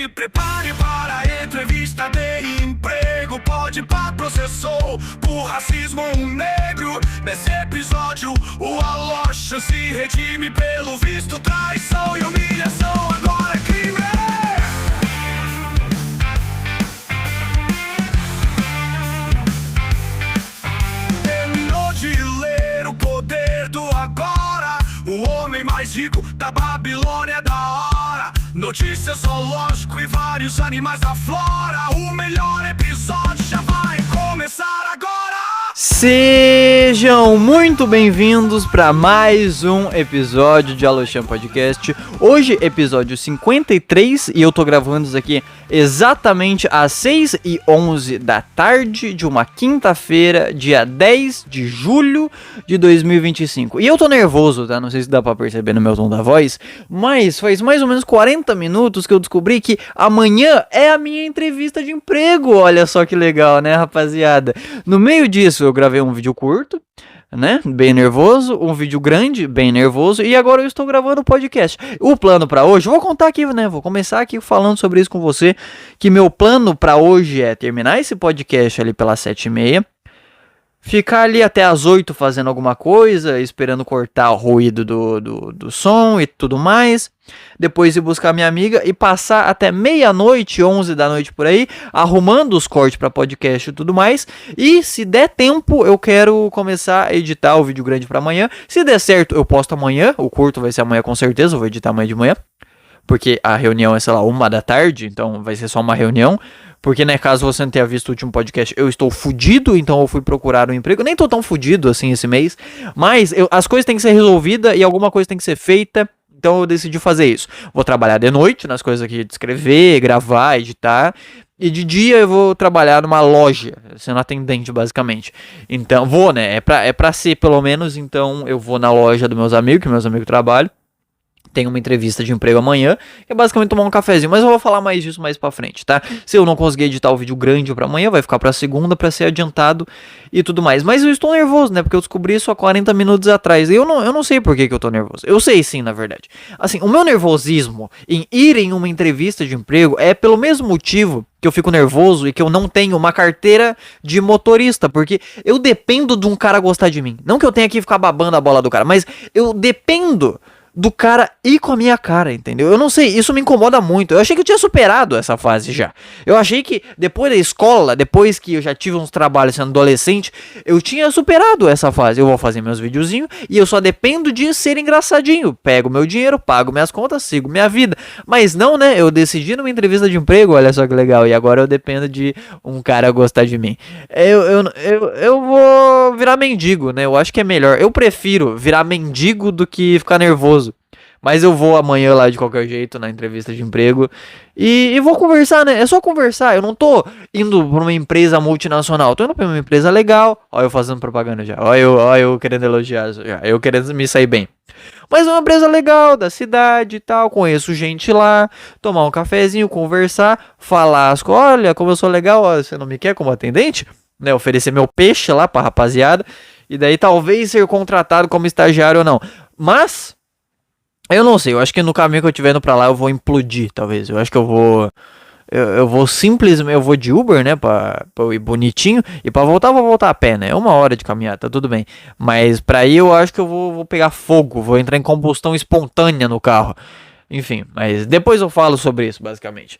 Se prepare para a entrevista de emprego. Pode pá processou por racismo um negro. Nesse episódio o Alocha se redime pelo visto. Traição e humilhação agora é crime. Terminou de ler O Poder do Agora, o homem mais rico da Babilônia é da hora. Notícias zoológico e vários animais da flora. O melhor episódio já vai começar agora. Sejam muito bem-vindos para mais um episódio de Aloxan Podcast. Hoje, episódio 53, e eu tô gravando isso aqui exatamente às 6h11 da tarde de uma quinta-feira, dia 10 de julho de 2025. E eu tô nervoso, tá? Não sei se dá pra perceber no meu tom da voz, mas faz mais ou menos 40 minutos que eu descobri que amanhã é a minha entrevista de emprego. Olha só que legal, né, rapaziada? No meio disso, eu gravei um vídeo curto, né, bem nervoso, um vídeo grande, bem nervoso, e agora eu estou gravando o podcast. O plano pra hoje, vou contar aqui, né, vou começar aqui falando sobre isso com você, que meu plano pra hoje é terminar esse podcast ali pelas 7h30, ficar ali até as 8 fazendo alguma coisa, esperando cortar o ruído do som e tudo mais. Depois ir buscar minha amiga e passar até meia-noite, 11 da noite por aí, arrumando os cortes para podcast e tudo mais. E se der tempo, eu quero começar a editar o vídeo grande para amanhã. Se der certo, eu posto amanhã. O curto vai ser amanhã com certeza, eu vou editar amanhã de manhã. Porque a reunião é, sei lá, 1 da tarde, então vai ser só uma reunião. Porque, né, caso você não tenha visto o último podcast, eu estou fudido, então eu fui procurar um emprego. Nem tô tão fudido assim esse mês, mas as coisas têm que ser resolvidas e alguma coisa tem que ser feita. Então eu decidi fazer isso. Vou trabalhar de noite nas coisas aqui de escrever, gravar, editar. E de dia eu vou trabalhar numa loja, sendo atendente basicamente. Então, vou, né, é pra ser pelo menos. Então eu vou na loja dos meus amigos, que meus amigos trabalham. Tem uma entrevista de emprego amanhã, que é basicamente tomar um cafezinho, mas eu vou falar mais disso mais pra frente, tá? Se eu não conseguir editar o vídeo grande pra amanhã, vai ficar pra segunda pra ser adiantado e tudo mais. Mas eu estou nervoso, né? Porque eu descobri isso há 40 minutos atrás. E eu não sei por que eu tô nervoso. Eu sei sim, na verdade. Assim, o meu nervosismo em ir em uma entrevista de emprego é pelo mesmo motivo que eu fico nervoso e que eu não tenho uma carteira de motorista, porque eu dependo de um cara gostar de mim. Não que eu tenha que ficar babando a bola do cara, mas eu dependo do cara ir com a minha cara, entendeu? Eu não sei, isso me incomoda muito. Eu achei que eu tinha superado essa fase já. Eu achei que depois da escola, depois que eu já tive uns trabalhos sendo adolescente, eu tinha superado essa fase. Eu vou fazer meus videozinhos e eu só dependo de ser engraçadinho. Pego meu dinheiro, pago minhas contas, sigo minha vida. Mas não, né? Eu decidi numa entrevista de emprego, olha só que legal. E agora eu dependo de um cara gostar de mim. Eu vou virar mendigo, né? Eu acho que é melhor. Eu prefiro virar mendigo do que ficar nervoso. Mas eu vou amanhã lá de qualquer jeito na entrevista de emprego e vou conversar, né? É só conversar. Eu não tô indo pra uma empresa multinacional. Tô indo pra uma empresa legal. Ó, eu fazendo propaganda já. Ó, eu querendo elogiar já. Eu querendo me sair bem. Mas é uma empresa legal, da cidade e tal. Conheço gente lá. Tomar um cafezinho, conversar. Falar as coisas. Olha, como eu sou legal. Ó, você não me quer como atendente? Né? Oferecer meu peixe lá pra rapaziada. E daí talvez ser contratado como estagiário ou não. Mas eu não sei, eu acho que no caminho que eu estiver indo pra lá eu vou implodir, talvez. Eu acho que eu vou simplesmente, eu vou de Uber, né, pra eu ir bonitinho. E pra voltar, eu vou voltar a pé, né, é 1 hora de caminhada, tá tudo bem. Mas pra ir eu acho que eu vou pegar fogo, vou entrar em combustão espontânea no carro. Enfim, mas depois eu falo sobre isso, basicamente.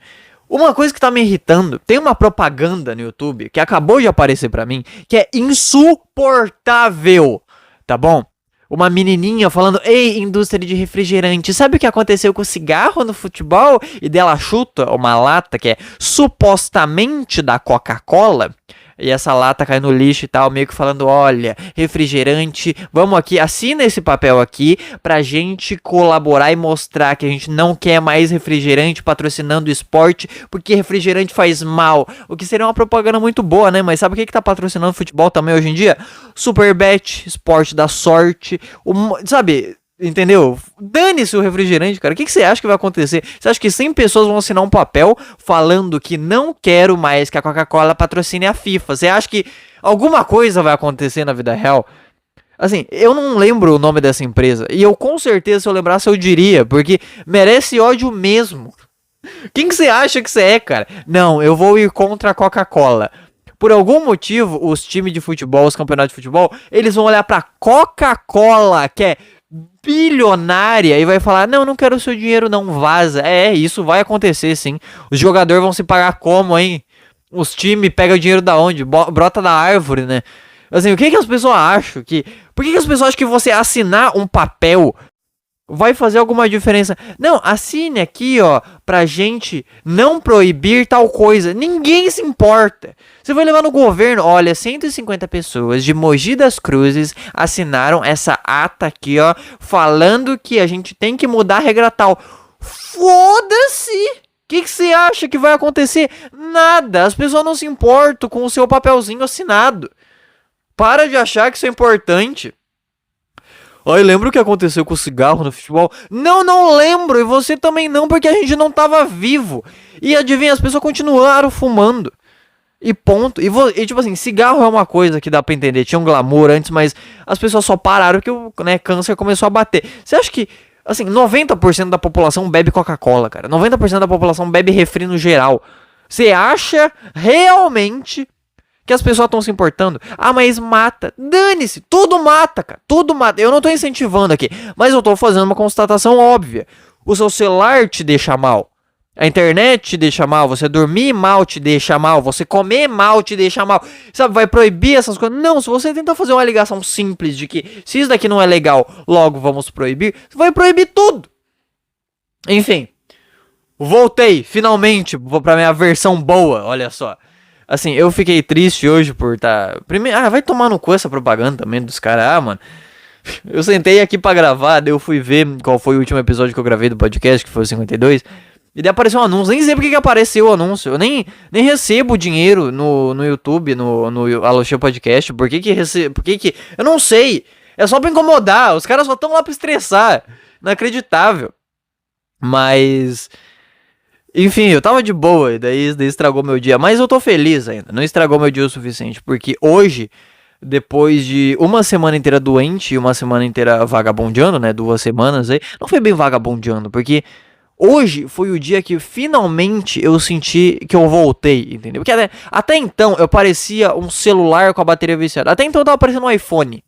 Uma coisa que tá me irritando, tem uma propaganda no YouTube que acabou de aparecer pra mim, que é insuportável, tá bom? Uma menininha falando: ei, indústria de refrigerante, sabe o que aconteceu com o cigarro no futebol? E dela chuta uma lata que é supostamente da Coca-Cola. E essa lata cai no lixo e tal, meio que falando: olha, refrigerante, vamos aqui, assina esse papel aqui pra gente colaborar e mostrar que a gente não quer mais refrigerante patrocinando o esporte, porque refrigerante faz mal. O que seria uma propaganda muito boa, né? Mas sabe o que tá patrocinando futebol também hoje em dia? Superbet, esporte da sorte, sabe? Entendeu? Dane-se o refrigerante, cara. O que você acha que vai acontecer? Você acha que 100 pessoas vão assinar um papel falando que não quero mais que a Coca-Cola patrocine a FIFA? Você acha que alguma coisa vai acontecer na vida real? Assim, eu não lembro o nome dessa empresa. E eu com certeza, se eu lembrasse, eu diria. Porque merece ódio mesmo. Quem que você acha que você é, cara? Não, eu vou ir contra a Coca-Cola. Por algum motivo, os times de futebol, os campeonatos de futebol, eles vão olhar pra Coca-Cola, que é bilionária, e vai falar: não, não quero o seu dinheiro, não, vaza. Isso vai acontecer, sim. Os jogadores vão se pagar como, hein? Os times pegam o dinheiro da onde? Brota da árvore, né? Assim, o que as pessoas acham que... Por que as pessoas acham que você assinar um papel vai fazer alguma diferença? Não, assine aqui, ó, pra gente não proibir tal coisa. Ninguém se importa. Você vai levar no governo, olha, 150 pessoas de Mogi das Cruzes assinaram essa ata aqui, ó, falando que a gente tem que mudar a regra tal. Foda-se! O que você acha que vai acontecer? Nada. As pessoas não se importam com o seu papelzinho assinado. Para de achar que isso é importante. Ai, lembra o que aconteceu com o cigarro no futebol? Não, não lembro. E você também não, porque a gente não tava vivo. E adivinha, as pessoas continuaram fumando. E ponto. E tipo assim, cigarro é uma coisa que dá pra entender. Tinha um glamour antes, mas as pessoas só pararam porque o câncer começou a bater. Você acha que, assim, 90% da população bebe Coca-Cola, cara? 90% da população bebe refri no geral. Você acha realmente que as pessoas estão se importando? Ah, mas mata. Dane-se, tudo mata, cara. Tudo mata. Eu não tô incentivando aqui, mas eu tô fazendo uma constatação óbvia. O seu celular te deixa mal. A internet te deixa mal. Você dormir mal te deixa mal. Você comer mal te deixa mal. Sabe, vai proibir essas coisas? Não, se você tentar fazer uma ligação simples de que se isso daqui não é legal, logo vamos proibir, você vai proibir tudo. Enfim. Voltei, finalmente, pra minha versão boa, olha só. Assim, eu fiquei triste hoje por estar... Primeiro, vai tomar no cu essa propaganda também dos caras, mano. Eu sentei aqui pra gravar, daí eu fui ver qual foi o último episódio que eu gravei do podcast, que foi o 52. E daí apareceu um anúncio, nem sei porque que apareceu o anúncio. Eu nem recebo dinheiro no YouTube, no Aloxia Podcast. Por que recebo? Por que... Eu não sei. É só pra incomodar. Os caras só estão lá pra estressar. Inacreditável. Mas... Enfim, eu tava de boa, e daí estragou meu dia. Mas eu tô feliz ainda. Não estragou meu dia o suficiente. Porque hoje, depois de uma semana inteira doente e uma semana inteira vagabundeando, né? 2 semanas aí. Não foi bem vagabundeando, porque hoje foi o dia que finalmente eu senti que eu voltei, entendeu? Porque até então eu parecia um celular com a bateria viciada. Até então eu tava parecendo um iPhone.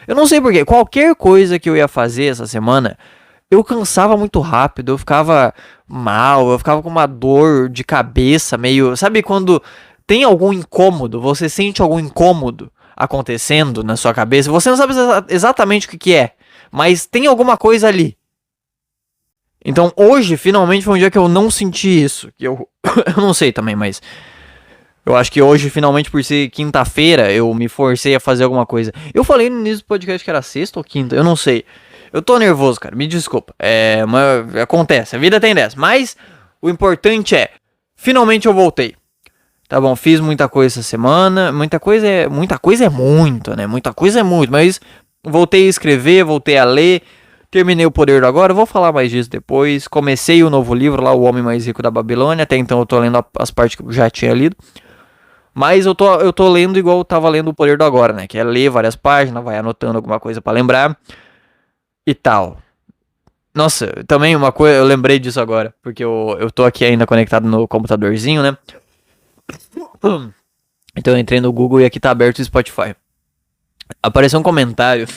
Eu não sei porquê. Qualquer coisa que eu ia fazer essa semana, eu cansava muito rápido, eu ficava mal, eu ficava com uma dor de cabeça meio... Sabe quando tem algum incômodo, você sente algum incômodo acontecendo na sua cabeça, você não sabe exatamente o que é, mas tem alguma coisa ali. Então hoje, finalmente, foi um dia que eu não senti isso. Que eu não sei também, mas... Eu acho que hoje, finalmente, por ser quinta-feira, eu me forcei a fazer alguma coisa. Eu falei no início do podcast que era sexta ou quinta, eu não sei. Eu tô nervoso, cara, me desculpa. Mas acontece, a vida tem dessa. Mas o importante é, finalmente eu voltei. Tá bom, fiz muita coisa essa semana. Muita coisa é muito, né? Muita coisa é muito, mas voltei a escrever, voltei a ler. Terminei o Poder do Agora, vou falar mais disso depois. Comecei o novo livro lá, O Homem Mais Rico da Babilônia. Até então eu tô lendo as partes que eu já tinha lido. Mas eu tô lendo igual eu tava lendo o Poder do Agora, né? Que é ler várias páginas, vai anotando alguma coisa pra lembrar. E tal. Nossa, também uma coisa, eu lembrei disso agora, porque eu tô aqui ainda conectado no computadorzinho, né? Então eu entrei no Google e aqui tá aberto o Spotify. Apareceu um comentário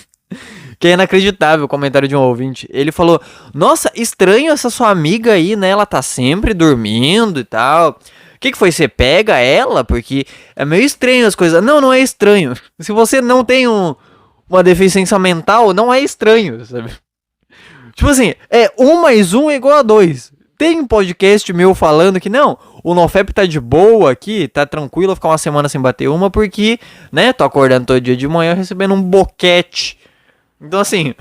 que é inacreditável, o comentário de um ouvinte. Ele falou: nossa, estranho essa sua amiga aí, né? Ela tá sempre dormindo e tal. O que foi? Você pega ela? Porque é meio estranho as coisas. Não, não é estranho. Se você não tem uma deficiência mental, não é estranho, sabe? Tipo assim, 1 mais 1 é igual a 2. Tem um podcast meu falando que não, o NoFap tá de boa aqui, tá tranquilo ficar uma semana sem bater uma, porque, né, tô acordando todo dia de manhã recebendo um boquete. Então assim,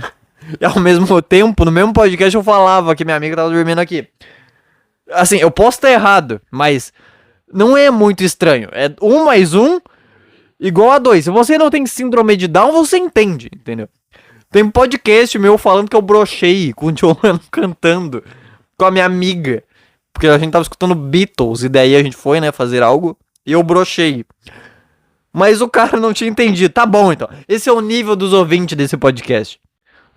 ao mesmo tempo, no mesmo podcast eu falava que minha amiga tava dormindo aqui. Assim, eu posso estar errado, mas não é muito estranho. É 1 mais 1 igual a 2. Se você não tem síndrome de Down, você entende, entendeu? Tem um podcast meu falando que eu brochei com o John Lennon cantando com a minha amiga. Porque a gente tava escutando Beatles e daí a gente foi, né, fazer algo e eu brochei. Mas o cara não tinha entendido. Tá bom, então. Esse é o nível dos ouvintes desse podcast.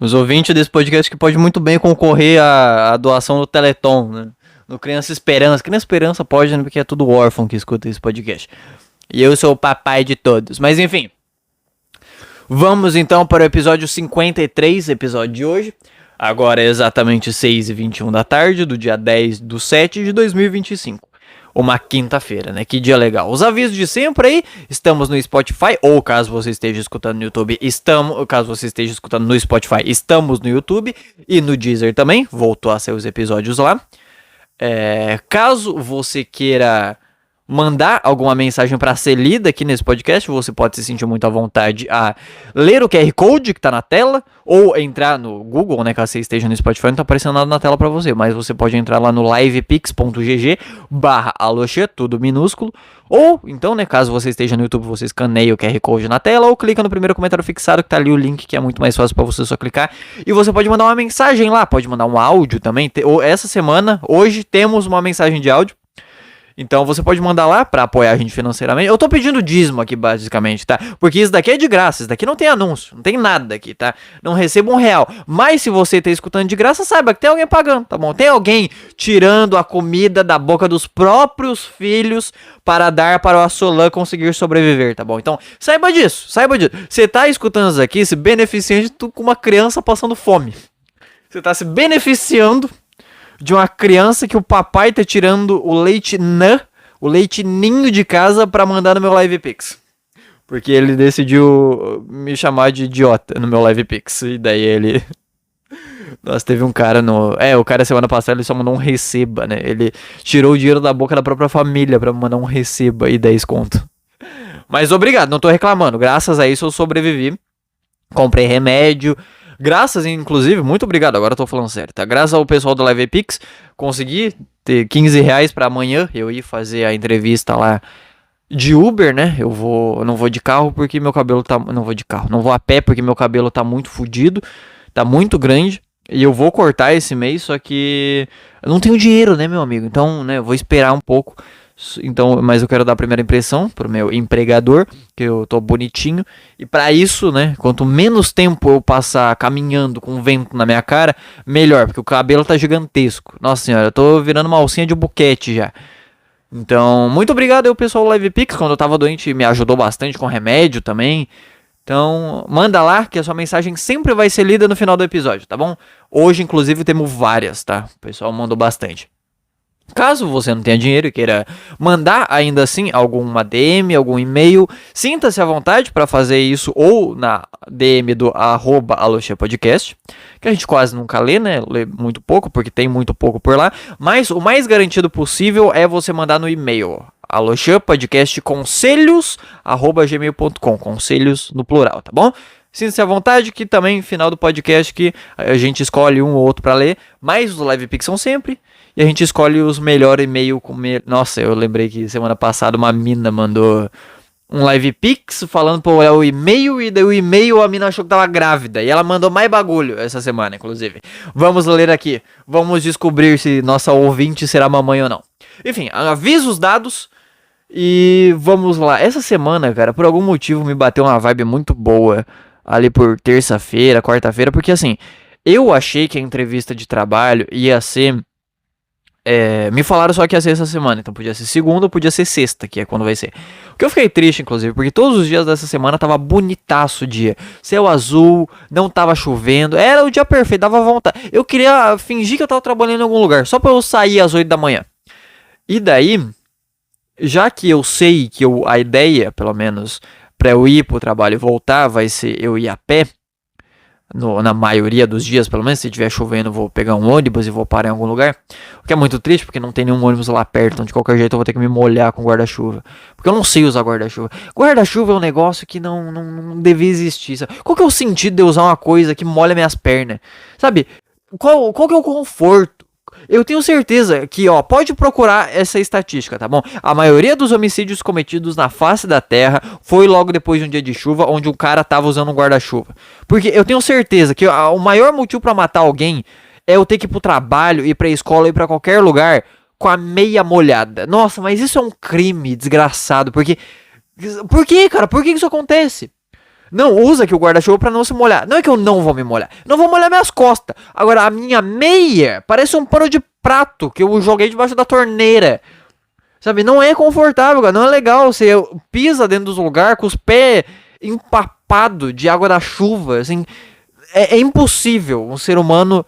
Os ouvintes desse podcast que pode muito bem concorrer à doação do Teleton, né? no Criança Esperança. Criança Esperança pode, né, porque é tudo órfão que escuta esse podcast. E eu sou o papai de todos. Mas enfim. Vamos então para o episódio 53, episódio de hoje. Agora é exatamente 6h21 da tarde, do dia 10/7 de 2025. Uma quinta-feira, né? Que dia legal. Os avisos de sempre aí, estamos no Spotify, ou caso você esteja escutando no YouTube, estamos no YouTube e no Deezer também, voltou a ser os episódios lá. Caso você queira mandar alguma mensagem para ser lida aqui nesse podcast, você pode se sentir muito à vontade a ler o QR Code que tá na tela, ou entrar no Google, né, caso você esteja no Spotify, não tá aparecendo nada na tela para você, mas você pode entrar lá no livepix.gg/aloxê, tudo minúsculo, ou então, né, caso você esteja no YouTube, você escaneia o QR Code na tela, ou clica no primeiro comentário fixado que tá ali o link, que é muito mais fácil para você só clicar, e você pode mandar uma mensagem lá, pode mandar um áudio também, essa semana, hoje, temos uma mensagem de áudio. Então você pode mandar lá pra apoiar a gente financeiramente. Eu tô pedindo dízimo aqui basicamente, tá? Porque isso daqui é de graça, isso daqui não tem anúncio, não tem nada aqui, tá? Não recebo R$1. Mas se você tá escutando de graça, saiba que tem alguém pagando, tá bom? Tem alguém tirando a comida da boca dos próprios filhos para dar para o Assolan conseguir sobreviver, tá bom? Então saiba disso, saiba disso. Você tá escutando isso aqui, se beneficiando com uma criança passando fome. Você tá se beneficiando de uma criança que o papai tá tirando o leite ninho de casa pra mandar no meu LivePix. Porque ele decidiu me chamar de idiota no meu LivePix. E daí ele... Nossa, teve um cara o cara semana passada ele só mandou um receba, né? Ele tirou o dinheiro da boca da própria família pra mandar um receba e 10 conto. Mas obrigado, não tô reclamando. Graças a isso eu sobrevivi. Comprei remédio. Graças, inclusive, muito obrigado, agora eu tô falando sério, tá? Graças ao pessoal do LivePix, consegui ter R$15 pra amanhã, eu ir fazer a entrevista lá de Uber, né? Eu não vou de carro porque meu cabelo tá... Não vou a pé porque meu cabelo tá muito fodido, tá muito grande, e eu vou cortar esse mês, só que eu não tenho dinheiro, né, meu amigo? Então, né, eu vou esperar um pouco. Então, mas eu quero dar a primeira impressão pro meu empregador, que eu tô bonitinho, e pra isso, né, quanto menos tempo eu passar caminhando com vento na minha cara, melhor, porque o cabelo tá gigantesco. Nossa senhora, eu tô virando uma alcinha de buquete já. Então, muito obrigado aí o pessoal do LivePix, quando eu tava doente me ajudou bastante com remédio também. Então, manda lá que a sua mensagem sempre vai ser lida no final do episódio, tá bom? Hoje, inclusive, temos várias, tá? O pessoal mandou bastante. Caso você não tenha dinheiro e queira mandar ainda assim alguma DM, algum e-mail, sinta-se à vontade para fazer isso ou na DM do @aloxepodcast, que a gente quase nunca lê, né? Lê muito pouco, porque tem muito pouco por lá, mas o mais garantido possível é você mandar no e-mail aloxepodcastconselhos@gmail.com, conselhos no plural, tá bom? Sinta-se à vontade que também no final do podcast que a gente escolhe um ou outro para ler, mas os LivePix são sempre. E a gente escolhe os melhores e-mail com... Nossa, eu lembrei que semana passada uma mina mandou um LivePix falando pô, é o e-mail, e daí o e-mail a mina achou que tava grávida. E ela mandou mais bagulho essa semana, inclusive. Vamos ler aqui. Vamos descobrir se nossa ouvinte será mamãe ou não. Enfim, avisos dados. E vamos lá. Essa semana, cara, por algum motivo me bateu uma vibe muito boa ali por terça-feira, quarta-feira. Porque assim, eu achei que a entrevista de trabalho ia ser... me falaram só que ia ser essa semana, então podia ser segunda ou podia ser sexta, que é quando vai ser. O que eu fiquei triste, inclusive, porque todos os dias dessa semana tava bonitaço o dia. Céu azul, não tava chovendo, era o dia perfeito, dava vontade. Eu queria fingir que eu tava trabalhando em algum lugar, só pra eu sair às 8 da manhã. E daí, já que eu sei que a ideia, pelo menos, pra eu ir pro trabalho e voltar, vai ser eu ir a pé, na maioria dos dias, pelo menos, se estiver chovendo, eu vou pegar um ônibus e vou parar em algum lugar. O que é muito triste, porque não tem nenhum ônibus lá perto, então de qualquer jeito eu vou ter que me molhar com guarda-chuva. Porque eu não sei usar guarda-chuva. Guarda-chuva é um negócio que não devia existir, sabe? Qual que é o sentido de eu usar uma coisa que molha minhas pernas? Sabe? Qual que é o conforto? Eu tenho certeza que, pode procurar essa estatística, tá bom? A maioria dos homicídios cometidos na face da terra foi logo depois de um dia de chuva, onde um cara tava usando um guarda-chuva. Porque eu tenho certeza que o maior motivo pra matar alguém é eu ter que ir pro trabalho, ir pra escola, ir pra qualquer lugar com a meia molhada. Nossa, mas isso é um crime desgraçado, porque... Por que, cara? Por que isso acontece? Não, usa aqui o guarda-chuva pra não se molhar. Não é que eu não vou me molhar. Não vou molhar minhas costas. Agora, a minha meia parece um pano de prato que eu joguei debaixo da torneira. Sabe, não é confortável, cara, não é legal. Você pisa dentro dos lugares com os pés empapados de água da chuva, assim. É impossível um ser humano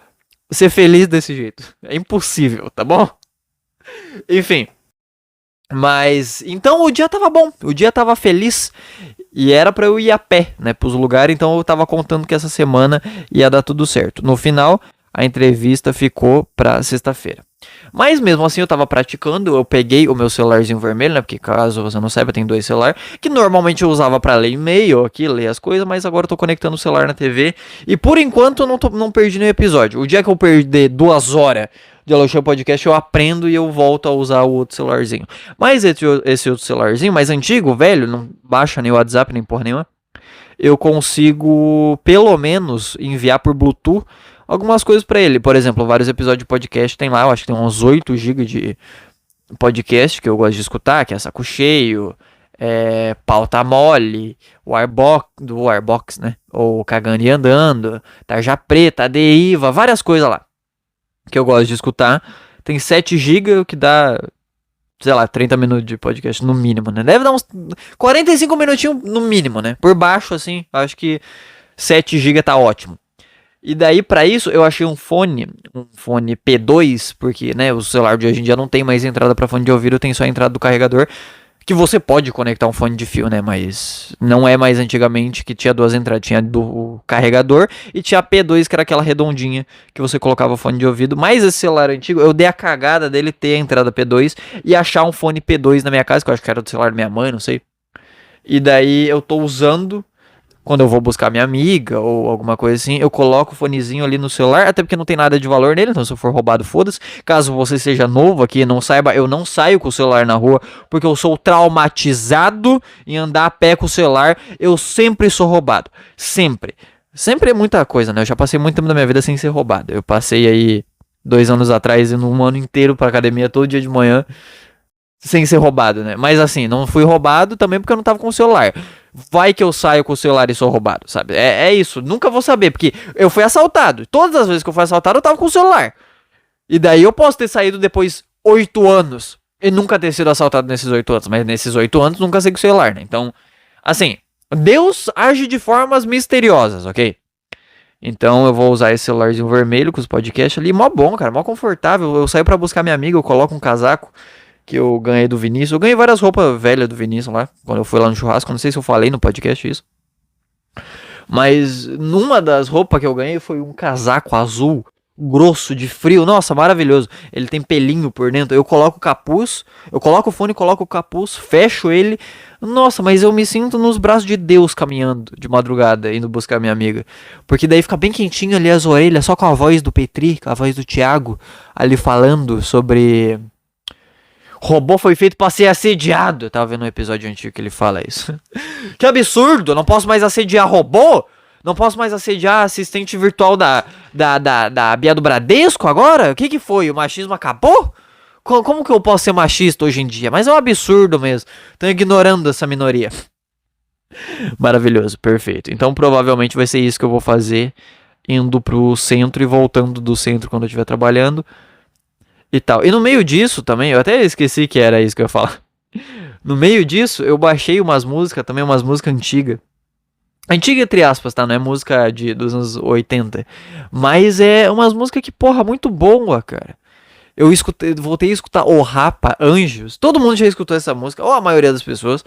ser feliz desse jeito. É impossível, tá bom? Enfim. Mas, então o dia tava bom, o dia tava feliz. E era pra eu ir a pé, né, pros lugares. Então eu tava contando que essa semana ia dar tudo certo. No final, a entrevista ficou pra sexta-feira. Mas mesmo assim eu tava praticando, eu peguei o meu celularzinho vermelho, né? Porque caso você não saiba, eu tenho 2 celulares, que normalmente eu usava pra ler e-mail aqui, ler as coisas, mas agora eu tô conectando o celular na TV. E por enquanto eu não perdi nenhum episódio. O dia que eu perder 2 horas de Aloxan Podcast, eu aprendo e eu volto a usar o outro celularzinho. Mas esse outro celularzinho, mais antigo, velho, não baixa nem o WhatsApp, nem porra nenhuma, eu consigo pelo menos enviar por Bluetooth algumas coisas pra ele. Por exemplo, vários episódios de podcast tem lá, eu acho que tem uns 8 GB de podcast que eu gosto de escutar, que é Saco Cheio, Pauta Mole, do Warbox, né? Ou Cagando e Andando, Tarja Preta, Deiva, várias coisas lá que eu gosto de escutar. Tem 7 GB, o que dá, sei lá, 30 minutos de podcast no mínimo, né? Deve dar uns 45 minutinhos no mínimo, né? Por baixo, assim, acho que 7 GB tá ótimo. E daí, pra isso, eu achei um fone P2, porque, né, o celular de hoje em dia não tem mais entrada pra fone de ouvido, tem só a entrada do carregador, que você pode conectar um fone de fio, né, mas não é mais antigamente que tinha 2 entradas, tinha do carregador e tinha a P2, que era aquela redondinha que você colocava o fone de ouvido. Mas esse celular antigo, eu dei a cagada dele ter a entrada P2 e achar um fone P2 na minha casa, que eu acho que era do celular da minha mãe, não sei. E daí eu tô usando. Quando eu vou buscar minha amiga ou alguma coisa assim, eu coloco o fonezinho ali no celular, até porque não tem nada de valor nele, então se eu for roubado, foda-se. Caso você seja novo aqui e não saiba, eu não saio com o celular na rua, porque eu sou traumatizado em andar a pé com o celular. Eu sempre sou roubado. Sempre. Sempre é muita coisa, né? Eu já passei muito tempo da minha vida sem ser roubado. Eu passei aí 2 anos atrás, indo um ano inteiro pra academia todo dia de manhã, sem ser roubado, né? Mas assim, não fui roubado também porque eu não tava com o celular. Vai que eu saio com o celular e sou roubado, sabe? É isso, nunca vou saber, porque eu fui assaltado. Todas as vezes que eu fui assaltado, eu tava com o celular. E daí eu posso ter saído depois 8 anos e nunca ter sido assaltado nesses 8 anos. Mas nesses 8 anos, nunca sei com o celular, né? Então, assim, Deus age de formas misteriosas, ok? Então eu vou usar esse celularzinho vermelho com os podcasts ali. Mó bom, cara, mó confortável. Eu saio pra buscar minha amiga, eu coloco um casaco que eu ganhei do Vinícius. Eu ganhei várias roupas velhas do Vinícius lá, quando eu fui lá no churrasco. Não sei se eu falei no podcast isso. Mas numa das roupas que eu ganhei foi um casaco azul, grosso, de frio. Nossa, maravilhoso. Ele tem pelinho por dentro. Eu coloco o capuz, eu coloco o fone, coloco o capuz, fecho ele. Nossa, mas eu me sinto nos braços de Deus caminhando de madrugada, indo buscar minha amiga. Porque daí fica bem quentinho ali as orelhas, só com a voz do Petri, com a voz do Thiago, ali falando sobre... Robô foi feito pra ser assediado. Eu tava vendo um episódio antigo que ele fala isso. Que absurdo! Não posso mais assediar robô? Não posso mais assediar assistente virtual da Bia do Bradesco agora? O que foi? O machismo acabou? Como que eu posso ser machista hoje em dia? Mas é um absurdo mesmo. Tô ignorando essa minoria. Maravilhoso, perfeito. Então provavelmente vai ser isso que eu vou fazer, indo pro centro e voltando do centro quando eu estiver trabalhando. E tal. E no meio disso também, eu até esqueci que era isso que eu ia falar. No meio disso, eu baixei umas músicas também, umas músicas antigas. Antiga entre aspas, tá? Não é música dos anos 80. Mas é umas músicas que, porra, muito boa, cara. Eu voltei a escutar O Rapa, Anjos. Todo mundo já escutou essa música, ou a maioria das pessoas.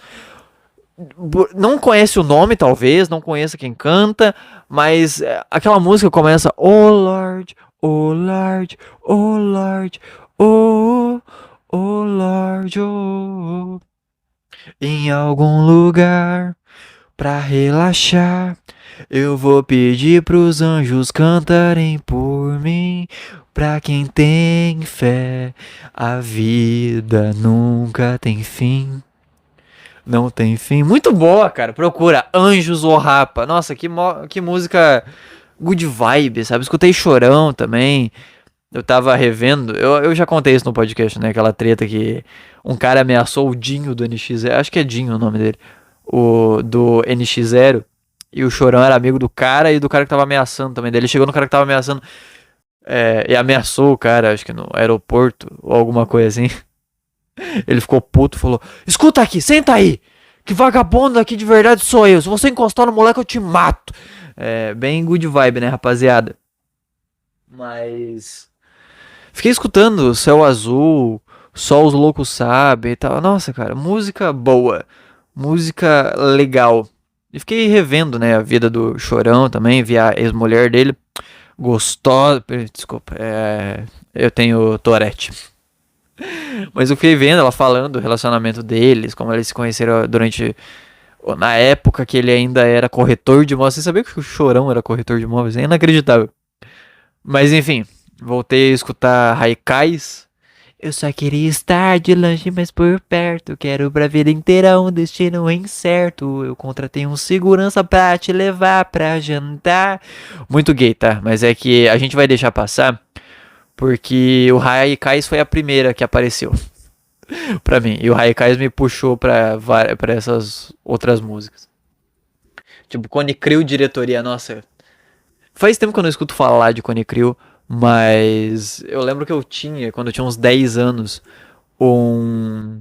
Não conhece o nome, talvez, não conheça quem canta, mas aquela música começa Oh Lord, oh Lord, oh Lord, oh, oh Lord, oh. Em algum lugar pra relaxar, eu vou pedir pros anjos cantarem por mim. Pra quem tem fé, a vida nunca tem fim. Não tem fim. Muito boa, cara. Procura Anjos ou Rapa. Nossa, que música good vibe, sabe? Escutei Chorão também. Eu tava revendo. Eu já contei isso no podcast, né? Aquela treta que um cara ameaçou o Dinho do NX0. Acho que é Dinho o nome dele. Do NX0. E o Chorão era amigo do cara e do cara que tava ameaçando também. Daí ele chegou no cara que tava ameaçando. e ameaçou o cara, acho que no aeroporto ou alguma coisa assim. Ele ficou puto e falou: escuta aqui, senta aí! Que vagabundo aqui de verdade sou eu. Se você encostar no moleque, eu te mato. Bem good vibe, né, rapaziada? Mas fiquei escutando Céu Azul, Só os Loucos Sabem e tal. Nossa, cara, música boa. Música legal. E fiquei revendo, né, a vida do Chorão também. Vi a ex-mulher dele. Gostosa. Desculpa, eu tenho Tourette. Mas eu fiquei vendo ela falando do relacionamento deles, como eles se conheceram durante. Na época que ele ainda era corretor de imóveis. Você sabia que o Chorão era corretor de imóveis? É inacreditável. Mas enfim, voltei a escutar Haikais. Eu só queria estar de longe, mas por perto. Quero pra vida inteira um destino incerto. Eu contratei um segurança pra te levar pra jantar. Muito gay, tá? Mas é que a gente vai deixar passar. Porque o Haikais foi a primeira que apareceu pra mim. E o Haikais me puxou pra essas outras músicas. Tipo, Cone Crew Diretoria. Nossa, faz tempo que eu não escuto falar de Cone Crew. Mas eu lembro que eu tinha, quando eu tinha uns 10 anos, no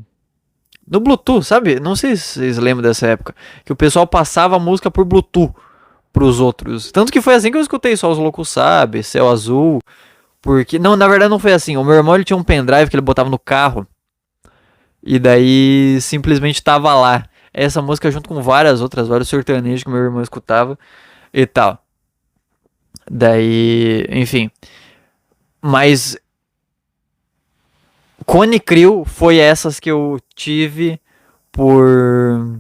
Bluetooth, sabe? Não sei se vocês lembram dessa época. Que o pessoal passava a música por Bluetooth pros outros. Tanto que foi assim que eu escutei Só os Loucos Sabem, Céu Azul. Porque, não, na verdade não foi assim. O meu irmão ele tinha um pendrive que ele botava no carro. E daí simplesmente tava lá. Essa música junto com vários sertanejos que meu irmão escutava e tal. Daí, enfim. Mas Cone Crew foi essas que eu tive por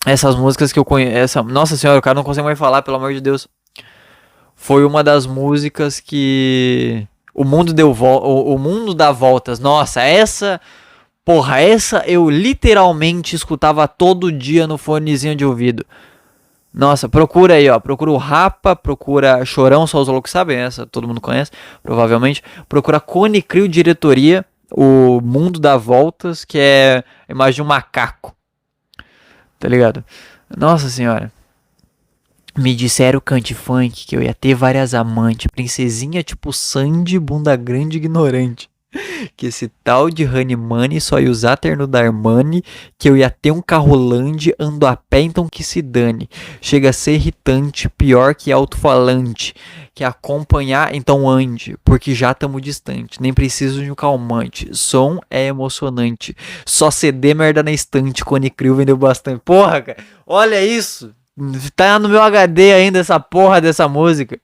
essas músicas que eu conheço. Nossa senhora, o cara não consegue mais falar, pelo amor de Deus. Foi uma das músicas que o mundo deu o mundo dá voltas. Nossa, porra, essa eu literalmente escutava todo dia no fonezinho de ouvido. Nossa, procura aí, ó. Procura o Rapa, procura Chorão, Só os Loucos Sabem, essa todo mundo conhece, provavelmente. Procura Cone Crew Diretoria, o mundo dá voltas, que é a imagem de um macaco. Tá ligado? Nossa senhora. Me disseram cante funk que eu ia ter várias amantes, princesinha tipo Sandy, bunda grande ignorante. Que esse tal de Honey Money só ia usar terno da Armani, que eu ia ter um carrolande, ando a pé então que se dane. Chega a ser irritante, pior que alto-falante, que acompanhar então ande, porque já tamo distante, nem preciso de um calmante, som é emocionante, só CD merda na estante, Cone Crew vendeu bastante. Porra, cara, olha isso, tá no meu HD ainda essa porra dessa música.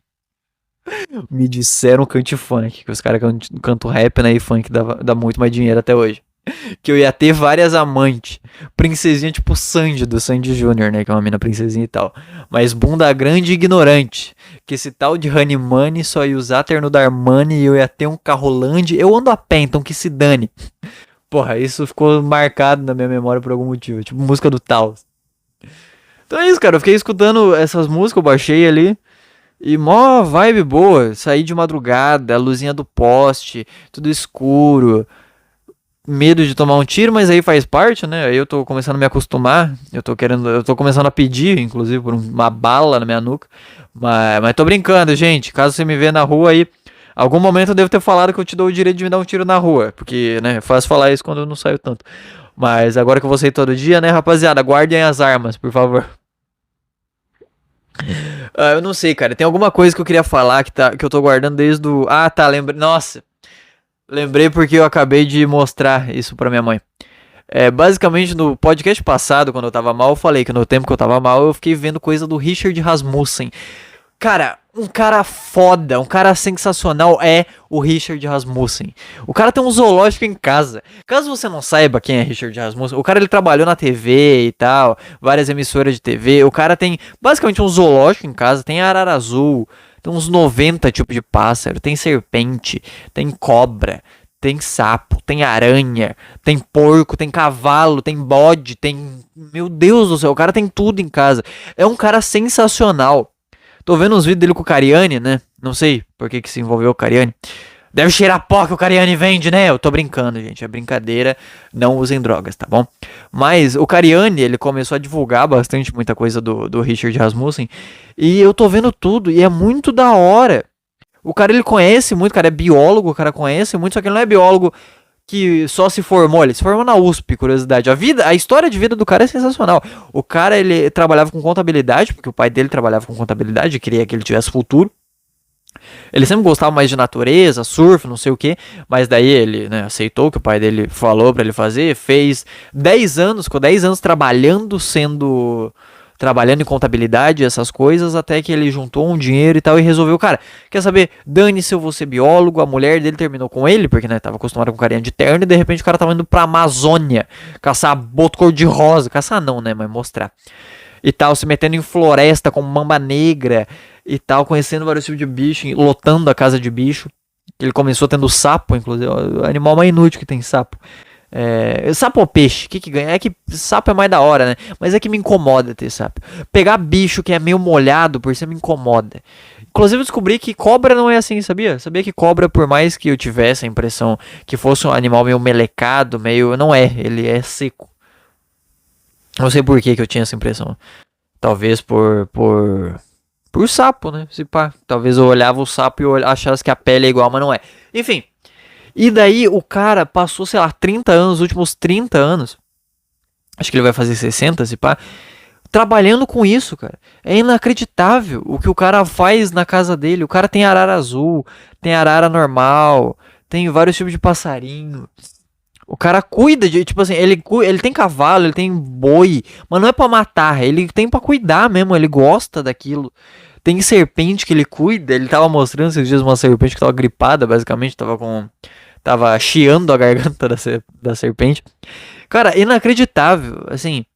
Me disseram cante funk, que os caras cantam rap, né, e funk dá muito mais dinheiro até hoje. Que eu ia ter várias amantes. Princesinha tipo Sandy, do Sandy Júnior, né, que é uma mina princesinha e tal. Mas bunda grande e ignorante. Que esse tal de Honey Money só ia usar terno da Armani e eu ia ter um carrolande. Eu ando a pé, então que se dane. Porra, isso ficou marcado na minha memória por algum motivo. Tipo música do Taos. Então é isso, cara. Eu fiquei escutando essas músicas, eu baixei ali. E mó vibe boa, saí de madrugada, a luzinha do poste, tudo escuro, medo de tomar um tiro, mas aí faz parte, né? Aí eu tô começando a me acostumar, eu tô começando a pedir, inclusive, por uma bala na minha nuca, mas tô brincando, gente, caso você me vê na rua aí, algum momento eu devo ter falado que eu te dou o direito de me dar um tiro na rua, porque, né, é fácil falar isso quando eu não saio tanto. Mas agora que eu vou sair todo dia, né, rapaziada, guardem as armas, por favor. Eu não sei, cara. Tem alguma coisa que eu queria falar que eu tô guardando desde o. Ah, tá. Lembrei. Nossa. Lembrei porque eu acabei de mostrar isso pra minha mãe. Basicamente, no podcast passado, quando eu tava mal, eu falei que no tempo que eu tava mal, eu fiquei vendo coisa do Richard Rasmussen. Cara, um cara foda, um cara sensacional é o Richard Rasmussen. O cara tem um zoológico em casa. Caso você não saiba quem é Richard Rasmussen, o cara ele trabalhou na TV e tal, várias emissoras de TV. O cara tem basicamente um zoológico em casa, tem arara azul, tem uns 90 tipos de pássaro, tem serpente, tem cobra, tem sapo, tem aranha, tem porco, tem cavalo, tem bode, tem... Meu Deus do céu, o cara tem tudo em casa. É um cara sensacional. Tô vendo uns vídeos dele com o Cariani, né? Não sei por que se envolveu o Cariani. Deve cheirar pó que o Cariani vende, né? Eu tô brincando, gente. É brincadeira. Não usem drogas, tá bom? Mas o Cariani, ele começou a divulgar bastante muita coisa do Richard Rasmussen. E eu tô vendo tudo. E é muito da hora. O cara, ele conhece muito, o cara é biólogo, o cara conhece muito, só que ele não é biólogo que só se formou, ele se formou na USP, curiosidade. A história de vida do cara é sensacional. O cara, ele trabalhava com contabilidade, porque o pai dele trabalhava com contabilidade, queria que ele tivesse futuro. Ele sempre gostava mais de natureza, surf, não sei o que, mas daí ele, né, aceitou o que o pai dele falou pra ele fazer, fez 10 anos, ficou 10 anos trabalhando em contabilidade, essas coisas, até que ele juntou um dinheiro e tal e resolveu, cara, quer saber, dane-se, eu vou ser biólogo. A mulher dele terminou com ele, porque, né, tava acostumado com carinha de terno, e de repente o cara tava indo pra Amazônia caçar boto cor-de-rosa, caçar não, né, mas mostrar, e tal, se metendo em floresta com mamba negra e tal, conhecendo vários tipos de bicho, lotando a casa de bicho. Ele começou tendo sapo, inclusive, o animal mais inútil que tem sapo. Sapo ou peixe? O que ganha? É que sapo é mais da hora, né? Mas é que me incomoda ter sapo. Pegar bicho que é meio molhado por cima me incomoda. Inclusive eu descobri que cobra não é assim, sabia? Sabia que cobra, por mais que eu tivesse a impressão que fosse um animal meio melecado, meio... Não é, ele é seco. Não sei por que eu tinha essa impressão. Talvez por sapo, né? Se pá. Talvez eu olhava o sapo e achasse que a pele é igual, mas não é. Enfim. E daí o cara passou, sei lá, 30 anos, os últimos 30 anos. Acho que ele vai fazer 60, se pá. Trabalhando com isso, cara. É inacreditável o que o cara faz na casa dele. O cara tem arara azul, tem arara normal, tem vários tipos de passarinho. O cara cuida de, tipo assim, ele tem cavalo, ele tem boi, mas não é pra matar, ele tem pra cuidar mesmo, ele gosta daquilo. Tem serpente que ele cuida, ele tava mostrando esses dias uma serpente que tava gripada, basicamente, tava chiando a garganta da serpente. Cara, inacreditável, assim.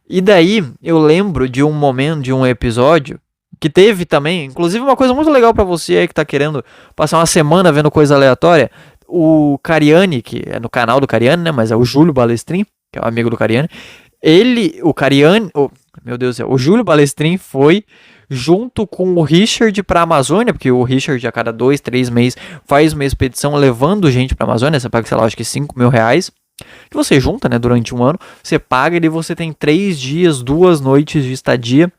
E daí, eu lembro de um momento, de um episódio, que teve também, inclusive uma coisa muito legal pra você aí que tá querendo passar uma semana vendo coisa aleatória. O Cariani, que é no canal do Cariani, né? Mas é o Júlio Balestrin, que é o amigo do Cariani. Meu Deus do céu, o Júlio Balestrin foi junto com o Richard pra Amazônia, porque o Richard a cada 2, 3 meses faz uma expedição levando gente pra Amazônia. Você paga, sei lá, acho que R$5.000, que você junta, né, durante um ano. Você paga e você tem 3 dias, 2 noites de estadia.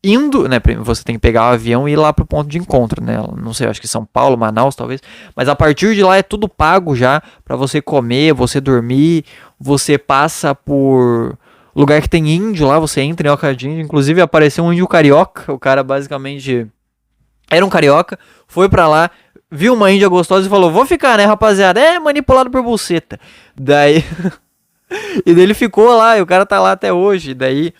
Indo, né, você tem que pegar o avião e ir lá pro ponto de encontro, né, não sei, acho que São Paulo, Manaus talvez, mas a partir de lá é tudo pago já, pra você comer, você dormir, você passa por lugar que tem índio lá, você entra em oca de índio, inclusive apareceu um índio carioca, o cara basicamente era um carioca, foi pra lá, viu uma índia gostosa e falou, vou ficar, né, rapaziada, manipulado por buceta, daí, e daí ele ficou lá, e o cara tá lá até hoje, daí...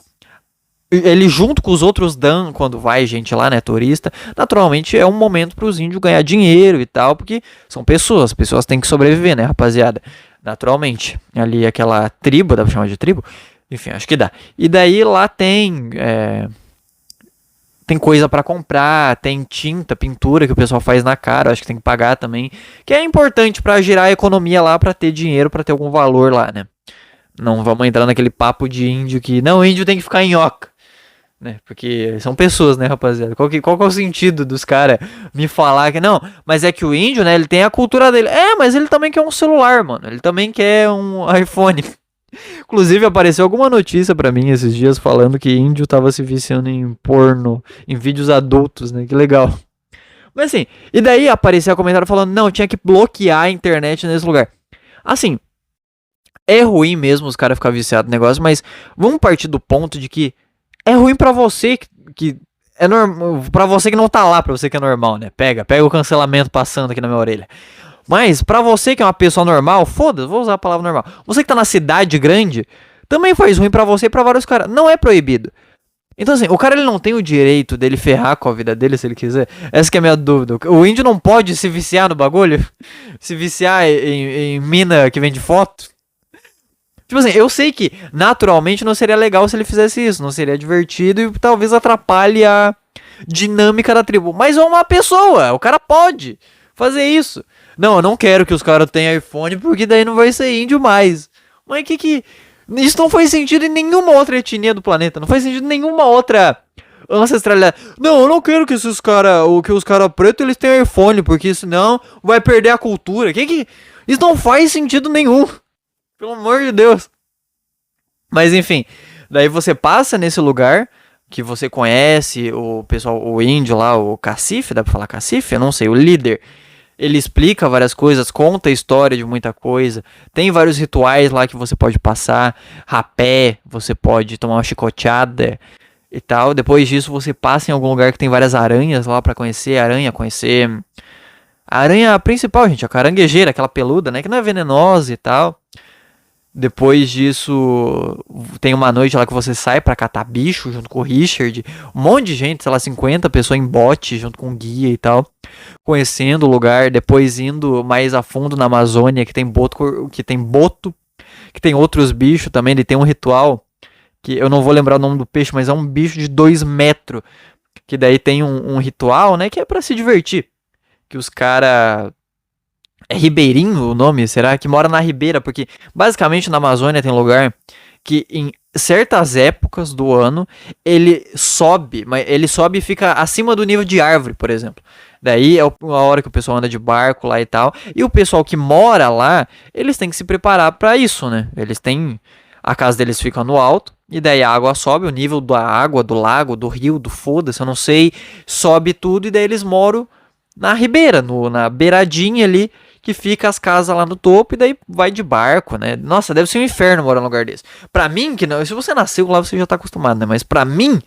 Ele junto com os outros dan, quando vai gente lá, né, turista, naturalmente é um momento para os índios ganhar dinheiro e tal, porque são pessoas têm que sobreviver, né, rapaziada, naturalmente, ali aquela tribo, dá pra chamar de tribo? Enfim, acho que dá, e daí lá tem coisa para comprar, tem tinta, pintura que o pessoal faz na cara, acho que tem que pagar também, que é importante para girar a economia lá, para ter dinheiro, para ter algum valor lá, né. Não vamos entrar naquele papo de índio que, não, o índio tem que ficar em oca. Né? Porque são pessoas, né, rapaziada? Qual que é o sentido dos caras me falar que não, mas é que o índio, né, ele tem a cultura dele. Mas ele também quer um celular, mano. Ele também quer um iPhone. Inclusive apareceu alguma notícia pra mim esses dias falando que índio tava se viciando em porno, em vídeos adultos, né? Que legal. Mas assim, e daí apareceu um comentário falando, não, tinha que bloquear a internet nesse lugar. Assim, é ruim mesmo os caras ficarem viciados no negócio, mas vamos partir do ponto de que é ruim pra você que é normal, pra você que não tá lá, pra você que é normal, né? Pega o cancelamento passando aqui na minha orelha. Mas pra você que é uma pessoa normal, foda-se, vou usar a palavra normal. Você que tá na cidade grande, também faz ruim pra você e pra vários caras. Não é proibido. Então assim, o cara ele não tem o direito dele ferrar com a vida dele se ele quiser. Essa que é a minha dúvida. O índio não pode se viciar no bagulho? Se viciar em mina que vende foto? Tipo assim, eu sei que naturalmente não seria legal se ele fizesse isso, não seria divertido e talvez atrapalhe a dinâmica da tribo. Mas é uma pessoa, o cara pode fazer isso. Não, eu não quero que os caras tenham iPhone porque daí não vai ser índio mais. Mas que... Isso não faz sentido em nenhuma outra etnia do planeta, não faz sentido em nenhuma outra ancestralidade. Não, eu não quero que os caras pretos eles tenham iPhone porque senão vai perder a cultura. Isso não faz sentido nenhum. Pelo amor de Deus. Mas enfim, daí você passa nesse lugar, que você conhece, o pessoal, o índio lá, o cacife, dá pra falar cacife? Eu não sei, o líder. Ele explica várias coisas, conta a história de muita coisa. Tem vários rituais lá que você pode passar. Rapé, você pode tomar uma chicoteada e tal. Depois disso, você passa em algum lugar que tem várias aranhas lá pra conhecer aranha, conhecer a aranha principal, gente, a caranguejeira, aquela peluda, né, que não é venenosa e tal. Depois disso, tem uma noite lá que você sai pra catar bicho junto com o Richard. Um monte de gente, sei lá, 50 pessoas em bote junto com o guia e tal. Conhecendo o lugar, depois indo mais a fundo na Amazônia, que tem boto, que tem outros bichos também. Ele tem um ritual, que eu não vou lembrar o nome do peixe, mas é um bicho de 2 metros. Que daí tem um ritual, né, que é pra se divertir. Que os caras... É Ribeirinho o nome? Será? Que mora na Ribeira, porque basicamente na Amazônia tem um lugar que em certas épocas do ano ele sobe, mas ele sobe e fica acima do nível de árvore, por exemplo. Daí é a hora que o pessoal anda de barco lá e tal. E o pessoal que mora lá, eles têm que se preparar para isso, né? Eles têm... A casa deles fica no alto, e daí a água sobe, o nível da água, do lago, do rio, do foda-se, eu não sei, sobe tudo, e daí eles moram na ribeira, na beiradinha ali, que fica as casas lá no topo, e daí vai de barco, né? Nossa, deve ser um inferno morar num lugar desse. Pra mim, que não, se você nasceu lá, você já tá acostumado, né? Mas pra mim,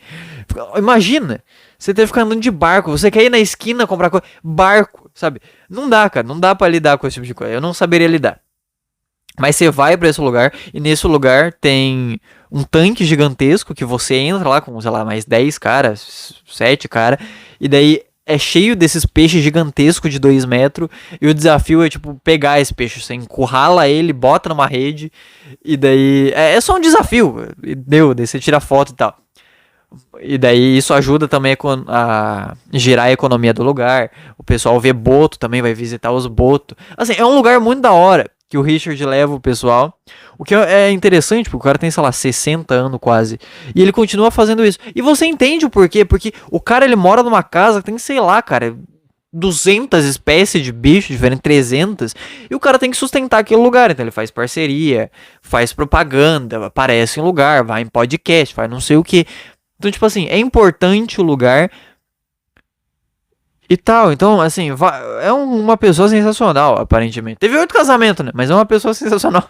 imagina, você ter que ficar andando de barco, você quer ir na esquina comprar coisa, barco, sabe? Não dá, cara, não dá pra lidar com esse tipo de coisa, eu não saberia lidar. Mas você vai pra esse lugar, e nesse lugar tem um tanque gigantesco, que você entra lá com, sei lá, mais 10 caras, 7 caras, e daí é cheio desses peixes gigantescos de 2 metros, e o desafio é, tipo, pegar esse peixe, você encurrala ele, bota numa rede, e daí... É só um desafio, daí você tira foto e tal. E daí isso ajuda também a girar a economia do lugar, o pessoal vê boto também, vai visitar os botos. Assim, é um lugar muito da hora, que o Richard leva o pessoal. O que é interessante, porque o cara tem, sei lá, 60 anos quase. E ele continua fazendo isso. E você entende o porquê? Porque o cara, ele mora numa casa que tem, sei lá, cara, 200 espécies de bicho diferentes, 300. E o cara tem que sustentar aquele lugar. Então ele faz parceria, faz propaganda, aparece em lugar, vai em podcast, faz não sei o que. Então, tipo assim, é importante o lugar... E tal, então, assim, é uma pessoa sensacional, aparentemente. Teve 8 casamentos, né? Mas é uma pessoa sensacional.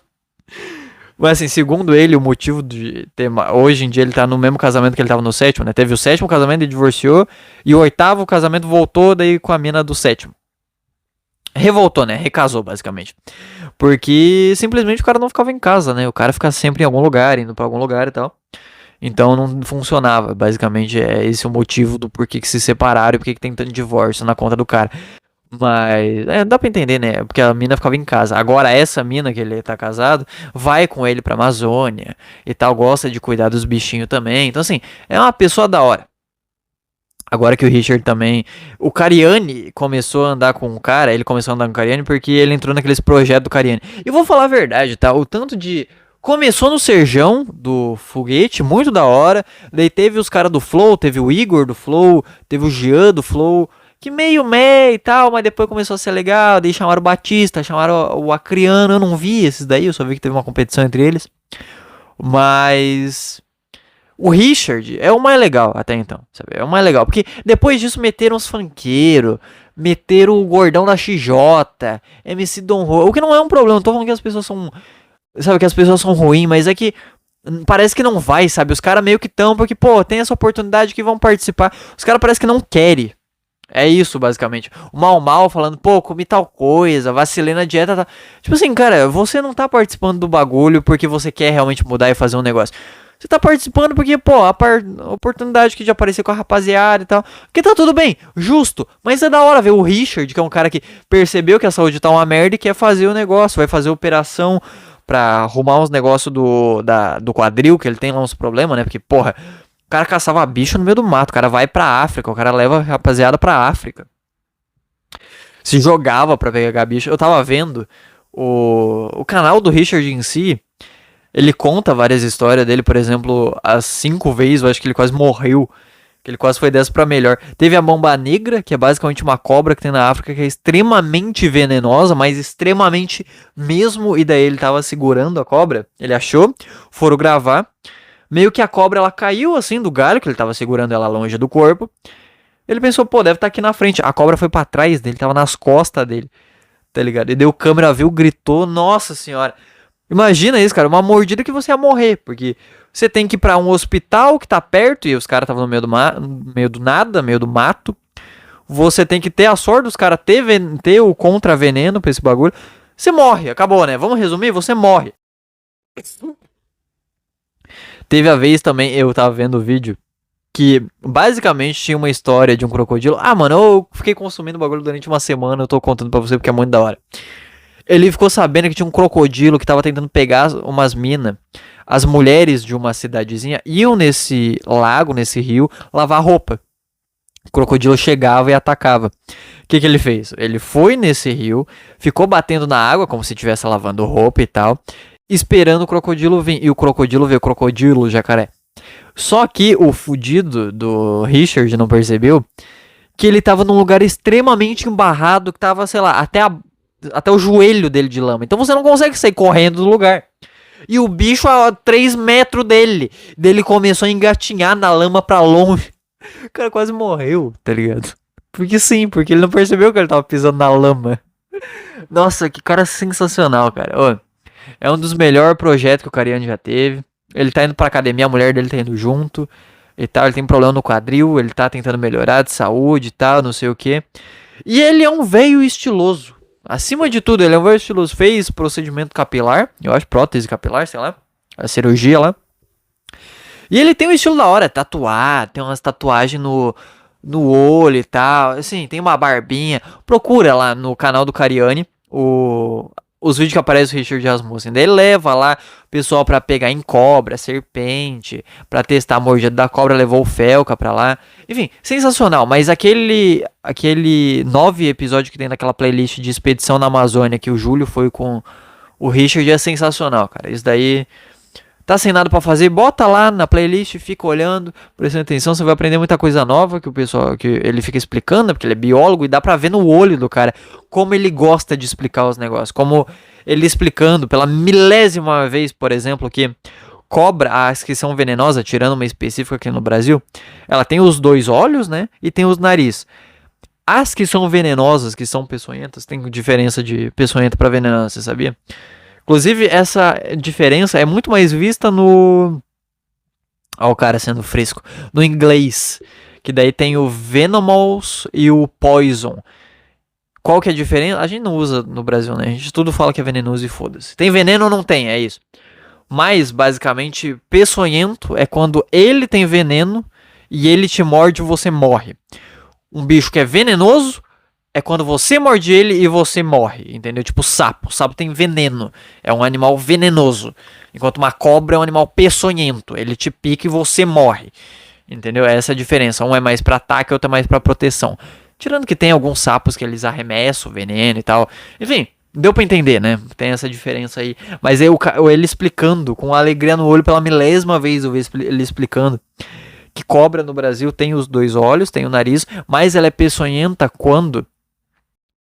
Mas, assim, segundo ele, o motivo de ter... Hoje em dia ele tá no mesmo casamento que ele tava no 7º, né? Teve o 7º casamento, ele divorciou. E o 8º casamento voltou daí com a mina do 7º. Revoltou, né? Recasou, basicamente. Porque, simplesmente, o cara não ficava em casa, né? O cara fica sempre em algum lugar, indo pra algum lugar e tal. Então não funcionava, basicamente é esse o motivo do porquê que se separaram e porquê que tem tanto divórcio na conta do cara. Mas, dá pra entender, né, porque a mina ficava em casa. Agora essa mina que ele tá casado, vai com ele pra Amazônia e tal, gosta de cuidar dos bichinhos também. Então assim, é uma pessoa da hora. Agora que o Richard também... O Cariani começou a andar com o cara, ele começou a andar com o Cariani porque ele entrou naqueles projetos do Cariani. E vou falar a verdade, tá, o tanto de... Começou no Serjão, do Foguete, muito da hora. Daí teve os caras do Flow, teve o Igor do Flow, teve o Jean do Flow, que meio e tal, mas depois começou a ser legal. Daí chamaram o Batista, chamaram o Acriano, eu não vi esses daí, eu só vi que teve uma competição entre eles. Mas... O Richard é o mais legal até então, sabe? É o mais legal, porque depois disso meteram os funkeiros, meteram o Gordão da XJ, MC Don Ro, o que não é um problema, não tô falando que as pessoas são... Sabe, que as pessoas são ruins, mas é que parece que não vai, sabe? Os caras meio que tão, porque, pô, tem essa oportunidade que vão participar. Os caras parece que não querem. É isso, basicamente. O Mal falando, pô, comi tal coisa, vacilei na dieta. Tá... Tipo assim, cara, você não tá participando do bagulho porque você quer realmente mudar e fazer um negócio. Você tá participando porque, pô, a oportunidade que de aparecer com a rapaziada e tal. Porque tá tudo bem, justo. Mas é da hora ver o Richard, que é um cara que percebeu que a saúde tá uma merda e quer fazer o negócio. Vai fazer operação pra arrumar uns negócios do quadril, que ele tem lá uns problemas, né? Porque, porra, o cara caçava bicho no meio do mato. O cara vai pra África, o cara leva a rapaziada pra África. Se jogava pra pegar bicho. Eu tava vendo o canal do Richard em si. Ele conta várias histórias dele, por exemplo, as 5 vezes, eu acho que ele quase morreu. Que ele quase foi dessa pra melhor. Teve a mamba negra, que é basicamente uma cobra que tem na África, que é extremamente venenosa, mas extremamente mesmo. E daí ele tava segurando a cobra, ele achou, foram gravar. Meio que a cobra, ela caiu assim do galho, que ele tava segurando ela longe do corpo. Ele pensou, pô, deve estar aqui na frente. A cobra foi pra trás dele, tava nas costas dele, tá ligado? E deu câmera, viu, gritou, nossa senhora. Imagina isso, cara, uma mordida que você ia morrer, porque você tem que ir pra um hospital que tá perto, e os caras estavam no meio do meio do nada, meio do mato. Você tem que ter a sorte dos caras ter o contra-veneno pra esse bagulho. Você morre, acabou, né? Vamos resumir, você morre. Teve a vez também, eu tava vendo o vídeo, que basicamente tinha uma história de um crocodilo. Ah, mano, eu fiquei consumindo o bagulho durante uma semana, eu tô contando pra você porque é muito da hora. Ele ficou sabendo que tinha um crocodilo que tava tentando pegar umas minas. As mulheres de uma cidadezinha iam nesse lago, nesse rio, lavar roupa. O crocodilo chegava e atacava. O que ele fez? Ele foi nesse rio, ficou batendo na água, como se estivesse lavando roupa e tal, esperando o crocodilo vir. E o crocodilo veio, crocodilo, jacaré. Só que o fudido do Richard não percebeu que ele tava num lugar extremamente embarrado, que tava, sei lá, até o joelho dele de lama. Então você não consegue sair correndo do lugar. E o bicho a 3 metros dele. Dele começou a engatinhar na lama pra longe. O cara quase morreu, tá ligado? Porque sim, porque ele não percebeu que ele tava pisando na lama. Nossa, que cara sensacional, cara. Ô, é um dos melhores projetos que o Cariani já teve. Ele tá indo pra academia, a mulher dele tá indo junto e tal. Ele tem problema no quadril, ele tá tentando melhorar de saúde e tal, não sei o que. E ele é um velho estiloso. Acima de tudo, ele é um velho estiloso. Fez procedimento capilar, eu acho, prótese capilar, sei lá. A cirurgia lá. E ele tem um estilo da hora, tatuar, tem umas tatuagens no olho e tal. Assim, tem uma barbinha. Procura lá no canal do Cariani os vídeos que aparecem o Richard Rasmussen. Daí ele leva lá o pessoal pra pegar em cobra, serpente, pra testar a mordida da cobra, levou o Felca pra lá. Enfim, sensacional. Mas aquele 9 episódio que tem naquela playlist de expedição na Amazônia que o Júlio foi com o Richard é sensacional, cara. Isso daí... Tá sem nada pra fazer, bota lá na playlist, fica olhando, prestando atenção, você vai aprender muita coisa nova que o pessoal, que ele fica explicando, né, porque ele é biólogo e dá pra ver no olho do cara como ele gosta de explicar os negócios, como ele explicando pela milésima vez, por exemplo, que cobra, as que são venenosas, tirando uma específica aqui no Brasil, ela tem os 2 olhos, né, e tem os nariz. As que são venenosas, que são peçonhentas, tem diferença de peçonhenta pra venenosa, você sabia? Inclusive, essa diferença é muito mais vista no... Ó, o cara sendo fresco. No inglês. Que daí tem o Venomous e o Poison. Qual que é a diferença? A gente não usa no Brasil, né? A gente tudo fala que é venenoso e foda-se. Tem veneno ou não tem? É isso. Mas, basicamente, peçonhento é quando ele tem veneno e ele te morde e você morre. Um bicho que é venenoso... é quando você morde ele e você morre, entendeu? Tipo sapo. O sapo tem veneno. É um animal venenoso. Enquanto uma cobra é um animal peçonhento. Ele te pica e você morre. Entendeu? Essa é a diferença. Um é mais pra ataque, outro é mais pra proteção. Tirando que tem alguns sapos que eles arremessam o veneno e tal. Enfim, deu pra entender, né? Tem essa diferença aí. Mas aí ele explicando, com alegria no olho pela milésima vez, eu vi ele explicando que cobra no Brasil tem os 2 olhos, tem o nariz, mas ela é peçonhenta quando...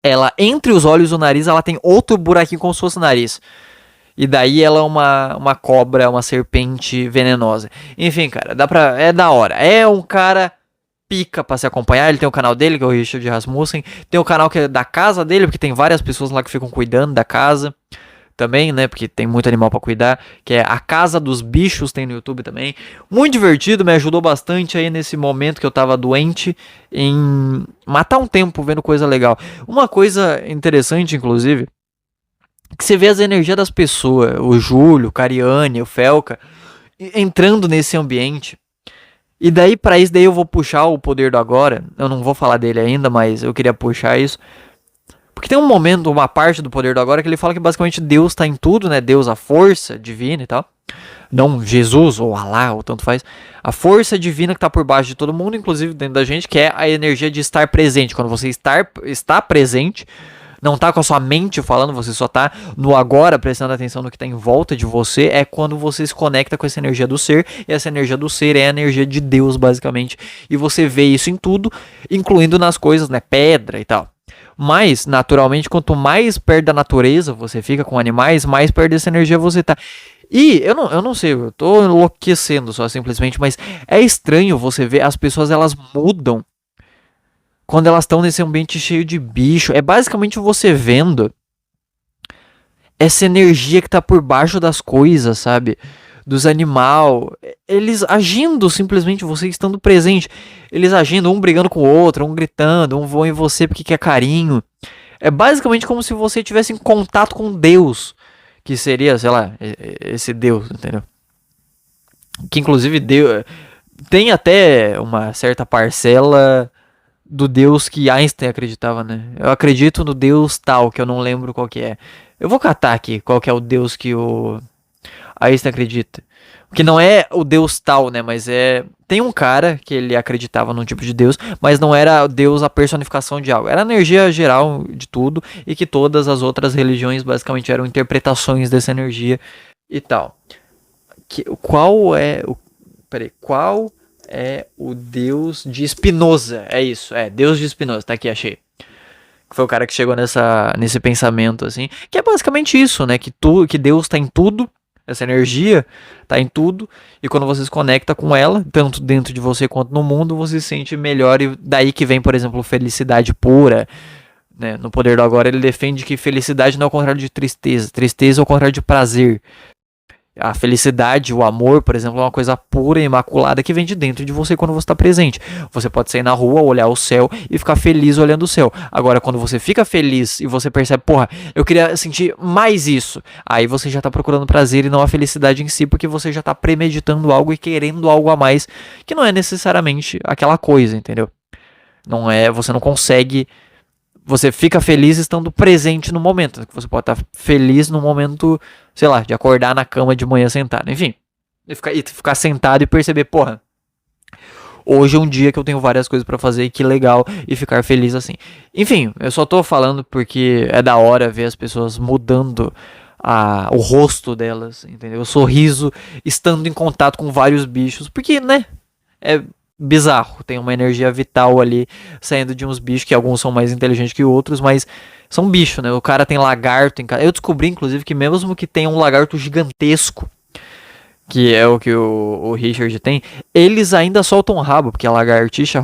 ela, entre os olhos e o nariz, ela tem outro buraquinho como se fosse o nariz. E daí ela é uma cobra, uma serpente venenosa. Enfim, cara, é da hora. É um cara pica pra se acompanhar. Ele tem o canal dele, que é o Richard Rasmussen. Tem o canal que é da casa dele, porque tem várias pessoas lá que ficam cuidando da casa. Também, né, porque tem muito animal pra cuidar. Que é a Casa dos Bichos, tem no YouTube também. Muito divertido, me ajudou bastante aí nesse momento que eu tava doente. Em matar um tempo vendo coisa legal. Uma coisa interessante, inclusive, que você vê as energias das pessoas. O Júlio, o Cariani, o Felca, entrando nesse ambiente. E daí, pra isso, daí eu vou puxar o Poder do Agora. Eu não vou falar dele ainda, mas eu queria puxar isso. Porque tem um momento, uma parte do Poder do Agora que ele fala que basicamente Deus tá em tudo, né? Deus, a força divina e tal. Não Jesus ou Alá, ou tanto faz. A força divina que tá por baixo de todo mundo, inclusive dentro da gente, que é a energia de estar presente. Quando você está presente, não tá com a sua mente falando, você só tá no agora, prestando atenção no que tá em volta de você, é quando você se conecta com essa energia do ser, e essa energia do ser é a energia de Deus, basicamente. E você vê isso em tudo, incluindo nas coisas, né? Pedra e tal. Mas, naturalmente, quanto mais perto da natureza você fica com animais, mais perto dessa energia você tá. E eu não sei, eu tô enlouquecendo só simplesmente, mas é estranho você ver as pessoas, elas mudam quando elas estão nesse ambiente cheio de bicho. É basicamente você vendo essa energia que tá por baixo das coisas, sabe? Dos animal, eles agindo simplesmente, você estando presente, eles agindo, um brigando com o outro, um gritando, um voa em você porque quer carinho. É basicamente como se você tivesse em contato com Deus, que seria, sei lá, esse Deus, entendeu? Que inclusive Deus tem até uma certa parcela do Deus que Einstein acreditava, né? Eu acredito no Deus tal, que eu não lembro qual que é. Eu vou catar aqui qual que é o Deus que o Einstein acredita. Que não é o Deus tal, né? Mas é. Tem um cara que ele acreditava num tipo de Deus, mas não era Deus a personificação de algo. Era a energia geral de tudo e que todas as outras religiões basicamente eram interpretações dessa energia e tal. Qual é o. Peraí, qual é o Deus de Spinoza? É isso, é Deus de Spinoza, tá aqui, achei. Foi o cara que chegou nesse pensamento, assim. Que é basicamente isso, né? Que Deus tá em tudo. Essa energia tá em tudo. E quando você se conecta com ela, tanto dentro de você quanto no mundo, você se sente melhor. E daí que vem, por exemplo, felicidade pura. Né? No Poder do Agora, ele defende que felicidade não é o contrário de tristeza. Tristeza é o contrário de prazer. A felicidade, o amor, por exemplo, é uma coisa pura e imaculada que vem de dentro de você quando você está presente. Você pode sair na rua, olhar o céu e ficar feliz olhando o céu. Agora, quando você fica feliz e você percebe, porra, eu queria sentir mais isso, aí você já está procurando prazer e não a felicidade em si, porque você já está premeditando algo e querendo algo a mais, que não é necessariamente aquela coisa, entendeu? Não é, você não consegue. Você fica feliz estando presente no momento. Você pode estar feliz no momento, sei lá, de acordar na cama de manhã sentado. Enfim, e ficar sentado e perceber, porra, hoje é um dia que eu tenho várias coisas pra fazer e que legal, e ficar feliz assim. Enfim, eu só tô falando porque é da hora ver as pessoas mudando o rosto delas, entendeu? O sorriso, estando em contato com vários bichos, porque, né, é bizarro, tem uma energia vital ali saindo de uns bichos que alguns são mais inteligentes que outros, mas são bichos, né? O cara tem lagarto em casa. Eu descobri, inclusive, que mesmo que tenha um lagarto gigantesco, que é o que o Richard tem, eles ainda soltam o rabo, porque a lagartixa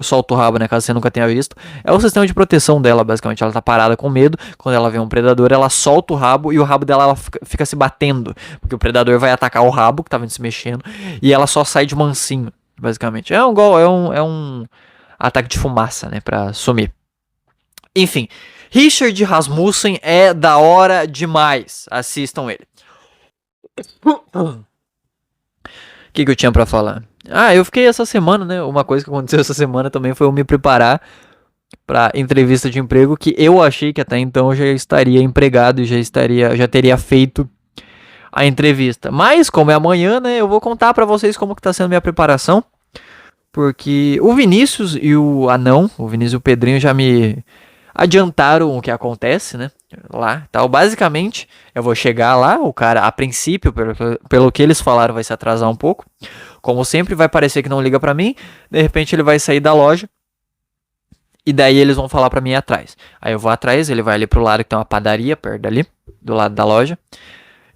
solta o rabo, né? Caso você nunca tenha visto. É o sistema de proteção dela, basicamente. Ela tá parada com medo. Quando ela vê um predador, ela solta o rabo e o rabo dela ela fica se batendo. Porque o predador vai atacar o rabo, que tava se mexendo, e ela só sai de mansinho. Basicamente. É um ataque de fumaça, né? Pra sumir. Enfim. Richard Rasmussen é da hora demais. Assistam ele. O que eu tinha pra falar? Eu fiquei essa semana, né? Uma coisa que aconteceu essa semana também foi eu me preparar pra entrevista de emprego, que eu achei que até então eu já estaria empregado e já teria feito a entrevista. Mas, como é amanhã, né, eu vou contar pra vocês como que tá sendo minha preparação. Porque o Vinícius e o Anão, o Vinícius e o Pedrinho já me adiantaram o que acontece, né, lá. Então, basicamente, eu vou chegar lá, o cara, a princípio, pelo que eles falaram, vai se atrasar um pouco. Como sempre, vai parecer que não liga pra mim. De repente, ele vai sair da loja. E daí eles vão falar pra mim ir atrás. Aí eu vou atrás, ele vai ali pro lado que tem uma padaria, perto dali, do lado da loja.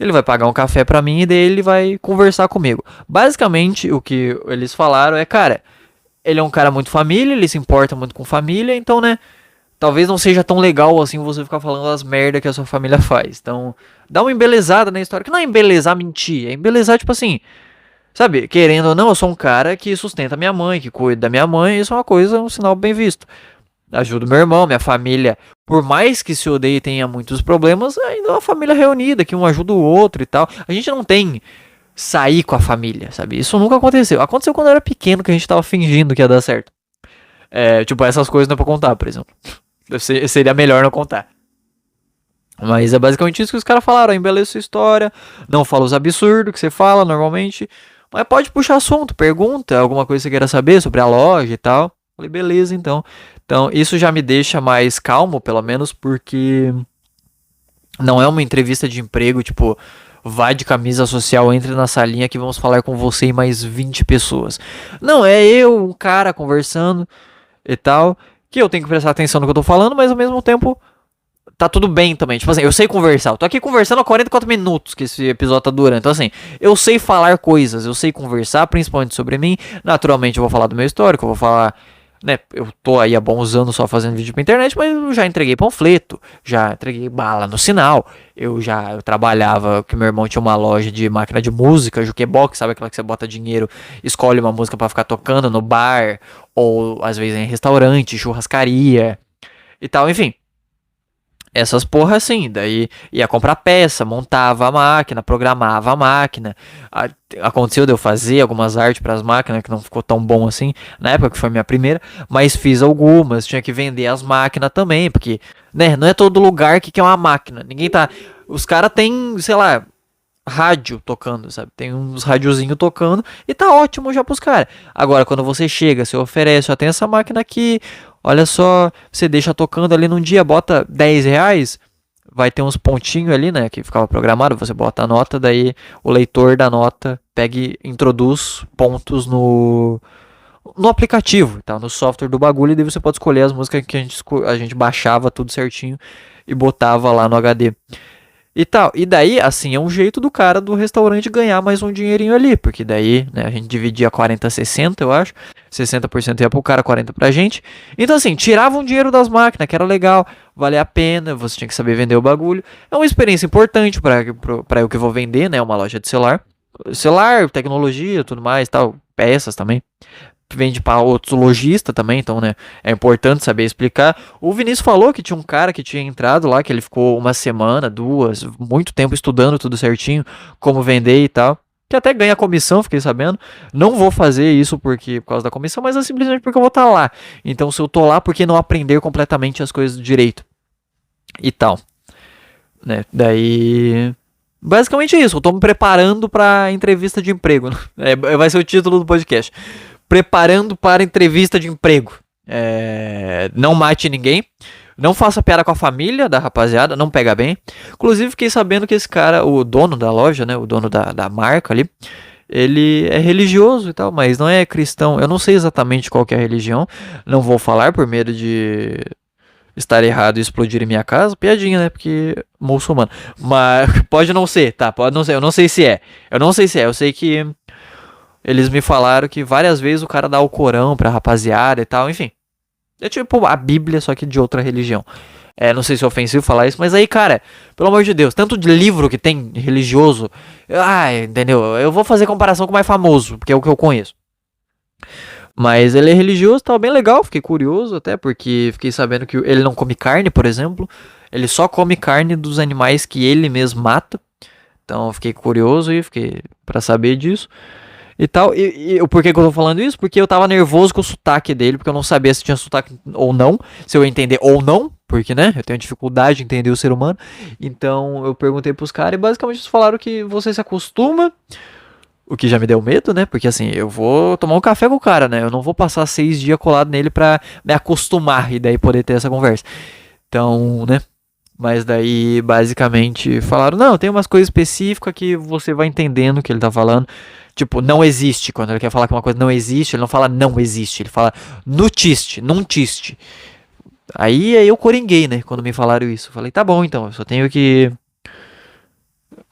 Ele vai pagar um café pra mim e daí ele vai conversar comigo. Basicamente, o que eles falaram é, cara, ele é um cara muito família, ele se importa muito com família, então, né, talvez não seja tão legal assim você ficar falando as merda que a sua família faz. Então, dá uma embelezada na história, que não é embelezar mentir, é embelezar tipo assim, sabe, querendo ou não, eu sou um cara que sustenta minha mãe, que cuida da minha mãe, isso é uma coisa, um sinal bem visto. Ajudo meu irmão, minha família. Por mais que se odeie e tenha muitos problemas, ainda é uma família reunida, que um ajuda o outro e tal. A gente não tem sair com a família, sabe? Isso nunca aconteceu. Aconteceu quando eu era pequeno, que a gente tava fingindo que ia dar certo. Tipo, essas coisas não é pra contar, por exemplo. Seria melhor não contar. Mas é basicamente isso que os caras falaram. Embeleza sua história, não fala os absurdos que você fala normalmente. Mas pode puxar assunto, pergunta alguma coisa que você queira saber sobre a loja e tal. Falei, beleza, então. Então, isso já me deixa mais calmo, pelo menos, porque não é uma entrevista de emprego, tipo, vai de camisa social, entre na salinha que vamos falar com você e mais 20 pessoas. Não, é eu, um cara, conversando e tal, que eu tenho que prestar atenção no que eu tô falando, mas ao mesmo tempo tá tudo bem também. Tipo assim, eu sei conversar. Eu tô aqui conversando há 44 minutos que esse episódio tá durando. Então assim, eu sei falar coisas, eu sei conversar, principalmente sobre mim. Naturalmente eu vou falar do meu histórico, eu vou falar, né, eu tô aí há bons anos só fazendo vídeo pra internet, mas eu já entreguei panfleto, já entreguei bala no sinal. Eu trabalhava, que meu irmão tinha uma loja de máquina de música, jukebox, sabe aquela que você bota dinheiro, escolhe uma música pra ficar tocando no bar, ou às vezes em restaurante, churrascaria e tal, enfim. Essas porra assim, daí ia comprar peça, montava a máquina, programava a máquina. Aconteceu de eu fazer algumas artes para as máquinas que não ficou tão bom assim, na época que foi minha primeira, mas fiz algumas, tinha que vender as máquinas também, porque, né, não é todo lugar que quer uma máquina. Ninguém tá, os caras têm, sei lá, rádio tocando, sabe? Tem uns radiozinhos tocando e tá ótimo já pros caras. Agora, quando você chega, você oferece, ó, tem essa máquina aqui, olha só, você deixa tocando ali num dia, bota R$ 10, vai ter uns pontinhos ali, né, que ficava programado, você bota a nota, daí o leitor da nota pega e introduz pontos no aplicativo, tá? No software do bagulho, e daí você pode escolher as músicas que a gente baixava tudo certinho e botava lá no HD. E tal. E daí, assim, é um jeito do cara do restaurante ganhar mais um dinheirinho ali. Porque daí, né, a gente dividia 40-60, eu acho. 60% ia pro cara, 40% pra gente. Então, assim, tirava um dinheiro das máquinas, que era legal, valia a pena, você tinha que saber vender o bagulho. É uma experiência importante pra eu que vou vender, né, uma loja de celular. Celular, tecnologia, tudo mais, tal, peças também. Vende para outros lojistas também, então, né, é importante saber explicar. O Vinícius falou que tinha um cara que tinha entrado lá, que ele ficou uma semana, duas, muito tempo estudando tudo certinho, como vender e tal, que até ganha comissão, fiquei sabendo. Não vou fazer isso por causa da comissão, mas é simplesmente porque eu vou estar lá. Então, se eu tô lá, por que não aprender completamente as coisas do direito e tal, né? Daí, basicamente é isso. Eu tô me preparando para entrevista de emprego. Vai ser o título do podcast. Preparando para entrevista de emprego. Não mate ninguém. Não faça piada com a família da rapaziada. Não pega bem. Inclusive, fiquei sabendo que esse cara, o dono da loja, né? O dono da marca ali, ele é religioso e tal, mas não é cristão. Eu não sei exatamente qual que é a religião. Não vou falar por medo de estar errado e explodir em minha casa. Piadinha, né? Porque muçulmano. Mas pode não ser, tá? Pode não ser. Eu não sei se é. Eu sei que eles me falaram que várias vezes o cara dá o Corão pra rapaziada e tal, enfim. É tipo a Bíblia, só que de outra religião. Não sei se é ofensivo falar isso, mas aí, cara, pelo amor de Deus, tanto de livro que tem religioso. Entendeu? Eu vou fazer comparação com o mais famoso, porque é o que eu conheço. Mas ele é religioso, tá bem legal, fiquei curioso até, porque fiquei sabendo que ele não come carne, por exemplo. Ele só come carne dos animais que ele mesmo mata. Então fiquei curioso e fiquei pra saber disso. E tal, e por que eu tô falando isso? Porque eu tava nervoso com o sotaque dele, porque eu não sabia se tinha sotaque ou não, se eu ia entender ou não, porque, né, eu tenho dificuldade de entender o ser humano. Então eu perguntei pros caras e basicamente eles falaram que você se acostuma, o que já me deu medo, né, porque assim, eu vou tomar um café com o cara, né, eu não vou passar 6 dias colado nele pra me acostumar e daí poder ter essa conversa. Então, né, mas daí basicamente falaram, não, tem umas coisas específicas que você vai entendendo o que ele tá falando. Tipo, não existe. Quando ele quer falar que uma coisa não existe, ele não fala não existe. Ele fala nutiste, nuntiste. Aí eu coringuei, né? Quando me falaram isso. Eu falei, tá bom então. Eu só tenho que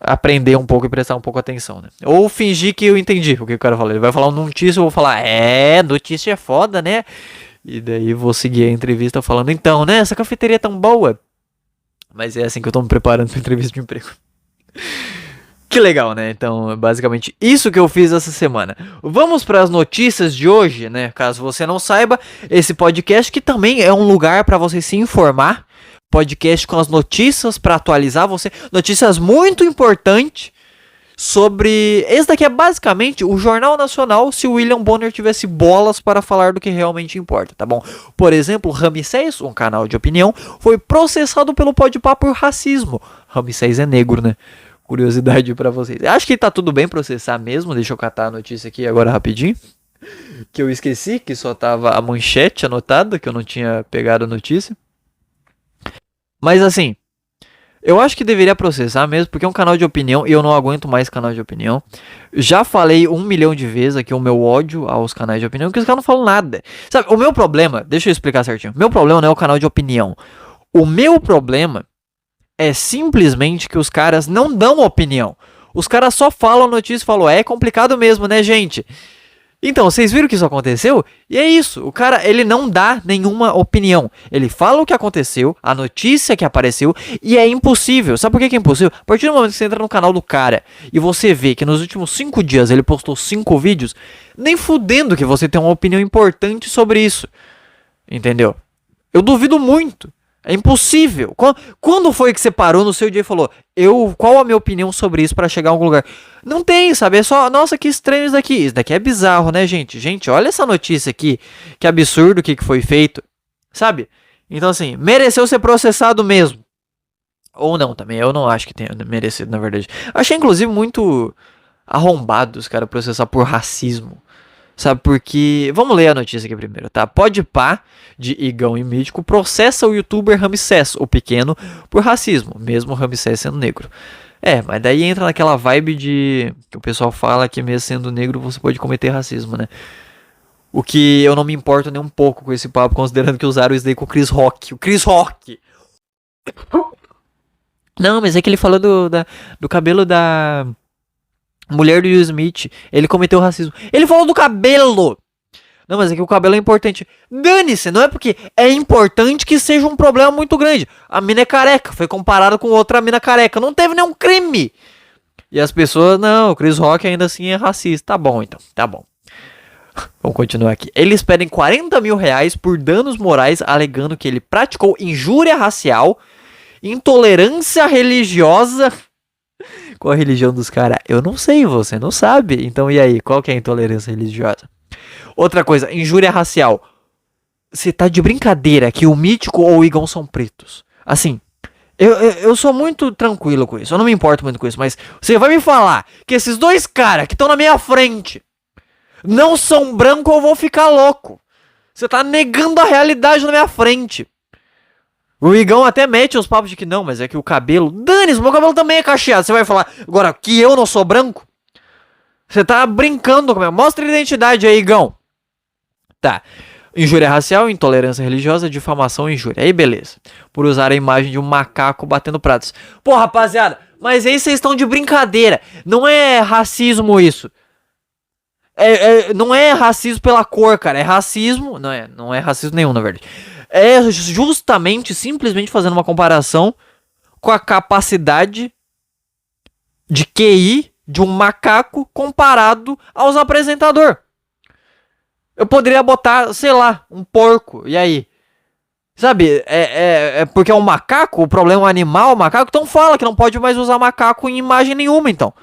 aprender um pouco e prestar um pouco atenção, né? Ou fingir que eu entendi o que o cara falou. Ele vai falar um nutiste, eu vou falar, nutiste é foda, né? E daí vou seguir a entrevista falando, então, né? Essa cafeteria é tão boa. Mas é assim que eu tô me preparando pra entrevista de emprego. Que legal, né? Então, basicamente isso que eu fiz essa semana. Vamos para as notícias de hoje, né? Caso você não saiba, esse podcast que também é um lugar para você se informar. Podcast com as notícias para atualizar você. Notícias muito importantes sobre... Esse daqui é basicamente o Jornal Nacional se o William Bonner tivesse bolas para falar do que realmente importa, tá bom? Por exemplo, Ramsés, um canal de opinião, foi processado pelo Podpah por racismo. Ramsés é negro, né? Curiosidade pra vocês. Acho que tá tudo bem processar mesmo. Deixa eu catar a notícia aqui agora rapidinho. Que eu esqueci, que só tava a manchete anotada, que eu não tinha pegado a notícia. Mas assim, eu acho que deveria processar mesmo, porque é um canal de opinião e eu não aguento mais canal de opinião. Já falei 1 milhão de vezes aqui o meu ódio aos canais de opinião, porque os caras não falam nada. Sabe, o meu problema, deixa eu explicar certinho. O meu problema não é o canal de opinião. O meu problema É simplesmente que os caras não dão opinião. Os caras só falam a notícia e falam, é complicado mesmo, né, gente? Então, vocês viram que isso aconteceu? E é isso, o cara, ele não dá nenhuma opinião. Ele fala o que aconteceu, a notícia que apareceu, e é impossível. Sabe por que é impossível? A partir do momento que você entra no canal do cara e você vê que nos últimos 5 dias ele postou 5 vídeos, nem fudendo que você tem uma opinião importante sobre isso. Entendeu? Eu duvido muito. É impossível. Quando foi que você parou no seu dia e falou, qual a minha opinião sobre isso pra chegar a algum lugar? Não tem, sabe? É só, nossa, que estranho isso daqui. Isso daqui é bizarro, né, gente? Gente, olha essa notícia aqui. Que absurdo o que foi feito. Sabe? Então, assim, mereceu ser processado mesmo. Ou não, também. Eu não acho que tenha merecido, na verdade. Achei, inclusive, muito arrombado os caras processar por racismo. Sabe, porque... Vamos ler a notícia aqui primeiro, tá? Podpah, de Igão e Mítico, processa o youtuber Ramsés, o pequeno, por racismo, mesmo Ramsés sendo negro. Mas daí entra naquela vibe de... que o pessoal fala que mesmo sendo negro você pode cometer racismo, né? O que eu não me importo nem um pouco com esse papo, considerando que usaram isso daí com o Chris Rock. O Chris Rock! Não, mas é que ele falou do cabelo da... mulher do Will Smith, ele cometeu racismo. Ele falou do cabelo. Não, mas é que o cabelo é importante. Dane-se, não é porque é importante que seja um problema muito grande. A mina é careca, foi comparada com outra mina careca. Não teve nenhum crime. E as pessoas, não, o Chris Rock ainda assim é racista. Tá bom, então, tá bom. Vamos continuar aqui. Eles pedem 40 mil reais por danos morais, alegando que ele praticou injúria racial, intolerância religiosa... Qual a religião dos caras? Eu não sei, você não sabe. Então e aí, qual que é a intolerância religiosa? Outra coisa, injúria racial. Você tá de brincadeira que o Mítico ou o Igão são pretos. Assim, eu sou muito tranquilo com isso. Eu não me importo muito com isso. Mas você vai me falar que esses dois caras que estão na minha frente não são brancos, eu vou ficar louco. Você tá negando a realidade na minha frente. O Igão até mete os papos de que não, mas é que o cabelo... Dane-se, meu cabelo também é cacheado. Você vai falar agora que eu não sou branco? Você tá brincando comigo. Mostra a identidade aí, Igão. Tá. Injúria racial, intolerância religiosa, difamação e injúria. Aí, beleza. Por usar a imagem de um macaco batendo pratos. Pô, rapaziada, mas aí vocês estão de brincadeira. Não é racismo isso. Não é racismo pela cor, cara. É racismo... Não é racismo nenhum, na verdade. É justamente, simplesmente fazendo uma comparação com a capacidade de QI de um macaco comparado aos apresentadores. Eu poderia botar, sei lá, um porco, e aí? Sabe, é porque é um macaco, o problema é um animal, o macaco, então fala que não pode mais usar macaco em imagem nenhuma, então.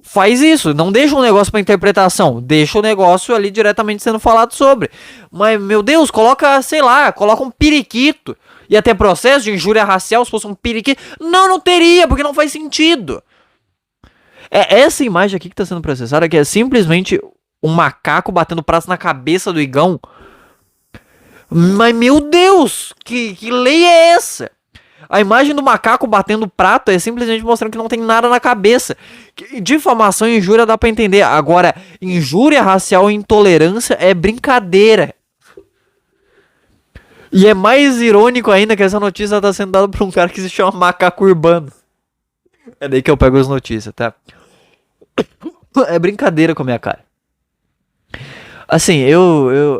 Faz isso, não deixa um negócio pra interpretação, deixa o negócio ali diretamente sendo falado sobre. Mas, meu Deus, coloca, sei lá, coloca um periquito. Ia ter processo de injúria racial se fosse um periquito? Não teria, porque não faz sentido. Essa imagem aqui que tá sendo processada, que é simplesmente um macaco batendo prato na cabeça do Igão. Mas, meu Deus, que lei é essa? A imagem do macaco batendo prato é simplesmente mostrando que não tem nada na cabeça. Difamação e injúria dá pra entender. Agora, injúria racial e intolerância é brincadeira. E é mais irônico ainda que essa notícia tá sendo dada por um cara que se chama Macaco Urbano. É daí que eu pego as notícias, tá? É brincadeira com a minha cara. Assim,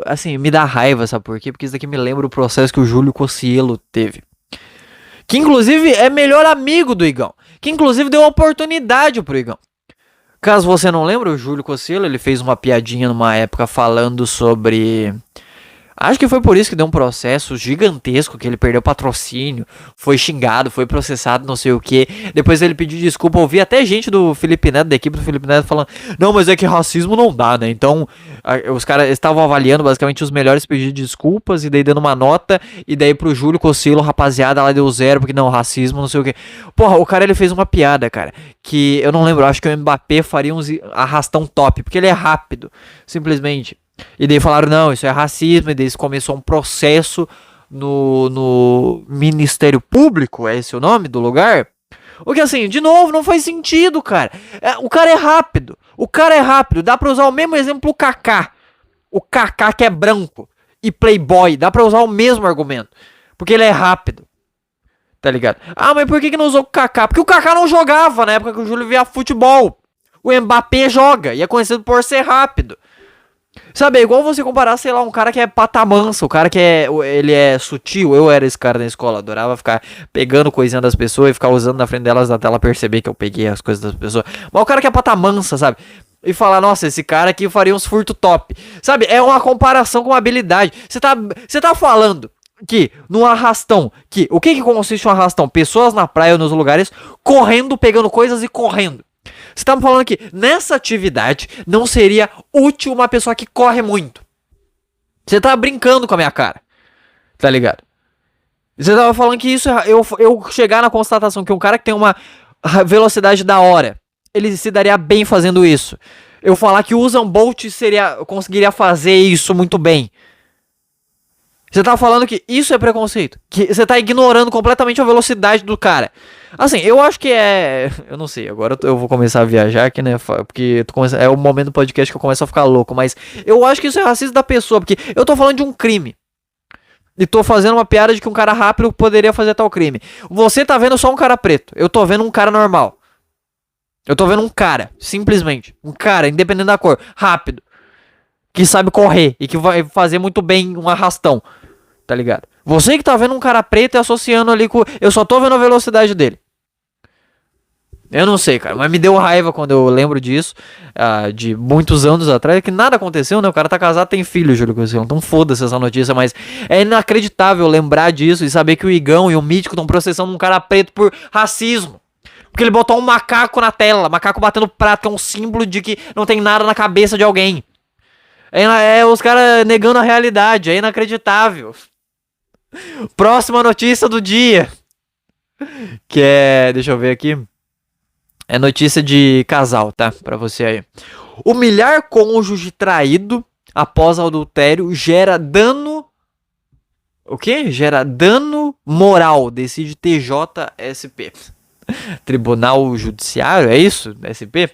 assim, me dá raiva, sabe por quê? Porque isso daqui me lembra o processo que o Júlio Cocielo teve. Que inclusive é melhor amigo do Igão. Que inclusive deu oportunidade pro Igão. Caso você não lembre, o Júlio Cocielo, ele fez uma piadinha numa época falando sobre... Acho que foi por isso que deu um processo gigantesco, que ele perdeu patrocínio, foi xingado, foi processado, não sei o que. Depois ele pediu desculpa, ouvi até gente do Felipe Neto, da equipe do Felipe Neto, falando: não, mas é que racismo não dá, né? Então, os caras estavam avaliando basicamente os melhores pedidos de desculpas, e daí dando uma nota, e daí pro Júlio Cocielo, rapaziada, lá deu 0, porque não, racismo, não sei o que. Porra, o cara, ele fez uma piada, cara, que eu não lembro, acho que o Mbappé faria uns arrastão top, porque ele é rápido, simplesmente. E daí falaram, não, isso é racismo, e daí começou um processo no Ministério Público, é esse o nome do lugar? O que assim, de novo, não faz sentido, cara. O cara é rápido, dá pra usar o mesmo exemplo o Kaká que é branco e playboy, dá pra usar o mesmo argumento, porque ele é rápido. Tá ligado? Ah, mas por que não usou o Kaká? Porque o Kaká não jogava na época que o Júlio via futebol. O Mbappé joga e é conhecido por ser rápido. Sabe, é igual você comparar, sei lá, um cara que é pata mansa, o cara que ele é sutil. Eu era esse cara na escola, adorava ficar pegando coisinha das pessoas e ficar usando na frente delas até ela perceber que eu peguei as coisas das pessoas. Mas o cara que é pata mansa, sabe? E falar, nossa, esse cara aqui faria uns furto top. Sabe, é uma comparação com uma habilidade. Você tá falando que no arrastão, o que consiste um arrastão? Pessoas na praia ou nos lugares correndo, pegando coisas e correndo. Você tá me falando que nessa atividade não seria útil uma pessoa que corre muito. Você tá brincando com a minha cara. Tá ligado? Você tava falando que isso, eu chegar na constatação que um cara que tem uma velocidade da hora, ele se daria bem fazendo isso. Eu falar que o Usain Bolt conseguiria fazer isso muito bem. Você tá falando que isso é preconceito. Que você tá ignorando completamente a velocidade do cara. Assim, eu acho que é... Eu não sei, agora eu vou começar a viajar aqui, né? Porque é o momento do podcast que eu começo a ficar louco. Mas eu acho que isso é racismo da pessoa. Porque eu tô falando de um crime. E tô fazendo uma piada de que um cara rápido poderia fazer tal crime. Você tá vendo só um cara preto. Eu tô vendo um cara normal. Eu tô vendo um cara, simplesmente. Um cara, independente da cor, rápido. Que sabe correr e que vai fazer muito bem um arrastão. Tá ligado? Você que tá vendo um cara preto e associando ali com... Eu só tô vendo a velocidade dele. Eu não sei, cara. Mas me deu raiva quando eu lembro disso. De muitos anos atrás. Que nada aconteceu, né? O cara tá casado, tem filho, Júlio Coelho. Então foda-se essa notícia. Mas é inacreditável lembrar disso e saber que o Igão e o Mítico estão processando um cara preto por racismo. Porque ele botou um macaco na tela. Macaco batendo prato, que é um símbolo de que não tem nada na cabeça de alguém. É os caras negando a realidade. É inacreditável. Próxima notícia do dia. Que é... Deixa eu ver aqui. É notícia de casal, tá? Pra você aí. Humilhar cônjuge traído após adultério gera dano... O quê? Gera dano moral. Decide TJSP. Tribunal Judiciário, é isso? SP?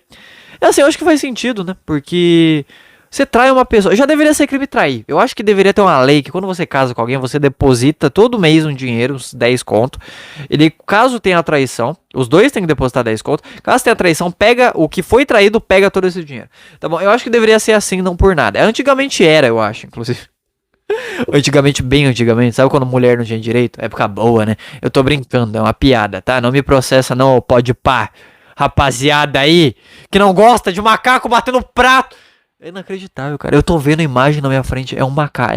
É assim, eu acho que faz sentido, né? Porque... Você trai uma pessoa, já deveria ser crime trair. Eu acho que deveria ter uma lei que quando você casa com alguém, você deposita todo mês um dinheiro, uns 10 conto. Ele, caso tenha traição, os dois têm que depositar 10 conto. Caso tenha traição, pega o que foi traído, pega todo esse dinheiro. Tá bom? Eu acho que deveria ser assim, não por nada. Antigamente era, eu acho, inclusive. Antigamente, bem antigamente. Sabe quando mulher não tinha direito? Época boa, né? Eu tô brincando, é uma piada, tá? Não me processa não, pode pá. Rapaziada aí, que não gosta de macaco batendo prato. É inacreditável, cara. Eu tô vendo a imagem na minha frente. É um macaco.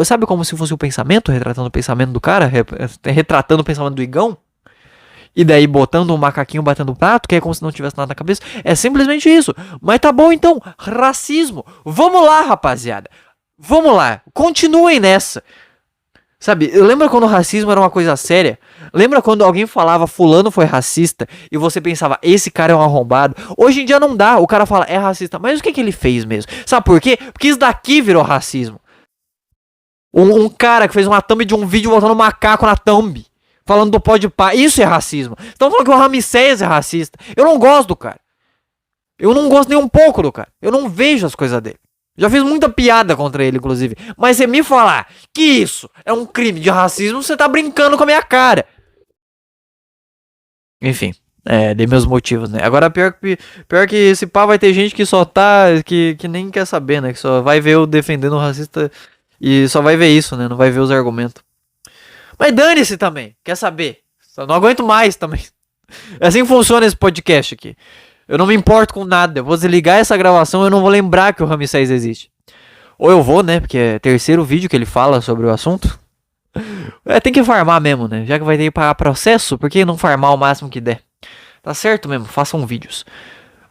Sabe como se fosse o pensamento? Retratando o pensamento do cara? Retratando o pensamento do Igão? E daí botando um macaquinho batendo prato, que é como se não tivesse nada na cabeça. É simplesmente isso. Mas tá bom então. Racismo. Vamos lá, rapaziada. Vamos lá. Continuem nessa. Sabe, lembra quando o racismo era uma coisa séria? Lembra quando alguém falava fulano foi racista e você pensava, esse cara é um arrombado? Hoje em dia não dá, o cara fala, é racista, mas o que ele fez mesmo? Sabe por quê? Porque isso daqui virou racismo. Um cara que fez uma thumb de um vídeo botando um macaco na thumb, falando do Podpah, isso é racismo. Estão falando que o Ramsés é racista. Eu não gosto do cara. Eu não gosto nem um pouco do cara. Eu não vejo as coisas dele. Já fiz muita piada contra ele, inclusive. Mas você me falar que isso é um crime de racismo, você tá brincando com a minha cara. Enfim, dei meus motivos, né? Agora, pior que esse pá vai ter gente que só tá... Que nem quer saber, né? Que só vai ver eu defendendo o racista e só vai ver isso, né? Não vai ver os argumentos. Mas dane-se também, quer saber? Só não aguento mais também. É assim que funciona esse podcast aqui. Eu não me importo com nada. Eu vou desligar essa gravação e eu não vou lembrar que o Ramsés existe. Ou eu vou, né? Porque é o terceiro vídeo que ele fala sobre o assunto. Tem que farmar mesmo, né? Já que vai ter que pagar processo, por que não farmar o máximo que der? Tá certo mesmo, façam vídeos.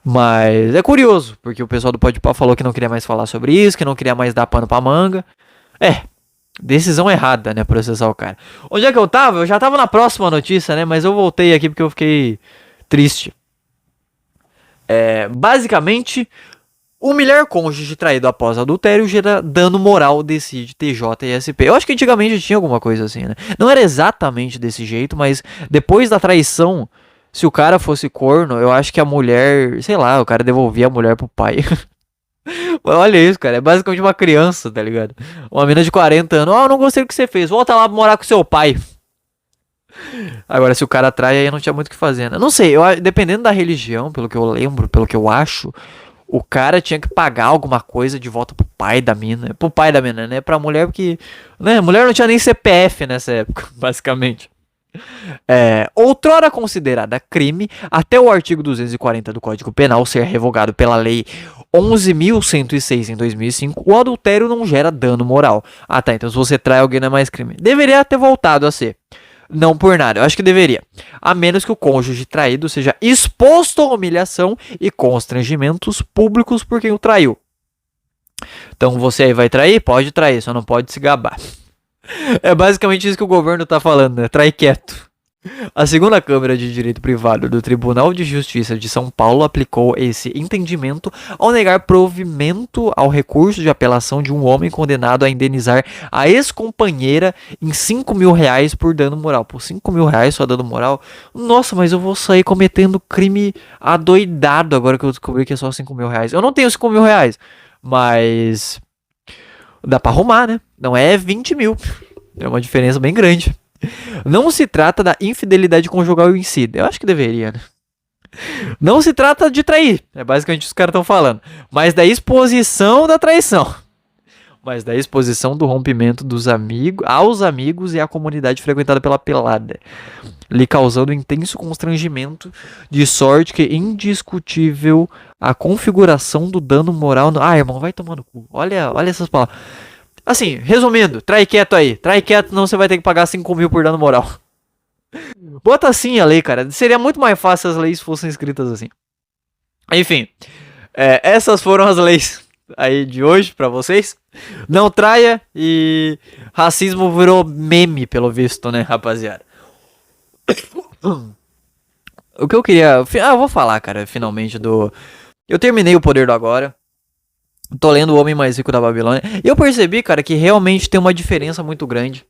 Mas é curioso, porque o pessoal do Podpah falou que não queria mais falar sobre isso, que não queria mais dar pano pra manga. Decisão errada, né? Processar o cara. Onde é que eu tava? Eu já tava na próxima notícia, né? Mas eu voltei aqui porque eu fiquei triste. Basicamente, humilhar cônjuge traído após adultério gera dano moral, decide TJSP. Eu acho que antigamente tinha alguma coisa assim, né? Não era exatamente desse jeito, mas depois da traição, se o cara fosse corno, eu acho que a mulher, sei lá, o cara devolvia a mulher pro pai. Olha isso, cara, é basicamente uma criança, tá ligado? Uma menina de 40 anos, eu não gostei do que você fez, volta lá pra morar com seu pai. Agora, se o cara trai, aí não tinha muito o que fazer, né? Não sei, dependendo da religião, pelo que eu lembro, pelo que eu acho, o cara tinha que pagar alguma coisa de volta pro pai da mina. Pro pai da mina, né? Pra mulher, porque. Né? Mulher não tinha nem CPF nessa época, basicamente. Outrora considerada crime, até o artigo 240 do Código Penal ser revogado pela Lei 11.106 em 2005, o adultério não gera dano moral. Ah, tá, então se você trai alguém não é mais crime. Deveria ter voltado a ser. Não por nada, eu acho que deveria. A menos que o cônjuge traído seja exposto a humilhação e constrangimentos públicos por quem o traiu. Então você aí vai trair? Pode trair, só não pode se gabar. É basicamente isso que o governo tá falando, né? Trai quieto. A segunda Câmara de Direito Privado do Tribunal de Justiça de São Paulo aplicou esse entendimento ao negar provimento ao recurso de apelação de um homem condenado a indenizar a ex-companheira em 5 mil reais por dano moral. Por 5 mil reais só dano moral? Nossa, mas eu vou sair cometendo crime adoidado agora que eu descobri que é só 5 mil reais. Eu não tenho 5 mil reais, mas dá pra arrumar, né? Não é 20 mil. É uma diferença bem grande. Não se trata da infidelidade conjugal em si. Eu acho que deveria, né? Não se trata de trair. É basicamente o que os caras estão falando. Mas da exposição da traição. Mas da exposição do rompimento dos amigos, aos amigos e à comunidade frequentada pela pelada, lhe causando intenso constrangimento, de sorte que indiscutível a configuração do dano moral. Ah, irmão, vai tomar no cu. Olha essas palavras. Assim, resumindo, trai quieto aí. Trai quieto, não você vai ter que pagar 5 mil por dano moral. Bota assim a lei, cara. Seria muito mais fácil se as leis fossem escritas assim. Enfim, essas foram as leis aí de hoje pra vocês. Não traia e racismo virou meme, pelo visto, né, rapaziada? O que eu queria... eu vou falar, cara, finalmente do... Eu terminei O Poder do Agora. Tô lendo O Homem Mais Rico da Babilônia. E eu percebi, cara, que realmente tem uma diferença muito grande.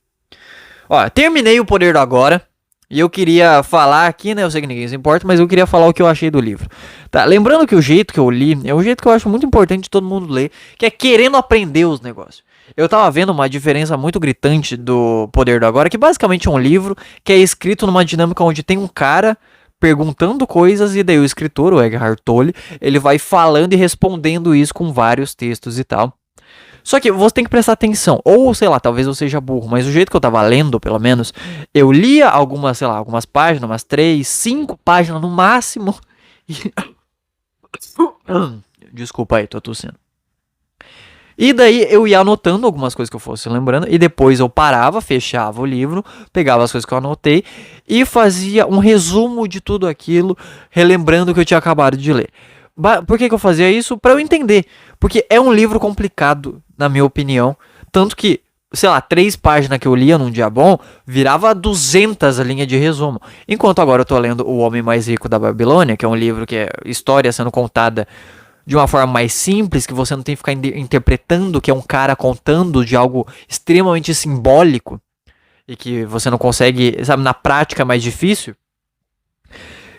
Ó, terminei O Poder do Agora. E eu queria falar aqui, né? Eu sei que ninguém se importa, mas eu queria falar o que eu achei do livro. Tá? Lembrando que o jeito que eu li é um jeito que eu acho muito importante de todo mundo ler, que é querendo aprender os negócios. Eu tava vendo uma diferença muito gritante do Poder do Agora, que basicamente é um livro que é escrito numa dinâmica onde tem um cara perguntando coisas e daí o escritor, o Eckhart Tolle, ele vai falando e respondendo isso com vários textos e tal. Só que você tem que prestar atenção, ou sei lá, talvez eu seja burro, mas o jeito que eu tava lendo, pelo menos, eu lia algumas, sei lá, algumas páginas, umas 3, 5 páginas no máximo. E... Desculpa aí, tô tossindo. E daí eu ia anotando algumas coisas que eu fosse lembrando, e depois eu parava, fechava o livro, pegava as coisas que eu anotei e fazia um resumo de tudo aquilo, relembrando o que eu tinha acabado de ler. Por que eu fazia isso? Pra eu entender. Porque é um livro complicado, na minha opinião. Tanto que, sei lá, 3 páginas que eu lia num dia bom, virava 200 a linha de resumo. Enquanto agora eu tô lendo O Homem Mais Rico da Babilônia, que é um livro que é história sendo contada de uma forma mais simples, que você não tem que ficar interpretando que é um cara contando de algo extremamente simbólico e que você não consegue, sabe, na prática é mais difícil.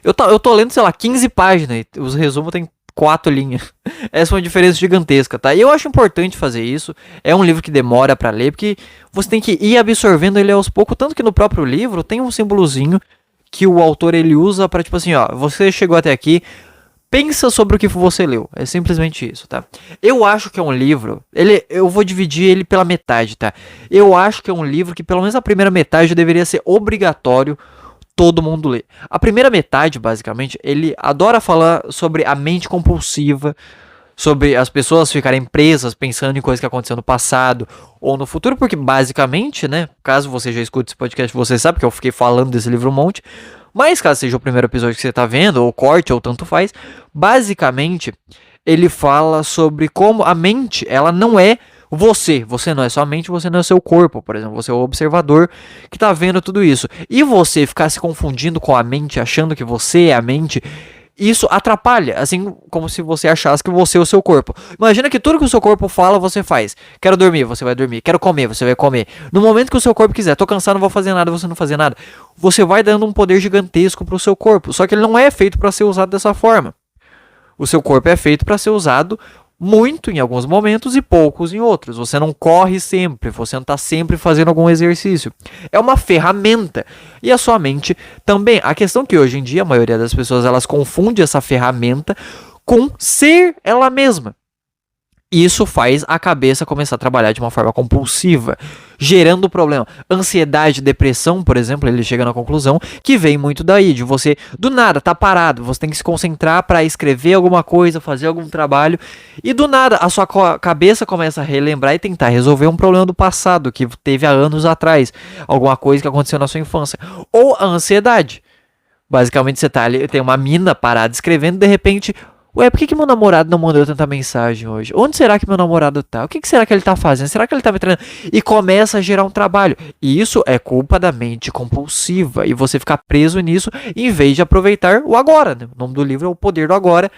Eu tô lendo, sei lá, 15 páginas e os resumos tem 4 linhas. Essa é uma diferença gigantesca, tá? E eu acho importante fazer isso. É um livro que demora pra ler, porque você tem que ir absorvendo ele aos poucos. Tanto que no próprio livro tem um símbolozinho que o autor ele usa pra, tipo assim, ó, você chegou até aqui, pensa sobre o que você leu. É simplesmente isso, tá? Eu acho que é um livro... eu vou dividir ele pela metade, tá? Eu acho que é um livro que pelo menos a primeira metade deveria ser obrigatório todo mundo ler. A primeira metade, basicamente, ele adora falar sobre a mente compulsiva, sobre as pessoas ficarem presas pensando em coisas que aconteceram no passado ou no futuro, porque basicamente, né, caso você já escute esse podcast, você sabe que eu fiquei falando desse livro um monte, mas caso seja o primeiro episódio que você tá vendo, ou corte, ou tanto faz, basicamente, ele fala sobre como a mente, ela não é você não é só a mente, você não é seu corpo, por exemplo, você é o observador que tá vendo tudo isso. E você ficar se confundindo com a mente, achando que você é a mente, isso atrapalha, assim como se você achasse que você é o seu corpo. Imagina que tudo que o seu corpo fala, você faz. Quero dormir, você vai dormir. Quero comer, você vai comer. No momento que o seu corpo quiser, tô cansado, não vou fazer nada, você não fazer nada. Você vai dando um poder gigantesco pro seu corpo, só que ele não é feito para ser usado dessa forma. O seu corpo é feito para ser usado muito em alguns momentos e poucos em outros. Você não corre sempre, você não está sempre fazendo algum exercício. É uma ferramenta. E a sua mente também. A questão é que hoje em dia a maioria das pessoas elas confunde essa ferramenta com ser ela mesma. Isso faz a cabeça começar a trabalhar de uma forma compulsiva, gerando problema. Ansiedade, depressão, por exemplo, ele chega na conclusão que vem muito daí, de você, do nada, tá parado, você tem que se concentrar para escrever alguma coisa, fazer algum trabalho, e do nada a sua cabeça começa a relembrar e tentar resolver um problema do passado, que teve há anos atrás, alguma coisa que aconteceu na sua infância. Ou a ansiedade. Basicamente você tá ali, tem uma mina parada escrevendo, de repente... Ué, por que meu namorado não mandou tanta mensagem hoje? Onde será que meu namorado tá? O que será que ele tá fazendo? Será que ele tá me treinando? E começa a gerar um trabalho. E isso é culpa da mente compulsiva. E você ficar preso nisso em vez de aproveitar o agora. Né? O nome do livro é O Poder do Agora.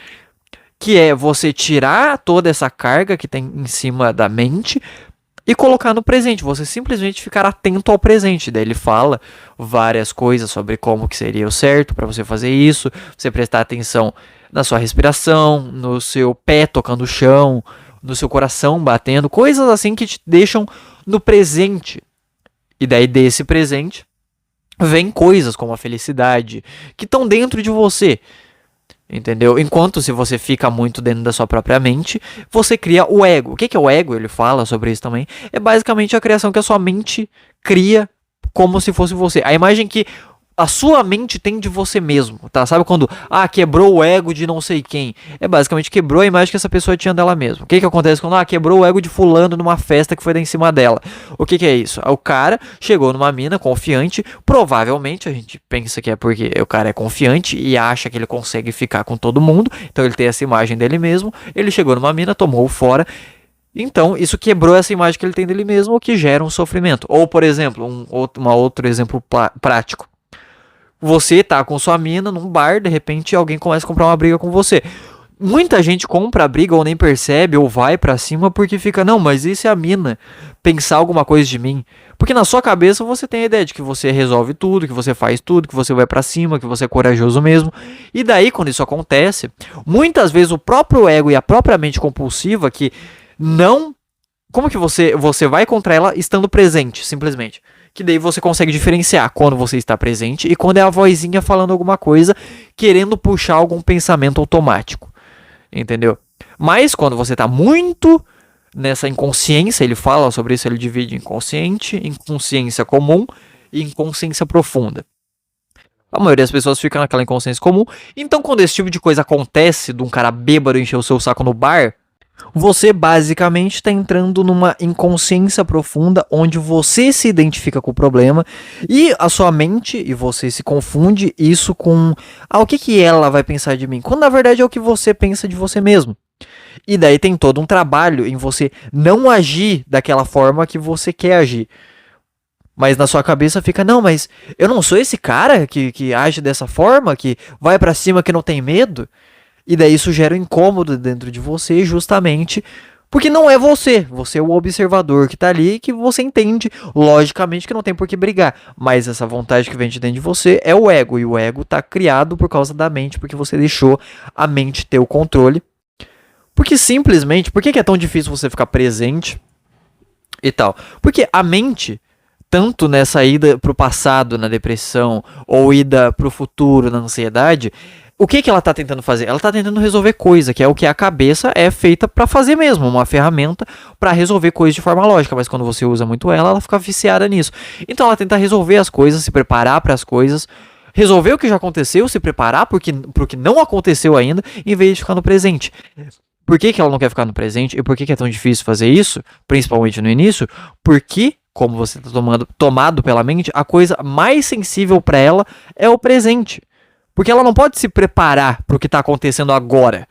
Que é você tirar toda essa carga que tem em cima da mente e colocar no presente. Você simplesmente ficar atento ao presente. Daí ele fala várias coisas sobre como que seria o certo para você fazer isso. Você prestar atenção na sua respiração, no seu pé tocando o chão, no seu coração batendo, coisas assim que te deixam no presente. E daí desse presente vem coisas como a felicidade, que estão dentro de você. Entendeu? Enquanto se você fica muito dentro da sua própria mente, você cria o ego. O que é o ego? Ele fala sobre isso também. É basicamente a criação que a sua mente cria como se fosse você. A imagem que a sua mente tem de você mesmo, tá? Sabe quando, quebrou o ego de não sei quem? É basicamente quebrou a imagem que essa pessoa tinha dela mesma. O que acontece quando, quebrou o ego de fulano numa festa que foi dar em cima dela? O que é isso? O cara chegou numa mina confiante, provavelmente, a gente pensa que é porque o cara é confiante e acha que ele consegue ficar com todo mundo, então ele tem essa imagem dele mesmo, ele chegou numa mina, tomou fora. Então, isso quebrou essa imagem que ele tem dele mesmo, o que gera um sofrimento. Ou, por exemplo, um outro exemplo prático. Você tá com sua mina num bar, de repente alguém começa a comprar uma briga com você. Muita gente compra a briga ou nem percebe ou vai pra cima porque fica, não, mas e se a mina pensar alguma coisa de mim? Porque na sua cabeça você tem a ideia de que você resolve tudo, que você faz tudo, que você vai pra cima, que você é corajoso mesmo. E daí, quando isso acontece, muitas vezes o próprio ego e a própria mente compulsiva que não... Como que você vai contra ela estando presente, simplesmente? Que daí você consegue diferenciar quando você está presente e quando é a vozinha falando alguma coisa, querendo puxar algum pensamento automático. Entendeu? Mas quando você está muito nessa inconsciência, ele fala sobre isso, ele divide inconsciente, inconsciência comum e inconsciência profunda. A maioria das pessoas fica naquela inconsciência comum. Então quando esse tipo de coisa acontece, de um cara bêbado encher o seu saco no bar... Você basicamente está entrando numa inconsciência profunda onde você se identifica com o problema e a sua mente e você se confunde isso com o que ela vai pensar de mim, quando na verdade é o que você pensa de você mesmo. E daí tem todo um trabalho em você não agir daquela forma que você quer agir. Mas na sua cabeça fica, não, mas eu não sou esse cara que age dessa forma, que vai pra cima, que não tem medo. E daí isso gera um incômodo dentro de você justamente porque não é você. Você é o observador que tá ali que você entende logicamente que não tem por que brigar. Mas essa vontade que vem de dentro de você é o ego. E o ego tá criado por causa da mente, porque você deixou a mente ter o controle. Porque simplesmente, por que é tão difícil você ficar presente e tal? Porque a mente... tanto nessa ida pro passado, na depressão, ou ida pro futuro, na ansiedade, o que ela tá tentando fazer? Ela tá tentando resolver coisa, que é o que a cabeça é feita para fazer mesmo, uma ferramenta para resolver coisas de forma lógica, mas quando você usa muito ela fica viciada nisso. Então ela tenta resolver as coisas, se preparar para as coisas, resolver o que já aconteceu, se preparar pro que não aconteceu ainda, em vez de ficar no presente. Por que ela não quer ficar no presente? E por que é tão difícil fazer isso, principalmente no início? Porque... como você está tomado pela mente, a coisa mais sensível para ela é o presente. Porque ela não pode se preparar para o que está acontecendo agora.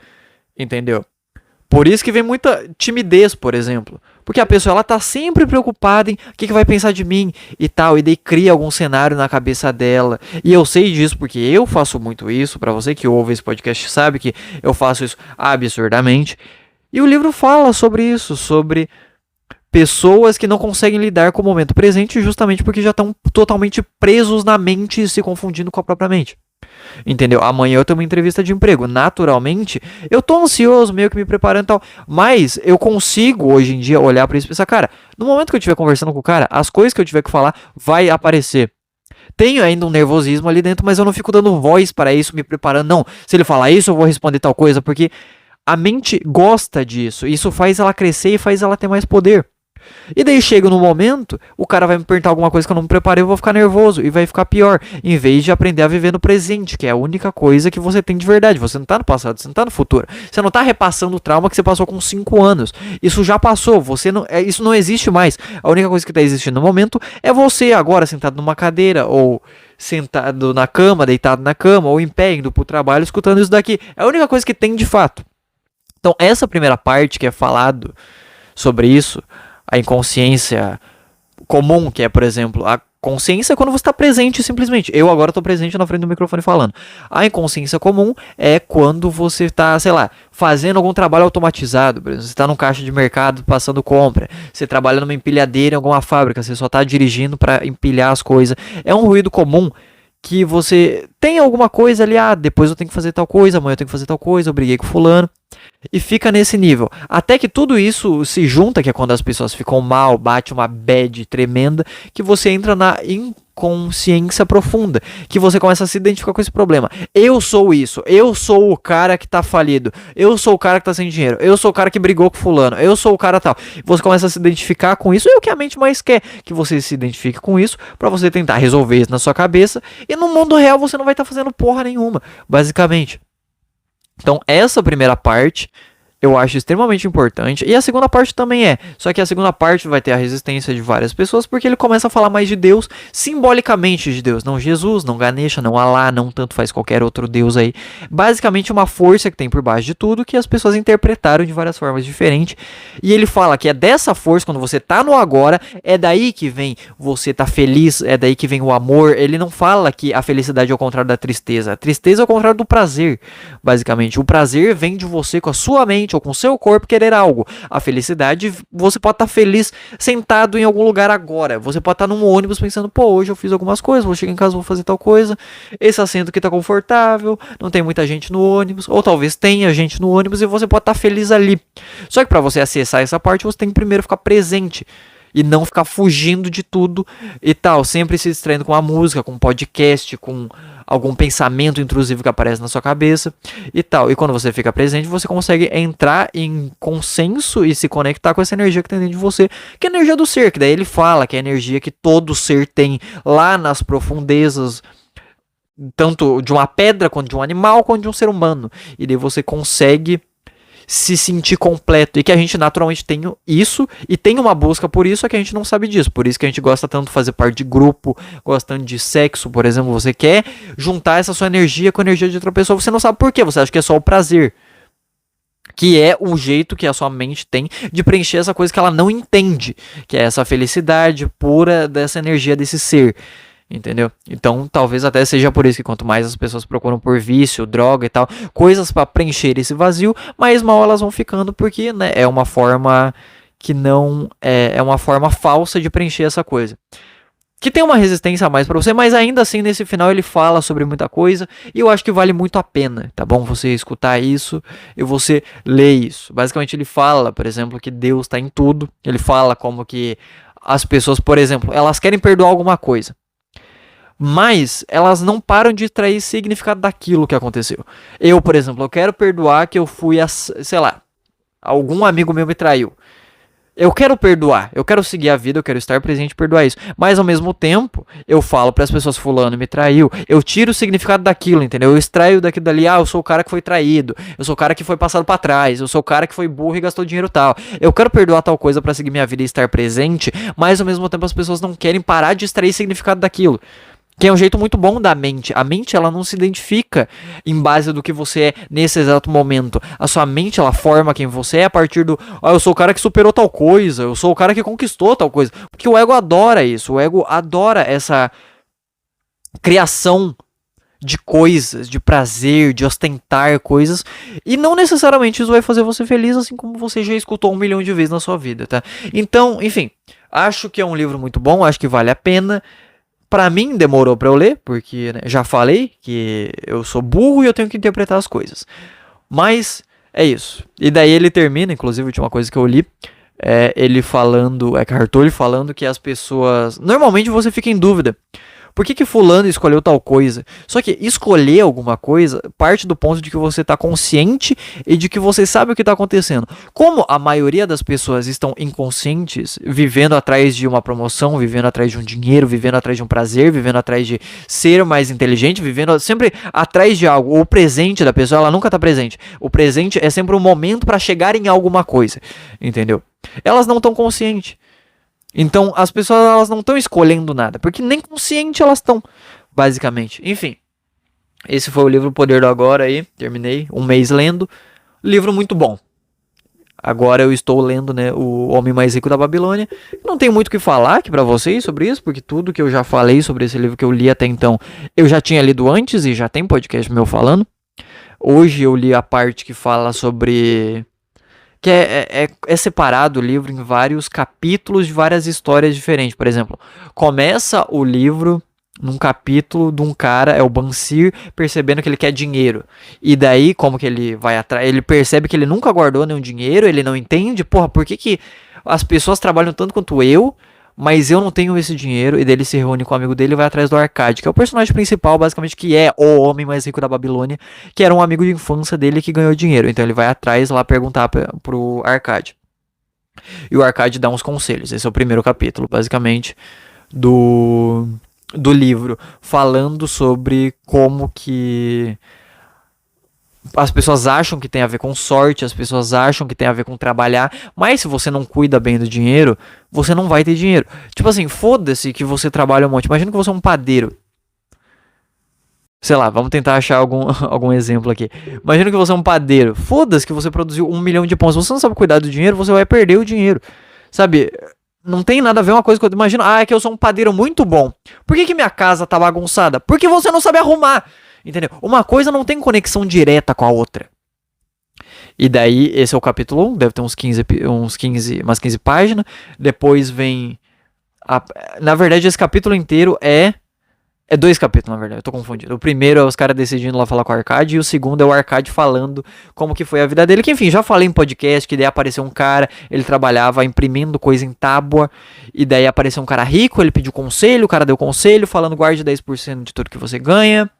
Entendeu? Por isso que vem muita timidez, por exemplo. Porque a pessoa está sempre preocupada em o que vai pensar de mim e tal. E daí cria algum cenário na cabeça dela. E eu sei disso porque eu faço muito isso. Para você que ouve esse podcast sabe que eu faço isso absurdamente. E o livro fala sobre isso, sobre... pessoas que não conseguem lidar com o momento presente justamente porque já estão totalmente presos na mente e se confundindo com a própria mente. Entendeu? Amanhã eu tenho uma entrevista de emprego. Naturalmente, eu tô ansioso, meio que me preparando e tal. Mas eu consigo, hoje em dia, olhar pra isso e pensar, cara, no momento que eu estiver conversando com o cara, as coisas que eu tiver que falar vai aparecer. Tenho ainda um nervosismo ali dentro, mas eu não fico dando voz para isso, me preparando. Não, se ele falar isso, eu vou responder tal coisa, porque a mente gosta disso. Isso faz ela crescer e faz ela ter mais poder. E daí chega no momento, o cara vai me perguntar alguma coisa que eu não me preparei, eu vou ficar nervoso e vai ficar pior, em vez de aprender a viver no presente, que é a única coisa que você tem de verdade. Você não tá no passado, você não tá no futuro. Você não tá repassando o trauma que você passou com 5 anos. Isso já passou, você não, isso não existe mais. A única coisa que tá existindo no momento é você agora sentado numa cadeira ou sentado na cama, deitado na cama ou em pé indo pro trabalho escutando isso daqui. É a única coisa que tem de fato. Então, essa primeira parte que é falado sobre isso, a inconsciência comum, que é, por exemplo, a consciência é quando você está presente simplesmente. Eu agora estou presente na frente do microfone falando. A inconsciência comum é quando você está, sei lá, fazendo algum trabalho automatizado. Por exemplo, você está num caixa de mercado passando compra. Você trabalha numa empilhadeira em alguma fábrica. Você só está dirigindo para empilhar as coisas. É um ruído comum que você tem alguma coisa ali, depois eu tenho que fazer tal coisa, amanhã eu tenho que fazer tal coisa, eu briguei com fulano. E fica nesse nível. Até que tudo isso se junta, que é quando as pessoas ficam mal, bate uma bad tremenda, que você entra na inconsciência profunda, que você começa a se identificar com esse problema. Eu sou isso, eu sou o cara que tá falido, eu sou o cara que tá sem dinheiro, eu sou o cara que brigou com fulano, eu sou o cara tal. Você começa a se identificar com isso, e o que a mente mais quer, que você se identifique com isso, pra você tentar resolver isso na sua cabeça, e no mundo real você não vai estar fazendo porra nenhuma, basicamente. Então, essa primeira parte eu acho extremamente importante. E a segunda parte também é. Só que a segunda parte vai ter a resistência de várias pessoas, porque ele começa a falar mais de Deus, simbolicamente de Deus. Não Jesus, não Ganesha, não Alá, não tanto faz qualquer outro Deus aí. Basicamente uma força que tem por baixo de tudo, que as pessoas interpretaram de várias formas diferentes. E ele fala que é dessa força, quando você tá no agora, é daí que vem você tá feliz, é daí que vem o amor. Ele não fala que a felicidade é o contrário da tristeza. A tristeza é o contrário do prazer, basicamente. O prazer vem de você com a sua mente ou com o seu corpo querer algo. A felicidade, você pode estar feliz sentado em algum lugar agora. Você pode estar num ônibus pensando, pô, hoje eu fiz algumas coisas, vou chegar em casa, vou fazer tal coisa. Esse assento aqui tá confortável, não tem muita gente no ônibus, ou talvez tenha gente no ônibus e você pode estar feliz ali. Só que para você acessar essa parte, você tem que primeiro ficar presente. E não ficar fugindo de tudo e tal. Sempre se distraindo com a música, com um podcast, com algum pensamento intrusivo que aparece na sua cabeça e tal. E quando você fica presente, você consegue entrar em consenso e se conectar com essa energia que tem dentro de você, que é a energia do ser, que daí ele fala que é a energia que todo ser tem lá nas profundezas, tanto de uma pedra, quanto de um animal, quanto de um ser humano. E daí você consegue se sentir completo, e que a gente naturalmente tem isso e tem uma busca por isso, é que a gente não sabe disso, por isso que a gente gosta tanto de fazer parte de grupo, gostando de sexo, por exemplo. Você quer juntar essa sua energia com a energia de outra pessoa, você não sabe por quê, você acha que é só o prazer, que é o jeito que a sua mente tem de preencher essa coisa que ela não entende, que é essa felicidade pura dessa energia desse ser. Entendeu? Então, talvez até seja por isso que quanto mais as pessoas procuram por vício, droga e tal, coisas para preencher esse vazio, mais mal elas vão ficando, porque, né, é uma forma que não é uma forma falsa de preencher essa coisa. Que tem uma resistência a mais para você, mas ainda assim nesse final ele fala sobre muita coisa e eu acho que vale muito a pena, tá bom? Você escutar isso e você ler isso. Basicamente ele fala, por exemplo, que Deus está em tudo. Ele fala como que as pessoas, por exemplo, elas querem perdoar alguma coisa, mas elas não param de extrair significado daquilo que aconteceu. Eu, por exemplo, eu quero perdoar que eu fui, sei lá, algum amigo meu me traiu. Eu quero perdoar, eu quero seguir a vida, eu quero estar presente e perdoar isso. Mas ao mesmo tempo, eu falo para as pessoas, fulano me traiu, eu tiro o significado daquilo, entendeu? Eu extraio daquilo dali, eu sou o cara que foi traído, eu sou o cara que foi passado para trás, eu sou o cara que foi burro e gastou dinheiro tal. Eu quero perdoar tal coisa para seguir minha vida e estar presente, mas ao mesmo tempo as pessoas não querem parar de extrair significado daquilo. Que é um jeito muito bom da mente. A mente, ela não se identifica em base do que você é nesse exato momento. A sua mente, ela forma quem você é a partir do... eu sou o cara que superou tal coisa, eu sou o cara que conquistou tal coisa. Porque o ego adora isso. O ego adora essa criação de coisas, de prazer, de ostentar coisas. E não necessariamente isso vai fazer você feliz, assim como você já escutou 1 milhão de vezes na sua vida, tá? Então, enfim, acho que é um livro muito bom, acho que vale a pena. Pra mim demorou pra eu ler, porque né, já falei que eu sou burro e eu tenho que interpretar as coisas. Mas é isso. E daí ele termina, inclusive a última coisa que eu li, ele falando, Eckhart Tolle falando que as pessoas... Normalmente você fica em dúvida. Por que fulano escolheu tal coisa? Só que escolher alguma coisa parte do ponto de que você está consciente e de que você sabe o que está acontecendo. Como a maioria das pessoas estão inconscientes, vivendo atrás de uma promoção, vivendo atrás de um dinheiro, vivendo atrás de um prazer, vivendo atrás de ser mais inteligente, vivendo sempre atrás de algo. O presente da pessoa, ela nunca está presente. O presente é sempre um momento para chegar em alguma coisa, entendeu? Elas não estão conscientes. Então, as pessoas elas não estão escolhendo nada, porque nem consciente elas estão, basicamente. Enfim, esse foi o livro O Poder do Agora aí, terminei, um mês lendo, livro muito bom. Agora eu estou lendo, né, O Homem Mais Rico da Babilônia. Não tenho muito o que falar aqui pra vocês sobre isso, porque tudo que eu já falei sobre esse livro que eu li até então, eu já tinha lido antes e já tem podcast meu falando. Hoje eu li a parte que fala sobre... que é separado o livro em vários capítulos de várias histórias diferentes. Por exemplo, começa o livro num capítulo de um cara, é o Bansir, percebendo que ele quer dinheiro. E daí, como que ele vai atrás? Ele percebe que ele nunca guardou nenhum dinheiro, ele não entende, porra, por que as pessoas trabalham tanto quanto eu, mas eu não tenho esse dinheiro? E daí ele se reúne com o amigo dele e vai atrás do Arcade, que é o personagem principal, basicamente, que é o homem mais rico da Babilônia, que era um amigo de infância dele que ganhou dinheiro. Então ele vai atrás lá perguntar pro Arcade. E o Arcade dá uns conselhos. Esse é o primeiro capítulo, basicamente, do livro, falando sobre como que as pessoas acham que tem a ver com sorte, as pessoas acham que tem a ver com trabalhar, mas se você não cuida bem do dinheiro, você não vai ter dinheiro. Tipo assim, foda-se que você trabalha um monte. Imagina que você é um padeiro. Sei lá, vamos tentar achar algum exemplo aqui. Imagina que você é um padeiro. Foda-se que você produziu 1 milhão de pães. Se você não sabe cuidar do dinheiro, você vai perder o dinheiro. Sabe? Não tem nada a ver uma coisa com outra. Imagina, é que eu sou um padeiro muito bom. Por que minha casa tá bagunçada? Porque você não sabe arrumar. Entendeu? Uma coisa não tem conexão direta com a outra. E daí, esse é o capítulo 1, deve ter umas 15 páginas. Depois vem... Na verdade, esse capítulo inteiro é 2 capítulos, na verdade, eu tô confundido. O primeiro é os caras decidindo lá falar com o Arcade, e o segundo é o Arcade falando como que foi a vida dele. Que enfim, já falei em podcast, que daí apareceu um cara, ele trabalhava imprimindo coisa em tábua, e daí apareceu um cara rico, ele pediu conselho, o cara deu conselho, falando guarde 10% de tudo que você ganha.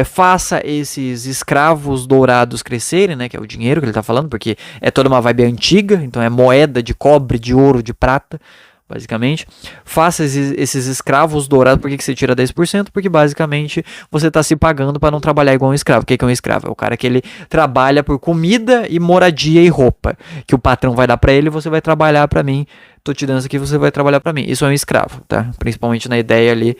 Faça esses escravos dourados crescerem, né, que é o dinheiro que ele tá falando, porque é toda uma vibe antiga, então é moeda de cobre, de ouro, de prata, basicamente. Faça esses escravos dourados. Por que você tira 10%? Porque basicamente você tá se pagando para não trabalhar igual um escravo. O que é um escravo? É o cara que ele trabalha por comida e moradia e roupa, que o patrão vai dar para ele, você vai trabalhar para mim, tô te dando isso aqui, você vai trabalhar para mim. Isso é um escravo, tá? Principalmente na ideia ali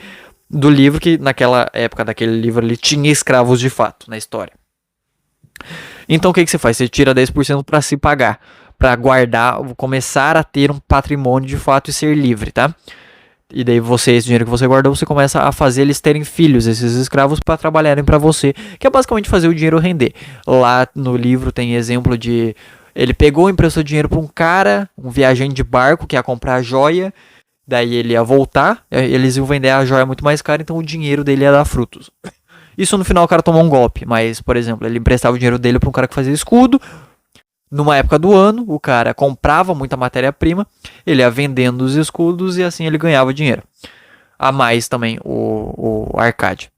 do livro, que naquela época daquele livro ali tinha escravos de fato na história. Então o que você faz? Você tira 10% para se pagar, para guardar, começar a ter um patrimônio de fato e ser livre, tá? E daí esse dinheiro que você guardou, você começa a fazer eles terem filhos, esses escravos, para trabalharem para você, que é basicamente fazer o dinheiro render. Lá no livro tem exemplo de... Ele pegou e emprestou dinheiro para um cara, um viajante de barco, que ia comprar joia. Daí ele ia voltar, eles iam vender a joia muito mais cara, então o dinheiro dele ia dar frutos. Isso no final o cara tomou um golpe, mas, por exemplo, ele emprestava o dinheiro dele para um cara que fazia escudo. Numa época do ano, o cara comprava muita matéria-prima, ele ia vendendo os escudos e assim ele ganhava dinheiro. A mais também o Arcade.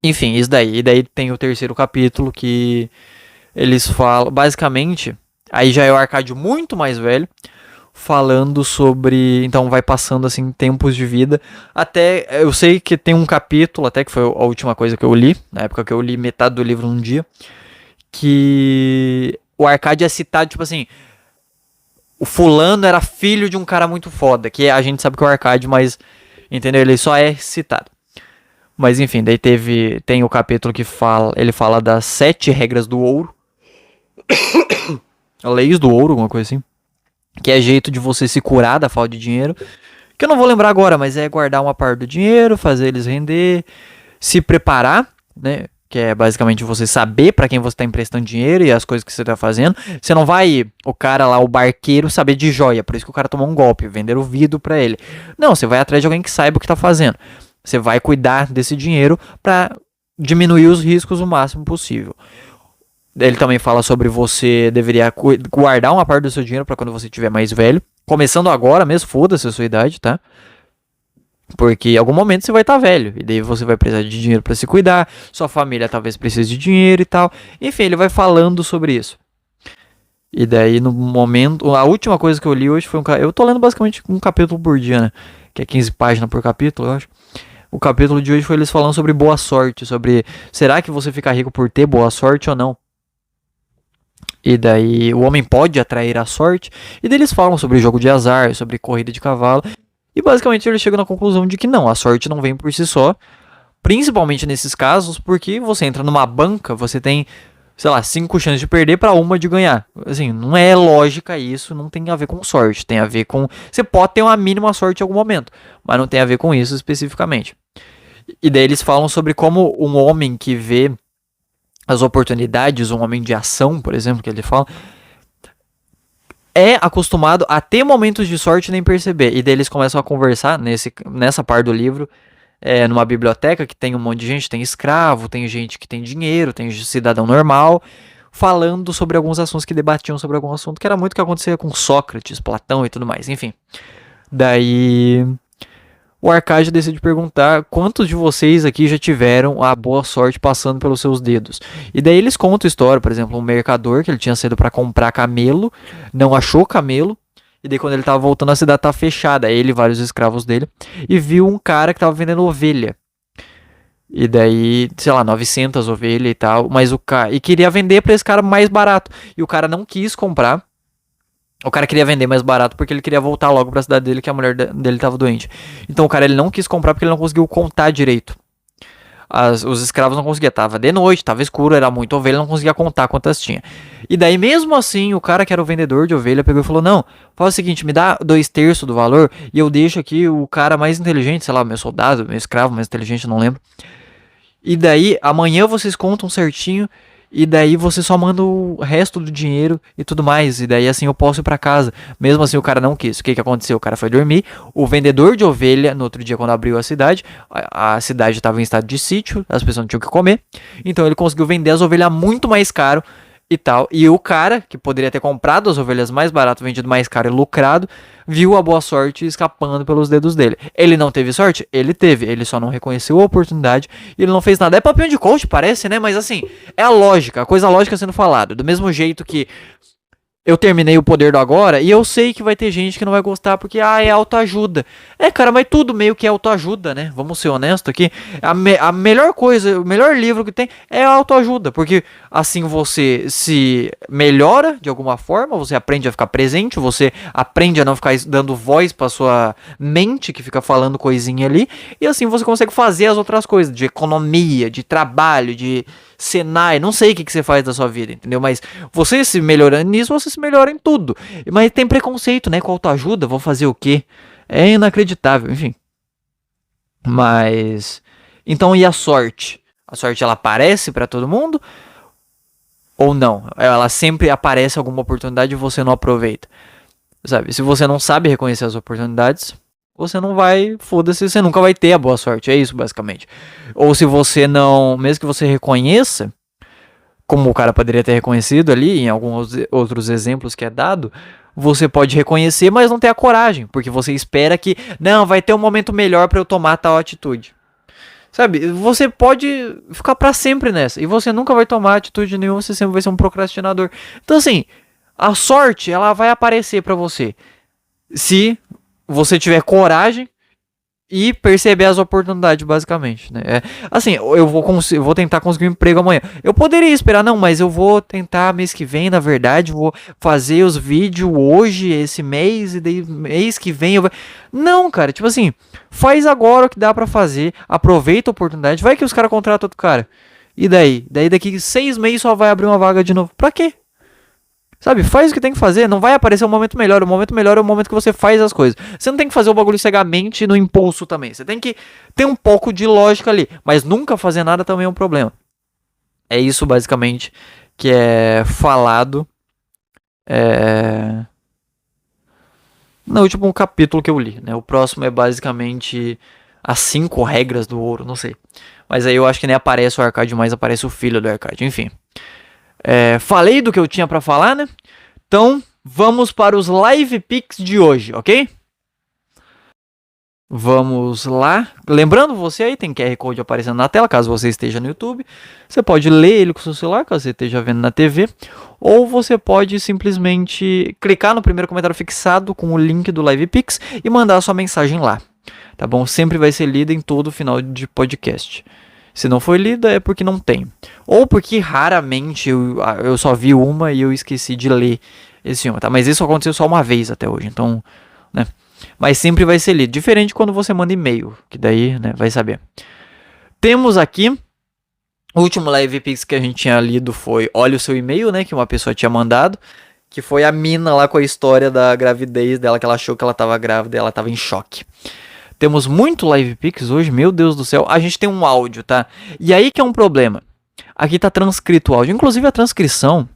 Enfim, isso daí. E daí tem o terceiro capítulo que eles falam, basicamente, aí já é o Arcade muito mais velho, falando sobre... Então vai passando assim tempos de vida. Até eu sei que tem um capítulo, até que foi a última coisa que eu li, na época que eu li metade do livro num dia, que o Arcade é citado, tipo assim, o fulano era filho de um cara muito foda, que a gente sabe que é o Arcade, mas, entendeu? Ele só é citado. Mas enfim, daí tem o capítulo que ele fala das 7 regras do ouro. Leis do ouro, alguma coisa assim. Que é jeito de você se curar da falta de dinheiro. Que eu não vou lembrar agora, mas é guardar uma parte do dinheiro, fazer eles render, se preparar, né? que é basicamente você saber pra quem você tá emprestando dinheiro e as coisas que você tá fazendo. Você não vai, o cara lá, o barqueiro, saber de joia, por isso que o cara tomou um golpe, vender o vidro pra ele. Não, você vai atrás de alguém que saiba o que tá fazendo. Você vai cuidar desse dinheiro pra diminuir os riscos o máximo possível. Ele também fala sobre você deveria guardar uma parte do seu dinheiro pra quando você tiver mais velho. Começando agora mesmo, foda-se a sua idade, tá? Porque em algum momento você vai estar velho. E daí você vai precisar de dinheiro pra se cuidar. Sua família talvez precise de dinheiro e tal. Enfim, ele vai falando sobre isso. E daí no momento... A última coisa que eu li hoje foi eu tô lendo basicamente um capítulo por dia, né? Que é 15 páginas por capítulo, eu acho. O capítulo de hoje foi eles falando sobre boa sorte. Sobre será que você fica rico por ter boa sorte ou não? E daí o homem pode atrair a sorte. E daí eles falam sobre jogo de azar, sobre corrida de cavalo. E basicamente eles chegam na conclusão de que não, a sorte não vem por si só. Principalmente nesses casos, porque você entra numa banca, você tem, sei lá, 5 chances de perder para uma de ganhar. Assim, não é lógica isso, não tem a ver com sorte. Tem a ver com... Você pode ter uma mínima sorte em algum momento, mas não tem a ver com isso especificamente. E daí eles falam sobre como um homem que vê as oportunidades, um homem de ação, por exemplo, que ele fala, é acostumado a ter momentos de sorte e nem perceber. E daí eles começam a conversar nessa parte do livro, numa biblioteca que tem um monte de gente, tem escravo, tem gente que tem dinheiro, tem cidadão normal, falando sobre alguns assuntos que debatiam sobre algum assunto, que era muito o que acontecia com Sócrates, Platão e tudo mais, enfim. Daí o Arcade decide perguntar quantos de vocês aqui já tiveram a boa sorte passando pelos seus dedos. E daí eles contam a história, por exemplo, um mercador que ele tinha saído para comprar camelo, não achou camelo, e daí quando ele tava voltando a cidade tá fechada, ele e vários escravos dele, e viu um cara que tava vendendo ovelha. E daí, sei lá, 900 ovelhas e tal, mas e queria vender para esse cara mais barato, e o cara não quis comprar. O cara queria vender mais barato porque ele queria voltar logo pra cidade dele, que a mulher dele tava doente. Então o cara ele não quis comprar porque ele não conseguiu contar direito. Os escravos não conseguiam, tava de noite, tava escuro, era muito ovelha, não conseguia contar quantas tinha. E daí mesmo assim, o cara que era o vendedor de ovelha pegou e falou, não, faz o seguinte, me dá 2/3 do valor e eu deixo aqui o cara mais inteligente, sei lá, meu soldado, meu escravo mais inteligente, não lembro. E daí, amanhã vocês contam certinho. E daí você só manda o resto do dinheiro e tudo mais. E daí assim eu posso ir pra casa. Mesmo assim o cara não quis. O que aconteceu? O cara foi dormir. O vendedor de ovelha, no outro dia quando abriu a cidade cidade estava em estado de sítio. As pessoas não tinham o que comer. Então ele conseguiu vender as ovelhas muito mais caro e tal. E o cara, que poderia ter comprado as ovelhas mais barato, vendido mais caro e lucrado, viu a boa sorte escapando pelos dedos dele. Ele não teve sorte? Ele teve. Ele só não reconheceu a oportunidade e ele não fez nada. É papinho de coach, parece, né? Mas assim, é a lógica, a coisa lógica sendo falada. Do mesmo jeito que eu terminei o Poder do Agora e eu sei que vai ter gente que não vai gostar porque, é autoajuda. Cara, mas tudo meio que é autoajuda, né? Vamos ser honestos aqui. A melhor coisa, o melhor livro que tem é a autoajuda, porque assim você se melhora de alguma forma, você aprende a ficar presente, você aprende a não ficar dando voz pra sua mente que fica falando coisinha ali, e assim você consegue fazer as outras coisas, de economia, de trabalho, de Senai, não sei o que você faz da sua vida, entendeu? Mas você se melhorando nisso, você se melhora em tudo. Mas tem preconceito, né? Com autoajuda, vou fazer o quê? É inacreditável, enfim. Mas... Então, e a sorte? A sorte, ela aparece pra todo mundo? Ou não? Ela sempre aparece alguma oportunidade e você não aproveita. Sabe? Se você não sabe reconhecer as oportunidades, você não vai, foda-se, você nunca vai ter a boa sorte, é isso basicamente. Ou se você não, mesmo que você reconheça, como o cara poderia ter reconhecido ali, em alguns outros exemplos que é dado, você pode reconhecer, mas não ter a coragem, porque você espera que, não, vai ter um momento melhor pra eu tomar tal atitude. Sabe, você pode ficar pra sempre nessa, e você nunca vai tomar atitude nenhuma, você sempre vai ser um procrastinador. Então assim, a sorte, ela vai aparecer pra você, se você tiver coragem e perceber as oportunidades, basicamente, né? Assim, eu vou tentar conseguir um emprego amanhã. Eu poderia esperar, não, mas eu vou tentar mês que vem, na verdade, vou fazer os vídeos hoje, esse mês, e daí mês que vem eu vou... Não, cara, tipo assim, faz agora o que dá pra fazer, aproveita a oportunidade, vai que os caras contratam outro cara. E daí? Daí daqui 6 meses só vai abrir uma vaga de novo. Pra quê? Sabe, faz o que tem que fazer, não vai aparecer um momento melhor. O momento melhor é o momento que você faz as coisas. Você não tem que fazer o bagulho cegamente no impulso também. Você tem que ter um pouco de lógica ali. Mas nunca fazer nada também é um problema. É isso basicamente que é falado no último capítulo que eu li, né? O próximo é basicamente as 5 regras do ouro, não sei. Mas aí eu acho que nem aparece o Arcade, mais aparece o filho do Arcade, enfim. Falei do que eu tinha pra falar, né? Então, vamos para os live picks de hoje, ok? Vamos lá. Lembrando você aí, tem QR Code aparecendo na tela, caso você esteja no YouTube. Você pode ler ele com o seu celular, caso você esteja vendo na TV. Ou você pode simplesmente clicar no primeiro comentário fixado com o link do Live Pix e mandar a sua mensagem lá. Tá bom? Sempre vai ser lida em todo final de podcast. Se não foi lida é porque não tem. Ou porque raramente eu só vi uma e eu esqueci de ler esse uma, tá? Mas isso aconteceu só uma vez até hoje, então, né? Mas sempre vai ser lido. Diferente quando você manda e-mail, que daí, né, vai saber. Temos aqui, o último Live Pix que a gente tinha lido foi Olha o seu e-mail, né, que uma pessoa tinha mandado. Que foi a mina lá com a história da gravidez dela, que ela achou que ela tava grávida e ela tava em choque. Temos muito Live Pix hoje, meu Deus do céu. A gente tem um áudio, tá? E aí que é um problema. Aqui tá transcrito o áudio. Inclusive a transcrição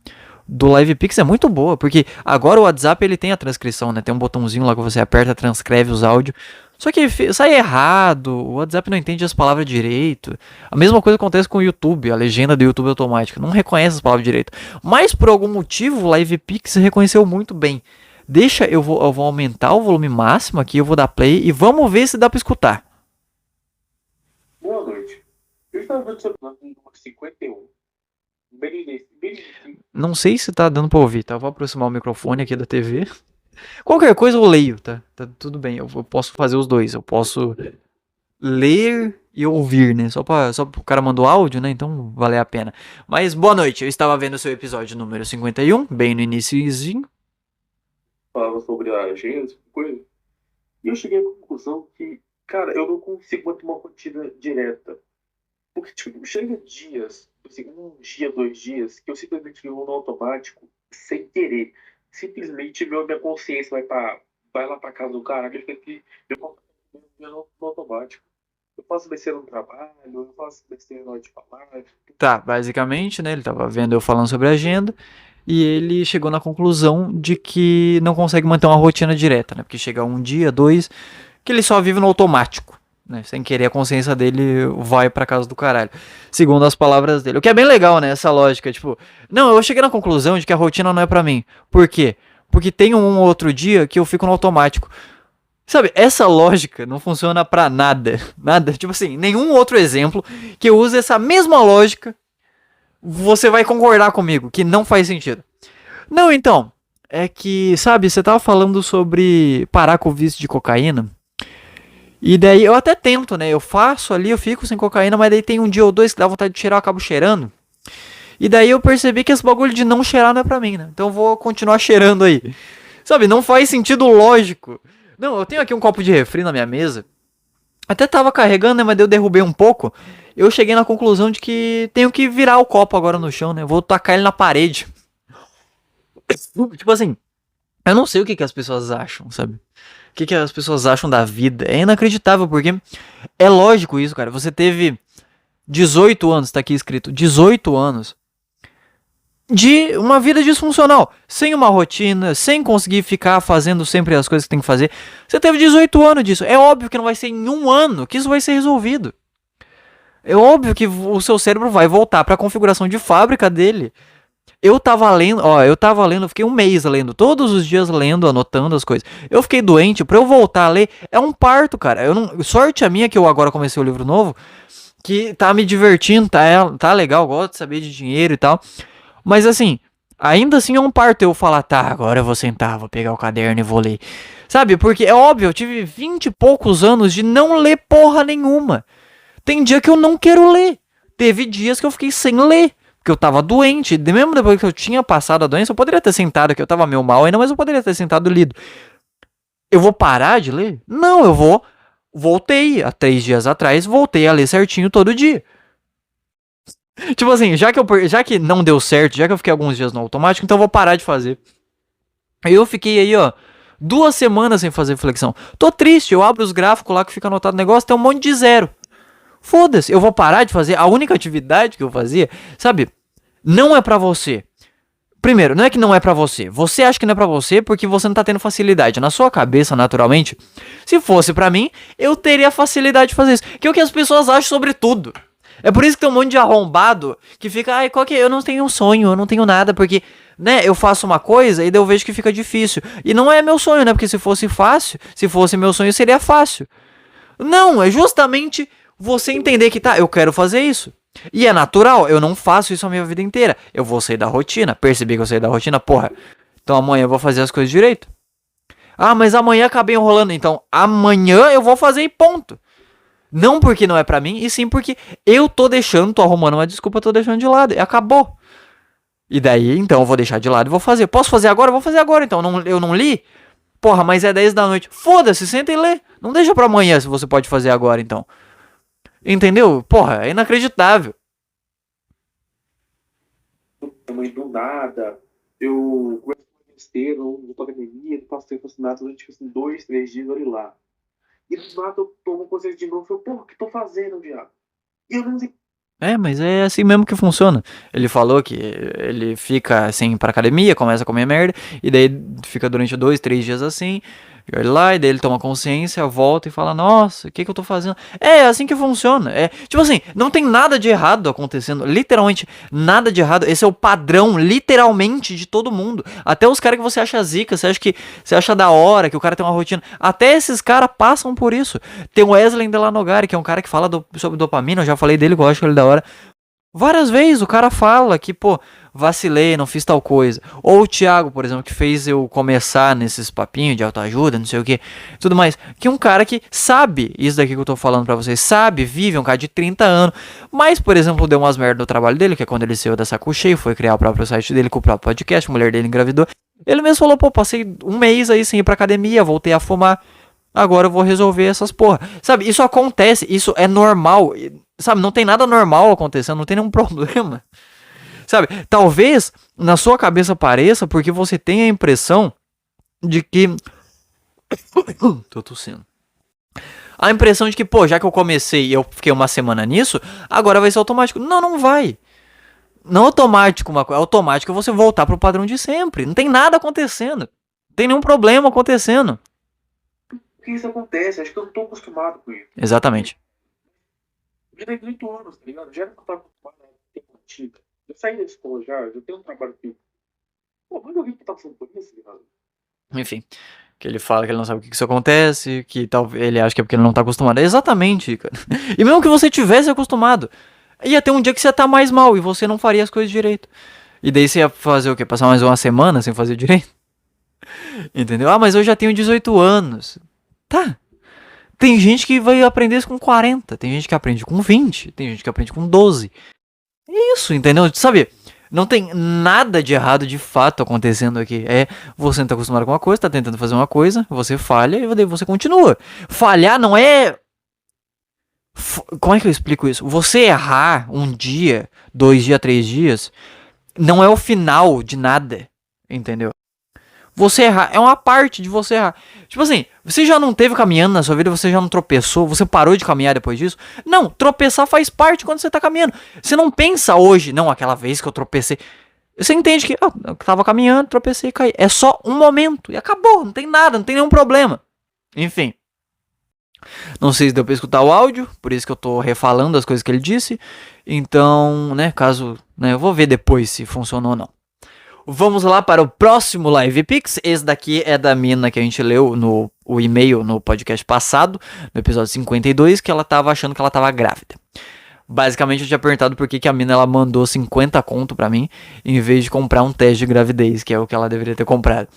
do Live Pix é muito boa, porque agora o WhatsApp ele tem a transcrição, né? Tem um botãozinho lá que você aperta, transcreve os áudios. Só que sai errado, o WhatsApp não entende as palavras direito. A mesma coisa acontece com o YouTube, a legenda do YouTube automática, não reconhece as palavras direito. Mas por algum motivo o Live Pix reconheceu muito bem. Deixa, eu vou aumentar o volume máximo aqui, eu vou dar play e vamos ver se dá pra escutar. Boa noite. Eu estava vendo sobre o número 51. Não sei se tá dando pra ouvir, tá? Eu vou aproximar o microfone aqui da TV. Qualquer coisa eu leio, tá? Tá tudo bem, eu posso fazer os dois. Eu posso ler e ouvir, né? Só o cara mandou áudio, né? Então vale a pena. Mas boa noite, eu estava vendo o seu episódio número 51, bem no iniciozinho. Falava sobre a agenda, essa coisa. E eu cheguei à conclusão que, cara, eu não consigo manter uma rotina direta. Porque, tipo, chega dias, assim, um dia, 2 dias, que eu simplesmente vivo no automático, sem querer. Simplesmente minha consciência vai lá pra casa do cara, que eu consigo no automático. Eu faço besteira no trabalho, eu faço besteira na hora de falar. Tá, basicamente, né? Ele tava vendo eu falando sobre a agenda e ele chegou na conclusão de que não consegue manter uma rotina direta, né? Porque chega um dia, 2, que ele só vive no automático, né? Sem querer, a consciência dele vai pra casa do caralho. Segundo as palavras dele. O que é bem legal, né? Essa lógica, tipo... Não, eu cheguei na conclusão de que a rotina não é pra mim. Por quê? Porque tem um outro dia que eu fico no automático. Sabe, essa lógica não funciona pra nada. Nada. Tipo assim, nenhum outro exemplo que eu use essa mesma lógica, você vai concordar comigo, que não faz sentido. Não, então, é que, sabe, você tava falando sobre parar com o vício de cocaína. E daí eu até tento, né? Eu faço ali, eu fico sem cocaína, mas daí tem um dia ou dois que dá vontade de cheirar, eu acabo cheirando. E daí eu percebi que esse bagulho de não cheirar não é pra mim, né? Então eu vou continuar cheirando aí. Sabe, não faz sentido lógico. Não, eu tenho aqui um copo de refri na minha mesa. Até tava carregando, né? Mas daí eu derrubei um pouco. Eu cheguei na conclusão de que tenho que virar o copo agora no chão, né? Vou tacar ele na parede. Tipo assim, eu não sei o que as pessoas acham, sabe? O que as pessoas acham da vida. É inacreditável, porque é lógico isso, cara. Você teve 18 anos, tá aqui escrito, 18 anos de uma vida disfuncional, sem uma rotina, sem conseguir ficar fazendo sempre as coisas que tem que fazer. Você teve 18 anos disso. É óbvio que não vai ser em um ano que isso vai ser resolvido. É óbvio que o seu cérebro vai voltar para a configuração de fábrica dele. Eu tava lendo, eu fiquei um mês lendo, todos os dias lendo, anotando as coisas. Eu fiquei doente, pra eu voltar a ler, é um parto, cara. Sorte a minha que eu agora comecei o livro novo, que tá me divertindo, tá legal, gosto de saber de dinheiro e tal. Mas assim, ainda assim é um parto eu falar, tá, agora eu vou sentar, vou pegar o caderno e vou ler. Sabe, porque é óbvio, eu tive 20 e poucos anos de não ler porra nenhuma. Tem dia que eu não quero ler. Teve dias que eu fiquei sem ler. Porque eu tava doente. Mesmo depois que eu tinha passado a doença, eu poderia ter sentado aqui. Eu tava meio mal ainda, mas eu poderia ter sentado e lido. Eu vou parar de ler? Não, eu vou. Voltei. Há 3 dias atrás, voltei a ler certinho todo dia. Tipo assim, já que não deu certo, já que eu fiquei alguns dias no automático, então eu vou parar de fazer. Aí eu fiquei aí, ó, 2 semanas sem fazer flexão. Tô triste, eu abro os gráficos lá que fica anotado o negócio, tem um monte de zero. Foda-se, eu vou parar de fazer a única atividade que eu fazia, sabe? Não é pra você. Primeiro, não é que não é pra você. Você acha que não é pra você porque você não tá tendo facilidade. Na sua cabeça, naturalmente, se fosse pra mim, eu teria facilidade de fazer isso. Que é o que as pessoas acham sobre tudo. É por isso que tem um monte de arrombado que fica, ai, qual que é? Eu não tenho um sonho, eu não tenho nada, porque, né, eu faço uma coisa e daí eu vejo que fica difícil. E não é meu sonho, né? Porque se fosse fácil, se fosse meu sonho, seria fácil. Não, é justamente você entender que, tá, eu quero fazer isso. E é natural, eu não faço isso a minha vida inteira. Eu vou sair da rotina, percebi que eu saí da rotina, porra. Então amanhã eu vou fazer as coisas direito. Ah, mas amanhã acabei enrolando, então amanhã eu vou fazer e ponto. Não porque não é pra mim, e sim porque eu tô deixando, tô arrumando uma desculpa, tô deixando de lado, e acabou. E daí, então eu vou deixar de lado e vou fazer. Posso fazer agora? Eu vou fazer agora, então eu não li? Porra, mas é 10 da noite. Foda-se, senta e lê. Não deixa pra amanhã se você pode fazer agora, então. Entendeu? Porra, é inacreditável. Também do nada, eu começo a besteira, ou vou pra academia, não faço tempo nada durante tipo, assim, 2, 3 dias, olha lá. E do nada eu tomo consciência de novo e falo, porra, o que tô fazendo, viado? E eu não sei. É, mas é assim mesmo que funciona. Ele falou que ele fica assim pra academia, começa a comer merda, e daí fica durante 2, 3 dias assim, e olha lá, e daí ele toma consciência, volta e fala, nossa, o que que eu tô fazendo? É assim que funciona. É, tipo assim, não tem nada de errado acontecendo, literalmente nada de errado. Esse é o padrão, literalmente, de todo mundo. Até os caras que você acha zica, você acha da hora, que o cara tem uma rotina. Até esses caras passam por isso. Tem o Wesley Delanogari, que é um cara que fala sobre dopamina, eu já falei dele, gosto ele da hora. Várias vezes o cara fala que, pô, vacilei, não fiz tal coisa. Ou o Thiago, por exemplo, que fez eu começar nesses papinhos de autoajuda, não sei o que, tudo mais. Que é um cara que sabe isso daqui que eu tô falando pra vocês, sabe, vive, um cara de 30 anos. Mas, por exemplo, deu umas merda no trabalho dele, que é quando ele saiu da saco cheio, foi criar o próprio site dele com o próprio podcast, a mulher dele engravidou. Ele mesmo falou, pô, passei um mês aí sem ir pra academia, voltei a fumar. Agora eu vou resolver essas porra. Sabe, isso acontece, isso é normal. Sabe, não tem nada normal acontecendo, não tem nenhum problema. Sabe, talvez na sua cabeça pareça porque você tem a impressão de que... Tô tossindo. A impressão de que, pô, já que eu comecei e eu fiquei uma semana nisso, agora vai ser automático. Não, não vai. Não automático uma coisa, automático é você voltar pro padrão de sempre. Não tem nada acontecendo. Não tem nenhum problema acontecendo. Por que isso acontece? Acho que eu não tô acostumado com isso. Exatamente. Eu já tenho 18 anos, tá ligado? Já era que eu tava acostumado a ter rotina. Eu saí da escola já tenho um trabalho que... Pô, mas eu vi que tá passando por isso, ligado? Enfim, que ele fala que ele não sabe o que isso acontece, que talvez ele acha que é porque ele não tá acostumado. É exatamente, cara. E mesmo que você tivesse acostumado, ia ter um dia que você ia tá mais mal e você não faria as coisas direito. E daí você ia fazer o quê? Passar mais uma semana sem fazer direito? Entendeu? Ah, mas eu já tenho 18 anos. Tá. Tem gente que vai aprender isso com 40, tem gente que aprende com 20, tem gente que aprende com 12. Isso, entendeu? Sabe, não tem nada de errado de fato acontecendo aqui. É, você não tá acostumado com uma coisa, tá tentando fazer uma coisa, você falha e daí você continua. Falhar não é... Como é que eu explico isso? Você errar um dia, 2 dias, 3 dias, não é o final de nada, entendeu? Você errar é uma parte de você errar. Tipo assim, você já não teve caminhando na sua vida, você já não tropeçou, você parou de caminhar depois disso? Não, tropeçar faz parte quando você tá caminhando. Você não pensa hoje, não, aquela vez que eu tropecei. Você entende que eu tava caminhando, tropecei e caí. É só um momento e acabou, não tem nada, não tem nenhum problema. Enfim. Não sei se deu pra escutar o áudio, por isso que eu tô refalando as coisas que ele disse. Então, né, caso, né, eu vou ver depois se funcionou ou não. Vamos lá para o próximo Live Pix. Esse daqui é da mina que a gente leu no o e-mail no podcast passado, no episódio 52, que ela tava achando que ela tava grávida. Basicamente eu tinha perguntado por que a mina ela mandou 50 conto pra mim, em vez de comprar um teste de gravidez, que é o que ela deveria ter comprado.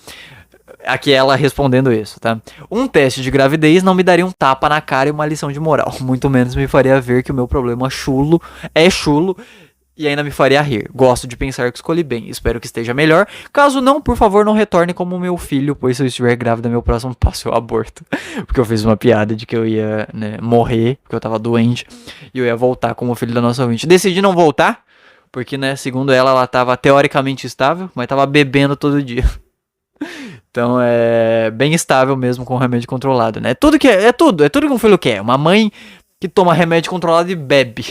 Aqui é ela respondendo isso, tá? Um teste de gravidez não me daria um tapa na cara e uma lição de moral. Muito menos me faria ver que o meu problema chulo é chulo e ainda me faria rir. Gosto de pensar que escolhi bem. Espero que esteja melhor. Caso não, por favor, não retorne como meu filho, pois se eu estiver grávida, meu próximo passo é o aborto. Porque eu fiz uma piada de que eu ia, né, morrer, porque eu tava doente, e eu ia voltar como filho da nossa ouvinte. Decidi não voltar, porque, né, segundo ela tava teoricamente estável, mas tava bebendo todo dia. Então é bem estável mesmo com o remédio controlado, né? Tudo que um filho quer. Uma mãe que toma remédio controlado e bebe.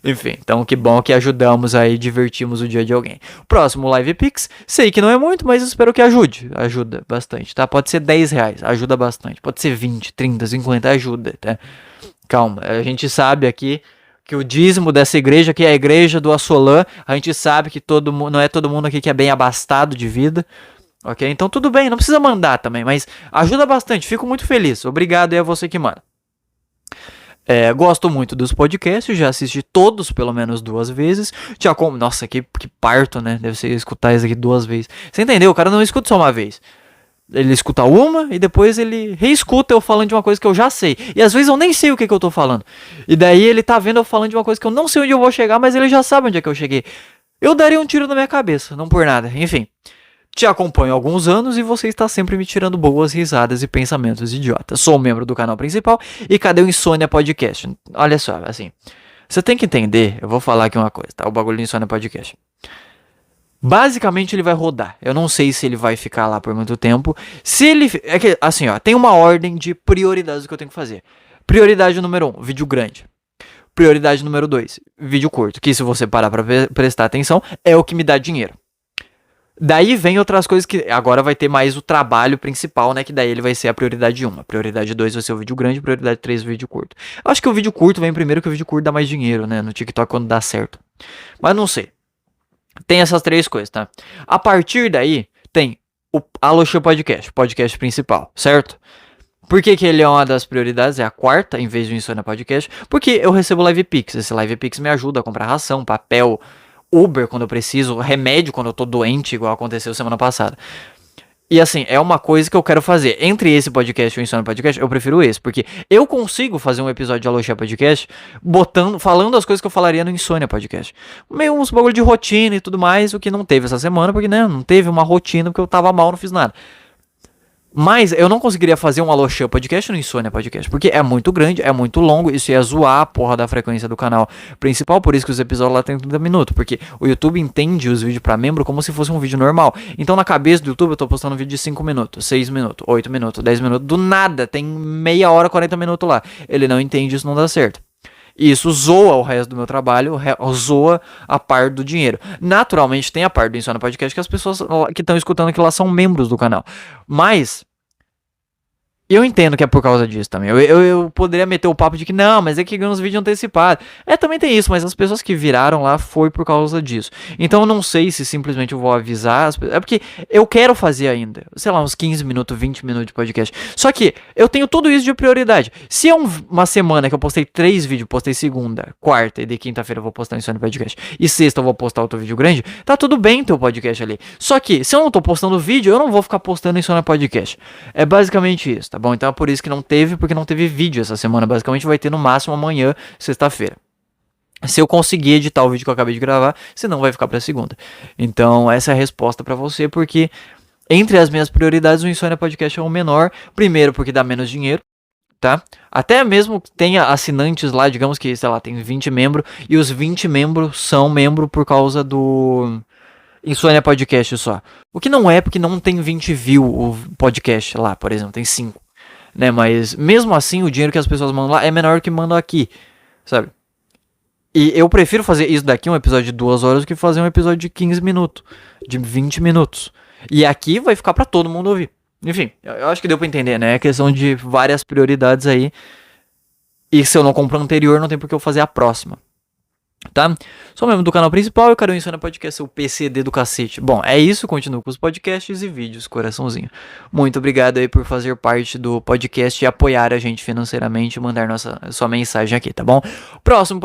Enfim, então que bom que ajudamos aí, divertimos o dia de alguém. Próximo Live Pix, sei que não é muito, mas espero que ajude. Ajuda bastante, tá? Pode ser R$10, ajuda bastante. Pode ser 20, 30, 50, ajuda, tá? Calma, a gente sabe aqui que o dízimo dessa igreja, que é a igreja do Assolan, a gente sabe que não é todo mundo aqui que é bem abastado de vida. Ok? Então tudo bem, não precisa mandar também, mas ajuda bastante, fico muito feliz. Obrigado aí a você que manda. Gosto muito dos podcasts, já assisti todos pelo menos 2 vezes. Nossa, que parto, né? Deve ser escutar isso aqui 2 vezes. Você entendeu? O cara não escuta só uma vez. Ele escuta uma e depois ele reescuta eu falando de uma coisa que eu já sei. E às vezes eu nem sei o que eu tô falando. E daí ele tá vendo eu falando de uma coisa que eu não sei onde eu vou chegar, mas ele já sabe onde é que eu cheguei. Eu daria um tiro na minha cabeça, não por nada. Enfim. Te acompanho há alguns anos e você está sempre me tirando boas risadas e pensamentos idiotas. Sou membro do canal principal e cadê o Insônia Podcast? Olha só, assim, você tem que entender, eu vou falar aqui uma coisa, tá? O bagulho do Insônia Podcast. Basicamente ele vai rodar. Eu não sei se ele vai ficar lá por muito tempo. Se ele... assim, ó, tem uma ordem de prioridades que eu tenho que fazer. Prioridade número 1, vídeo grande. Prioridade número 2, vídeo curto. Que se você parar pra prestar atenção, é o que me dá dinheiro. Daí vem outras coisas que agora vai ter mais o trabalho principal, né? Que daí ele vai ser a prioridade 1. A prioridade 2 vai ser o vídeo grande, prioridade 3 o vídeo curto. Eu acho que o vídeo curto vem primeiro, que o vídeo curto dá mais dinheiro, né? No TikTok quando dá certo. Mas não sei. Tem essas 3 coisas, tá? A partir daí tem o Aloshan Podcast, podcast principal, certo? Por que ele é uma das prioridades? É a 4ª, em vez de Insônia Podcast. Porque eu recebo Live Pix. Esse Live Pix me ajuda a comprar ração, papel, Uber quando eu preciso, remédio quando eu tô doente, igual aconteceu semana passada. E assim, é uma coisa que eu quero fazer. Entre esse podcast e o Insônia Podcast, eu prefiro esse, porque eu consigo fazer um episódio de Aloshan Podcast falando as coisas que eu falaria no Insônia Podcast. Meio uns bagulho de rotina e tudo mais, o que não teve essa semana, porque né, não teve uma rotina, porque eu tava mal, não fiz nada. Mas eu não conseguiria fazer um Aloshan Podcast no Insônia Podcast, porque é muito grande, é muito longo, isso ia zoar a porra da frequência do canal principal, por isso que os episódios lá tem 30 minutos, porque o YouTube entende os vídeos pra membro como se fosse um vídeo normal. Então na cabeça do YouTube eu tô postando um vídeo de 5 minutos, 6 minutos, 8 minutos, 10 minutos, do nada, tem meia hora, 40 minutos lá. Ele não entende, isso não dá certo. E isso zoa o resto do meu trabalho, zoa a parte do dinheiro. Naturalmente tem a parte do Insônia Podcast que as pessoas que estão escutando aquilo lá são membros do canal. Mas eu entendo que é por causa disso também. Eu poderia meter o papo de que não, mas é que ganhamos vídeo antecipado. Também tem isso, mas as pessoas que viraram lá foi por causa disso. Então eu não sei se simplesmente eu vou avisar as pessoas. É porque eu quero fazer ainda, sei lá, uns 15 minutos, 20 minutos de podcast. Só que eu tenho tudo isso de prioridade. Se é uma semana que eu postei 3 vídeos, postei segunda, quarta e de quinta-feira eu vou postar Insônia Podcast, e sexta eu vou postar outro vídeo grande, tá tudo bem ter o podcast ali. Só que se eu não tô postando vídeo, eu não vou ficar postando Insônia Podcast. É basicamente isso, tá bom? Então é por isso que não teve, porque não teve vídeo essa semana. Basicamente vai ter no máximo amanhã, sexta-feira. Se eu conseguir editar o vídeo que eu acabei de gravar, senão vai ficar pra segunda. Então essa é a resposta pra você, porque entre as minhas prioridades o Insônia Podcast é o menor. Primeiro porque dá menos dinheiro, tá? Até mesmo que tenha assinantes lá, digamos que, sei lá, tem 20 membros, e os 20 membros são membros por causa do Insônia Podcast só. O que não é, porque não tem 20 views o podcast lá, por exemplo, tem 5. Né, mas mesmo assim o dinheiro que as pessoas mandam lá é menor do que mandam aqui, sabe? E eu prefiro fazer isso daqui, um episódio de 2 horas, do que fazer um episódio de 15 minutos, de 20 minutos. E aqui vai ficar pra todo mundo ouvir. Enfim, eu acho que deu pra entender, né? É questão de várias prioridades aí. E se eu não comprar o anterior, não tem por que eu fazer a próxima. Tá? Sou membro do canal principal e eu quero Insônia Podcast, o PCD do cacete. Bom, é isso, continuo com os podcasts e vídeos, coraçãozinho. Muito obrigado aí por fazer parte do podcast e apoiar a gente financeiramente e mandar sua mensagem aqui, tá bom? Próximo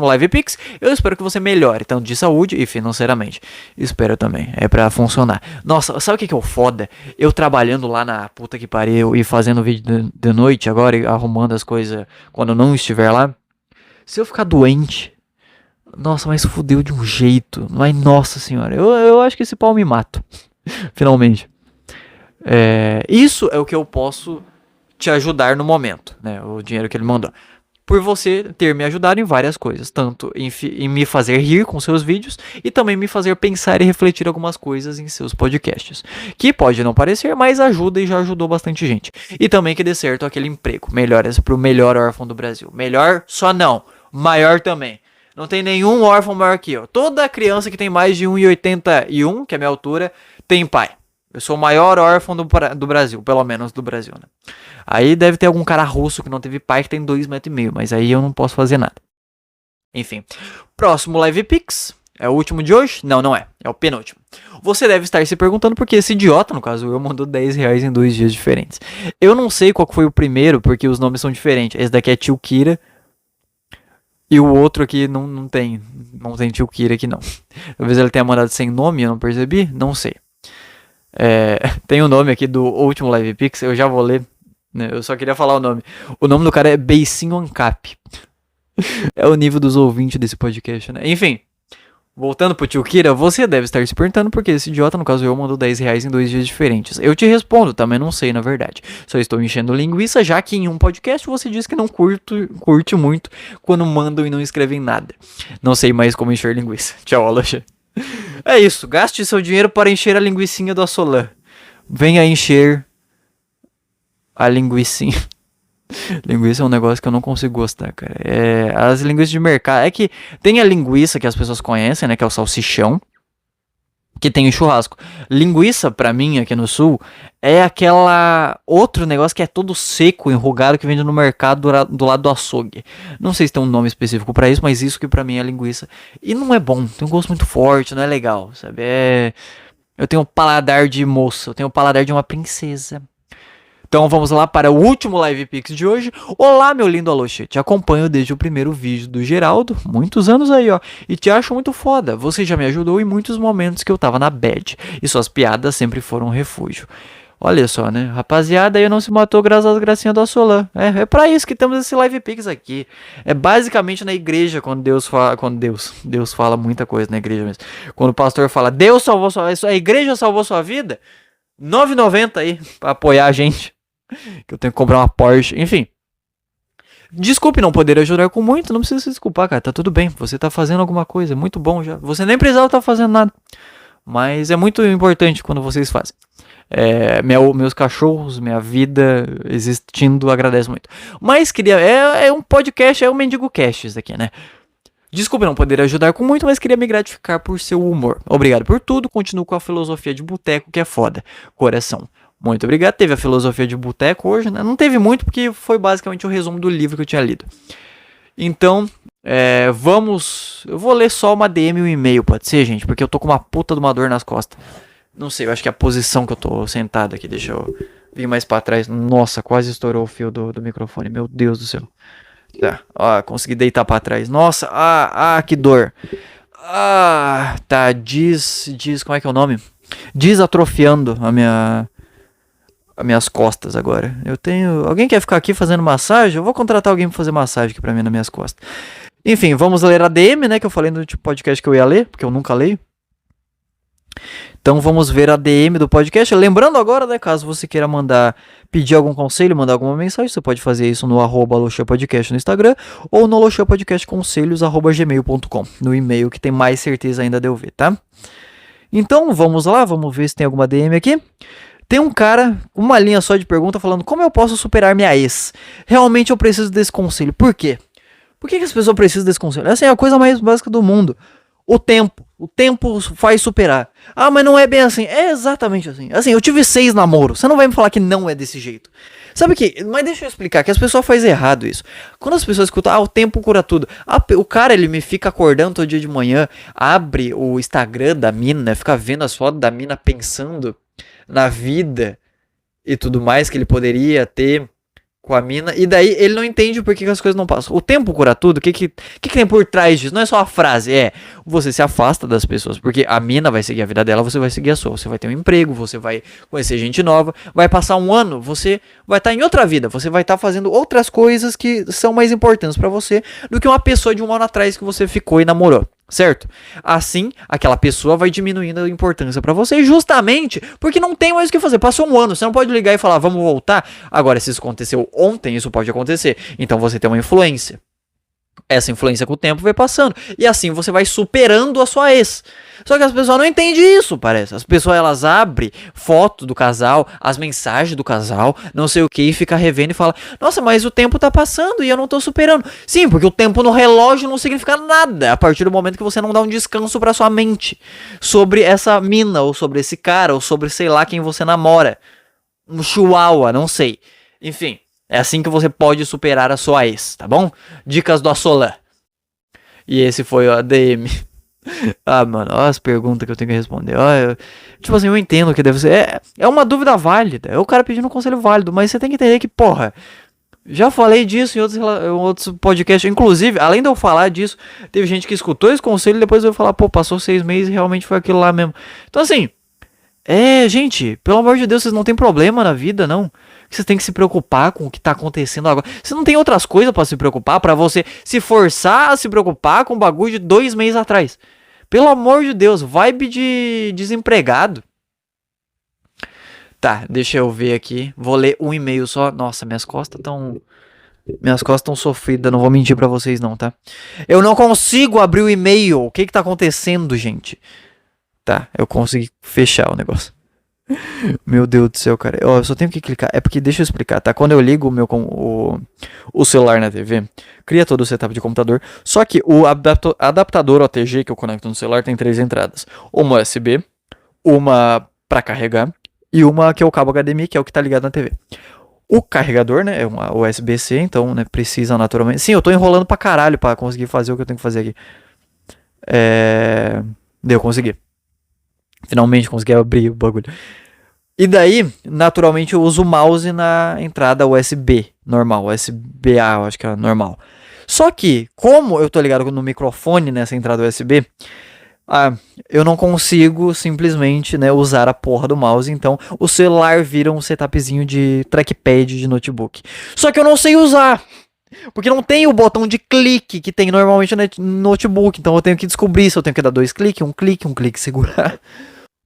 Live Pix, eu espero que você melhore, tanto de saúde e financeiramente. Espero também, é pra funcionar. Nossa, sabe o que é o foda? Eu trabalhando lá na puta que pariu e fazendo vídeo de noite agora e arrumando as coisas quando eu não estiver lá. Se eu ficar doente, nossa, mas fudeu de um jeito. Mas nossa senhora, eu acho que esse pau me mata. Finalmente. Isso é o que eu posso te ajudar no momento, né? O dinheiro que ele mandou. por você ter me ajudado em várias coisas, tanto em me fazer rir com seus vídeos e também me fazer pensar e refletir algumas coisas em seus podcasts, que pode não parecer, mas ajuda e já ajudou bastante gente. E também que dê certo aquele emprego, melhores pro melhor órfão do Brasil. Melhor só não, maior também. Não tem nenhum órfão maior que eu. Toda criança que tem mais de 1,81, que é a minha altura, tem pai. Eu sou o maior órfão do Brasil, pelo menos do Brasil, né? Aí deve ter algum cara russo que não teve pai que tem 2,5 metros, mas aí eu não posso fazer nada. Enfim, próximo Live Pix. É o último de hoje? Não, não é. É o penúltimo. Você deve estar se perguntando por que esse idiota, no caso eu, mandou R$10 em 2 dias diferentes. Eu não sei qual foi o primeiro, porque os nomes são diferentes. Esse daqui é Tio Kira. E o outro aqui não tem Tio Kira aqui não. Talvez ele tenha mandado sem nome, eu não percebi, não sei. Tem o nome aqui do último Live Pix, eu já vou ler, né? Eu só queria falar o nome. O nome do cara é Beicinho Ancap. É o nível dos ouvintes desse podcast, né? Enfim, voltando pro Tio Kira, você deve estar se perguntando por que esse idiota, no caso eu, mandou R$10 em 2 dias diferentes. Eu te respondo, também não sei na verdade. Só estou enchendo linguiça, já que em um podcast você diz que não curte muito quando mandam e não escrevem nada. Não sei mais como encher linguiça. Tchau, Alocha. É isso, gaste seu dinheiro para encher a linguicinha do Assolan. Venha encher a linguicinha. Linguiça é um negócio que eu não consigo gostar, cara. As linguiças de mercado. É que tem a linguiça que as pessoas conhecem, né? Que é o salsichão. Que tem o churrasco. Linguiça, pra mim, aqui no sul, é aquela outro negócio que é todo seco, enrugado, que vende no mercado do lado do açougue. Não sei se tem um nome específico pra isso, mas isso que pra mim é linguiça. E não é bom, tem um gosto muito forte, não é legal, sabe? Eu tenho um paladar de moça, eu tenho um paladar de uma princesa. Então vamos lá para o último Live Pix de hoje. Olá, meu lindo Aloche. Te acompanho desde o primeiro vídeo do Geraldo, muitos anos aí, ó. E te acho muito foda. Você já me ajudou em muitos momentos que eu tava na bad. E suas piadas sempre foram um refúgio. Olha só, né? Rapaziada, aí não se matou graças às gracinhas do Assolan. É pra isso que temos esse Live Pix aqui. É basicamente na igreja, quando Deus fala... Deus fala muita coisa na igreja mesmo. Quando o pastor fala, Deus salvou a igreja salvou sua vida. R$9,90 aí, pra apoiar a gente. Que eu tenho que comprar uma Porsche, enfim. Desculpe não poder ajudar com muito, não precisa se desculpar, cara, tá tudo bem, você tá fazendo alguma coisa, é muito bom já. Você nem precisava estar fazendo nada, mas é muito importante quando vocês fazem. Meus cachorros, minha vida existindo, agradeço muito. Mas queria, é um podcast, é um Mendigo Cast isso aqui, né? Desculpe não poder ajudar com muito, mas queria me gratificar por seu humor. Obrigado por tudo, continuo com a filosofia de boteco que é foda, coração. Muito obrigado. Teve a filosofia de boteco hoje, né? Não teve muito porque foi basicamente o resumo do livro que eu tinha lido. Então, vamos... Eu vou ler só uma DM e um e-mail, pode ser, gente? Porque eu tô com uma puta de uma dor nas costas. Não sei, eu acho que é a posição que eu tô sentado aqui. Deixa eu vir mais pra trás. Nossa, quase estourou o fio do microfone. Meu Deus do céu. Tá, ó, consegui deitar pra trás. Nossa, que dor. Tá, como é que é o nome? Desatrofiando as minhas costas agora. Alguém quer ficar aqui fazendo massagem? Eu vou contratar alguém pra fazer massagem aqui pra mim nas minhas costas. Enfim, vamos ler a DM, né? Que eu falei no podcast que eu ia ler, porque eu nunca leio. Então vamos ver a DM do podcast. Lembrando agora, né? Caso você queira pedir algum conselho, mandar alguma mensagem, você pode fazer isso no @aloxapodcast no Instagram ou no aloxapodcastconselhos@gmail.com, no e-mail que tem mais certeza ainda de eu ver, tá? Então vamos lá, vamos ver se tem alguma DM aqui. Tem um cara, uma linha só de pergunta falando como eu posso superar minha ex. Realmente eu preciso desse conselho. Por quê? Por que as pessoas precisam desse conselho? Essa é a coisa mais básica do mundo. O tempo faz superar. Ah, mas não é bem assim. É exatamente assim. Assim, eu tive 6 namoros. Você não vai me falar que não é desse jeito. Sabe o que? Mas deixa eu explicar, que as pessoas fazem errado isso. Quando as pessoas escutam, o tempo cura tudo. O cara, ele me fica acordando todo dia de manhã, abre o Instagram da mina, fica vendo as fotos da mina pensando na vida e tudo mais que ele poderia ter com a mina, e daí ele não entende por que as coisas não passam. O tempo cura tudo. O que tem por trás disso? Não é só a frase, você se afasta das pessoas, porque a mina vai seguir a vida dela, você vai seguir a sua, você vai ter um emprego, você vai conhecer gente nova, vai passar um ano, você vai estar em outra vida, você vai estar fazendo outras coisas que são mais importantes pra você do que uma pessoa de um ano atrás que você ficou e namorou. Certo? Assim, aquela pessoa vai diminuindo a importância pra você, justamente porque não tem mais o que fazer. Passou um ano, você não pode ligar e falar, vamos voltar. Agora, se isso aconteceu ontem, isso pode acontecer. Então você tem uma influência. Essa influência com o tempo vai passando. E assim você vai superando a sua ex. Só que as pessoas não entendem isso, parece. As pessoas, elas abrem foto do casal, as mensagens do casal, não sei o que, e fica revendo e fala, nossa, mas o tempo tá passando e eu não tô superando. Sim, porque o tempo no relógio não significa nada a partir do momento que você não dá um descanso pra sua mente sobre essa mina, ou sobre esse cara, ou sobre sei lá quem você namora. Um chihuahua, não sei. Enfim, é assim que você pode superar a sua ex, tá bom? Dicas do Assolan. E esse foi o ADM. Ah, mano, olha as perguntas que eu tenho que responder. Olha, tipo assim, eu entendo que deve ser. É uma dúvida válida. É o cara pedindo um conselho válido. Mas você tem que entender que, porra, já falei disso em outros podcasts. Inclusive, além de eu falar disso, teve gente que escutou esse conselho e depois eu falar, pô, passou 6 meses e realmente foi aquilo lá mesmo. Então, assim, gente, pelo amor de Deus, vocês não tem problema na vida, não. Você tem que se preocupar com o que tá acontecendo agora. Você não tem outras coisas pra se preocupar, pra você se forçar a se preocupar com o bagulho de 2 meses atrás. Pelo amor de Deus, vibe de desempregado. Tá, deixa eu ver aqui. Vou ler um e-mail só. Nossa, minhas costas estão sofridas, não vou mentir pra vocês não, tá? Eu não consigo abrir o e-mail. O que tá acontecendo, gente? Tá, eu consegui fechar o negócio. Meu Deus do céu, cara. Eu só tenho que clicar. É porque, deixa eu explicar, tá? Quando eu ligo o celular na TV, cria todo o setup de computador. Só que o adaptador OTG que eu conecto no celular tem 3 entradas: uma USB, uma pra carregar e uma que é o cabo HDMI, que é o que tá ligado na TV. O carregador, né, é uma USB-C, então, né, precisa naturalmente. Sim, eu tô enrolando pra caralho pra conseguir fazer o que eu tenho que fazer aqui. Eu consegui. Finalmente consegui abrir o bagulho. E daí, naturalmente, eu uso o mouse na entrada USB normal, USB-A, eu acho que é normal. Só que, como eu tô ligado no microfone nessa entrada USB, eu não consigo simplesmente, né, usar a porra do mouse. Então, o celular vira um setupzinho de trackpad de notebook. Só que eu não sei usar, porque não tem o botão de clique que tem normalmente no notebook. Então, eu tenho que descobrir se eu tenho que dar 2 cliques, um clique, segurar,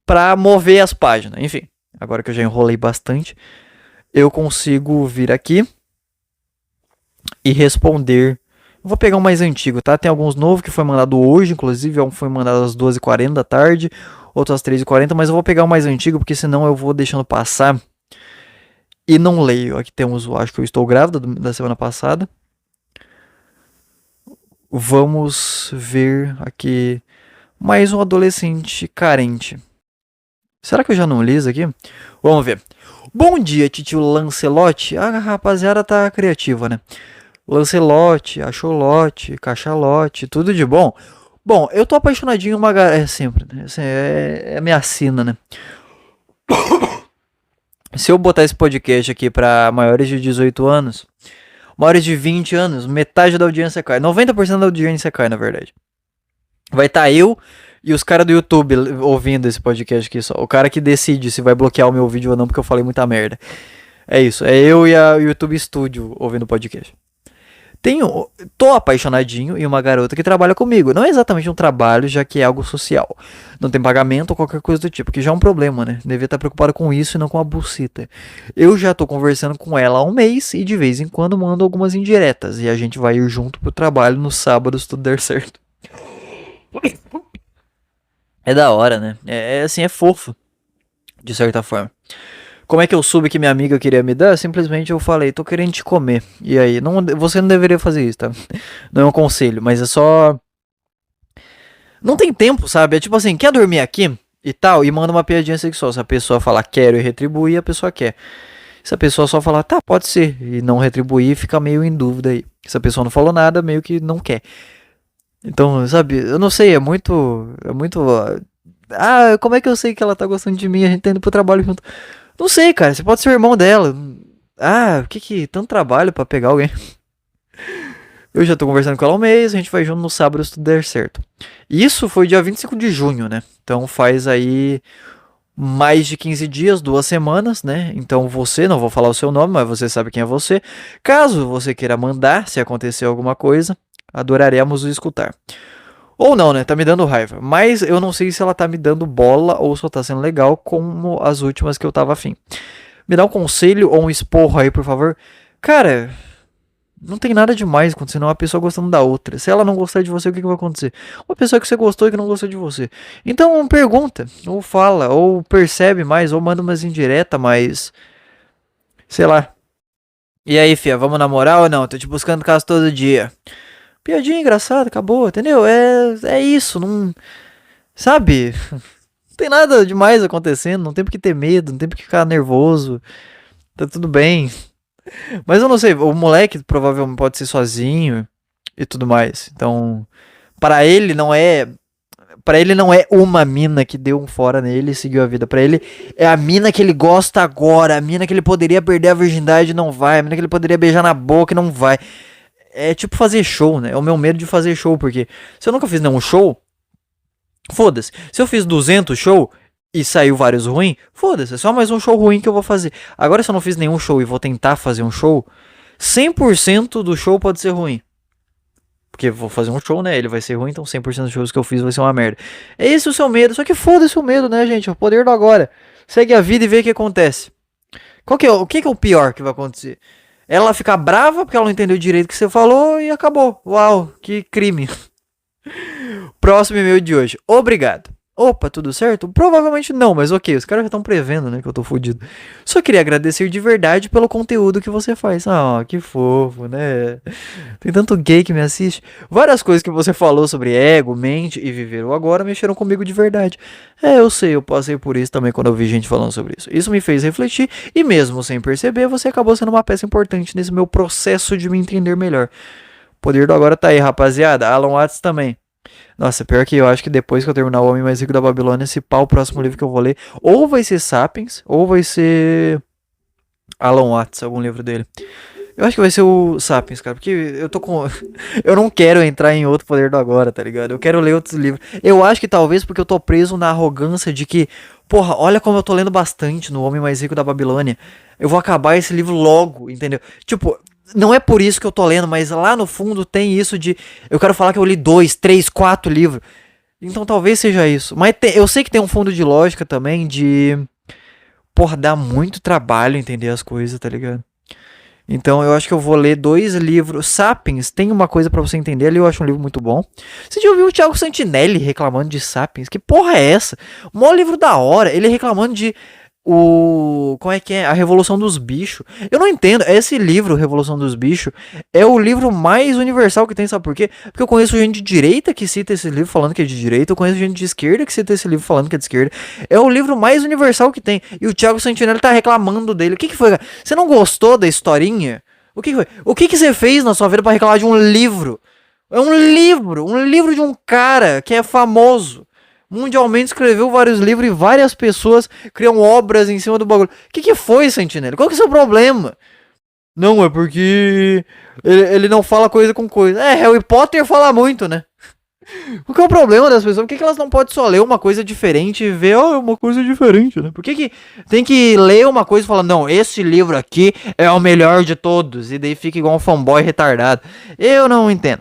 pra mover as páginas. Enfim. Agora que eu já enrolei bastante, eu consigo vir aqui e responder. Vou pegar um mais antigo, tá? Tem alguns novos que foi mandado hoje, inclusive um foi mandado às 12h40 da tarde, outro às 3h40, mas eu vou pegar o mais antigo, porque senão eu vou deixando passar e não leio. Aqui temos o Acho que eu estou grávida, da semana passada. Vamos ver aqui mais um adolescente carente. Será que eu já não li isso aqui? Vamos ver. Bom dia, titio Lancelote. A rapaziada tá criativa, né? Lancelote, Acholote, Cachalote, tudo de bom. Bom, eu tô apaixonadinho em uma garota. É sempre, né? É a minha sina, né? Se eu botar esse podcast aqui pra maiores de 18 anos, maiores de 20 anos, metade da audiência cai. 90% da audiência cai, na verdade. Vai estar eu e os caras do YouTube ouvindo esse podcast aqui só. O cara que decide se vai bloquear o meu vídeo ou não, porque eu falei muita merda. É isso. É eu e a YouTube Studio ouvindo o podcast. Tô apaixonadinho em uma garota que trabalha comigo. Não é exatamente um trabalho, já que é algo social. Não tem pagamento ou qualquer coisa do tipo, que já é um problema, né? Devia estar preocupado com isso e não com a buceta. Eu já tô conversando com ela há um mês e de vez em quando mando algumas indiretas. E a gente vai ir junto pro trabalho nos sábados, se tudo der certo. É da hora, né? Assim, é fofo. De certa forma. Como é que eu soube que minha amiga queria me dar? Simplesmente eu falei, tô querendo te comer. E aí, você não deveria fazer isso, tá? Não é um conselho, mas é só... Não tem tempo, sabe? É tipo assim, quer dormir aqui? E tal, e manda uma piadinha sexual. Se a pessoa falar quero e retribuir, a pessoa quer. Se a pessoa só falar, tá, pode ser, e não retribuir, fica meio em dúvida aí. Se a pessoa não falou nada, meio que não quer. Então, sabe, eu não sei, é muito... como é que eu sei que ela tá gostando de mim? A gente tá indo pro trabalho junto. Não sei, cara, você pode ser o irmão dela. Tanto trabalho pra pegar alguém. Eu já tô conversando com ela há um mês, a gente vai junto no sábado se tudo der certo. Isso foi dia 25 de junho, né? Então faz aí mais de 15 dias, 2 semanas, né? Então você, não vou falar o seu nome, mas você sabe quem é você. Caso você queira mandar, se acontecer alguma coisa, adoraremos o escutar. Ou não, né? Tá me dando raiva. Mas eu não sei se ela tá me dando bola ou só tá sendo legal como as últimas que eu tava afim. Me dá um conselho ou um esporro aí, por favor. Cara, não tem nada demais acontecendo. É uma pessoa gostando da outra. Se ela não gostar de você, o que vai acontecer? Uma pessoa que você gostou e que não gostou de você. Então pergunta, ou fala, ou percebe mais, ou manda umas indiretas, mas. Sei lá. E aí, fia, vamos namorar ou não? Tô te buscando caso todo dia. Piadinha engraçada, acabou, entendeu? É isso, não. Sabe? Não tem nada demais acontecendo, não tem por que ter medo, não tem por que ficar nervoso. Tá tudo bem. Mas eu não sei, o moleque provavelmente pode ser sozinho e tudo mais. Então, para ele não é. Pra ele não é uma mina que deu um fora nele e seguiu a vida. Pra ele é a mina que ele gosta agora. A mina que ele poderia perder a virgindade e não vai. A mina que ele poderia beijar na boca e não vai. É tipo fazer show, né? É o meu medo de fazer show. Porque se eu nunca fiz nenhum show, foda-se. Se eu fiz 200 show e saiu vários ruins, foda-se. É só mais um show ruim que eu vou fazer. Agora se eu não fiz nenhum show e vou tentar fazer um show, 100% do show pode ser ruim. Porque vou fazer um show, né? Ele vai ser ruim, então 100% dos shows que eu fiz vai ser uma merda. É esse o seu medo. Só que foda-se o medo, né, gente? É o poder do agora. Segue a vida e vê o que acontece. O que é o pior que vai acontecer? Ela ficar brava porque ela não entendeu direito o que você falou e acabou. Uau, que crime. Próximo e-mail de hoje. Obrigado. Opa, tudo certo? Provavelmente não, mas ok, os caras já estão prevendo, né, que eu tô fudido. Só queria agradecer de verdade pelo conteúdo que você faz. Ah, que fofo, né? Tem tanto gay que me assiste. Várias coisas que você falou sobre ego, mente e viver o agora mexeram comigo de verdade. É, eu sei, eu passei por isso também quando eu vi gente falando sobre isso. Isso me fez refletir e mesmo sem perceber, você acabou sendo uma peça importante nesse meu processo de me entender melhor. O poder do agora tá aí, rapaziada. Alan Watts também. Nossa, pior que eu acho que depois que eu terminar O Homem Mais Rico da Babilônia, esse pau, o próximo livro que eu vou ler, ou vai ser Sapiens, ou vai ser Alan Watts, algum livro dele. Eu acho que vai ser o Sapiens, cara, porque eu tô com... eu não quero entrar em outro poder do agora, tá ligado? Eu quero ler outros livros. Eu acho que talvez porque eu tô preso na arrogância de que, porra, olha como eu tô lendo bastante no Homem Mais Rico da Babilônia. Eu vou acabar esse livro logo, entendeu? Tipo... Não é por isso que eu tô lendo, mas lá no fundo tem isso de... Eu quero falar que eu li 2, 3, 4 livros. Então talvez seja isso. Mas eu sei que tem um fundo de lógica também de... Porra, dá muito trabalho entender as coisas, tá ligado? Então eu acho que eu vou ler 2 livros. Sapiens, tem uma coisa pra você entender ali, eu acho um livro muito bom. Você já ouviu o Thiago Santinelli reclamando de Sapiens? Que porra é essa? O maior livro da hora, ele reclamando de... Como é que é? A Revolução dos Bichos. Eu não entendo. Esse livro, Revolução dos Bichos, é o livro mais universal que tem, sabe por quê? Porque eu conheço gente de direita que cita esse livro falando que é de direita. Eu conheço gente de esquerda que cita esse livro falando que é de esquerda. É o livro mais universal que tem. E o Thiago Santinelli tá reclamando dele. O que foi, cara? Você não gostou da historinha? O que foi? O que você fez na sua vida pra reclamar de um livro? É um livro de um cara que é famoso. Mundialmente escreveu vários livros e várias pessoas criam obras em cima do bagulho. O que foi, Santinelli? Qual que é o seu problema? Não, é porque ele não fala coisa com coisa. É, Harry Potter fala muito, né? O que é o problema das pessoas? Por que elas não podem só ler uma coisa diferente e ver, uma coisa diferente, né? Por que tem que ler uma coisa e falar, não, esse livro aqui é o melhor de todos, e daí fica igual um fanboy retardado? Eu não entendo.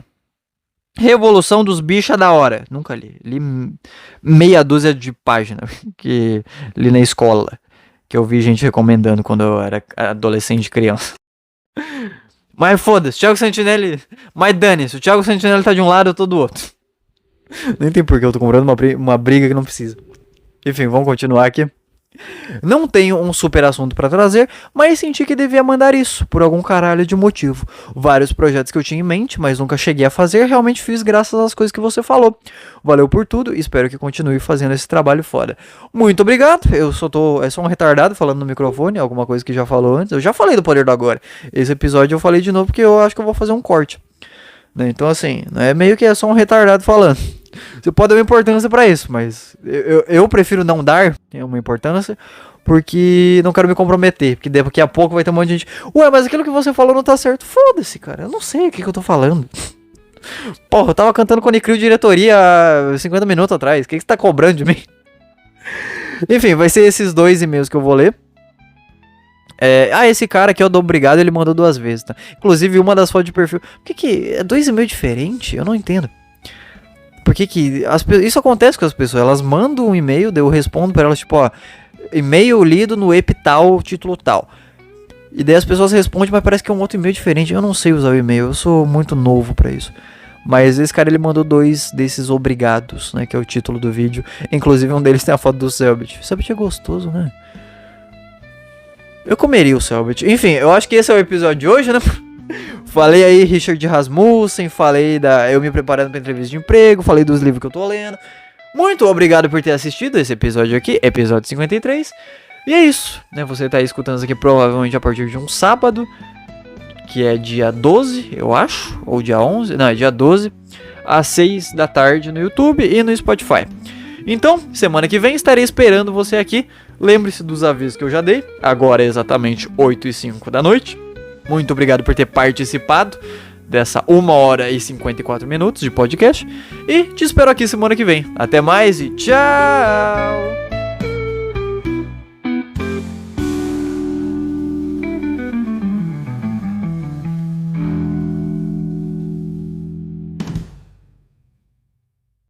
Revolução dos Bichos é da hora. Nunca li. Li meia dúzia de páginas que li na escola. Que eu vi gente recomendando quando eu era adolescente e criança. Mas foda-se, Thiago Santinelli. Mas dane-se, o Thiago Santinelli tá de um lado, eu tô do outro. Nem tem porquê, eu tô comprando uma briga que não precisa. Enfim, vamos continuar aqui. Não tenho um super assunto pra trazer, mas senti que devia mandar isso, por algum caralho de motivo. Vários projetos que eu tinha em mente, mas nunca cheguei a fazer, realmente fiz graças às coisas que você falou. Valeu por tudo, espero que continue fazendo esse trabalho foda. Muito obrigado, é só um retardado falando no microfone, alguma coisa que já falou antes. Eu já falei do Poder do Agora. Esse episódio eu falei de novo porque eu acho que eu vou fazer um corte. Então assim, é meio que é só um retardado falando. Você pode dar uma importância pra isso, mas eu prefiro não dar uma importância, porque não quero me comprometer, porque daqui a pouco vai ter um monte de gente, ué, mas aquilo que você falou não tá certo. Foda-se, cara, eu não sei o que eu tô falando. Porra, eu tava cantando com o Nicrio diretoria há 50 minutos atrás, o que você tá cobrando de mim? Enfim, vai ser esses 2 e-mails que eu vou ler. Esse cara aqui eu dou obrigado, ele mandou 2 vezes, tá? Inclusive uma das fotos de perfil. Por que é 2 e-mails diferentes? Eu não entendo. Por que isso acontece com as pessoas? Elas mandam um e-mail, daí eu respondo pra elas, tipo, ó, e-mail lido no EP tal, título tal. E daí as pessoas respondem, mas parece que é um outro e-mail diferente. Eu não sei usar o e-mail, eu sou muito novo pra isso. Mas esse cara, ele mandou 2 desses obrigados, né, que é o título do vídeo. Inclusive um deles tem a foto do Selbit. O Selbit é gostoso, né? Eu comeria o Selbit. Enfim, eu acho que esse é o episódio de hoje, né? Falei aí Richard Rasmussen, falei eu me preparando pra entrevista de emprego, falei dos livros que eu tô lendo. Muito obrigado por ter assistido esse episódio aqui, episódio 53. E é isso, né? Você tá escutando isso aqui provavelmente a partir de um sábado, que é dia 12, eu acho, ou dia 11, não, é dia 12, às 6 da tarde no YouTube e no Spotify. Então, semana que vem estarei esperando você aqui. Lembre-se dos avisos que eu já dei, agora é exatamente 8h05 da noite. Muito obrigado por ter participado dessa 1h54 de podcast. E te espero aqui semana que vem. Até mais e tchau!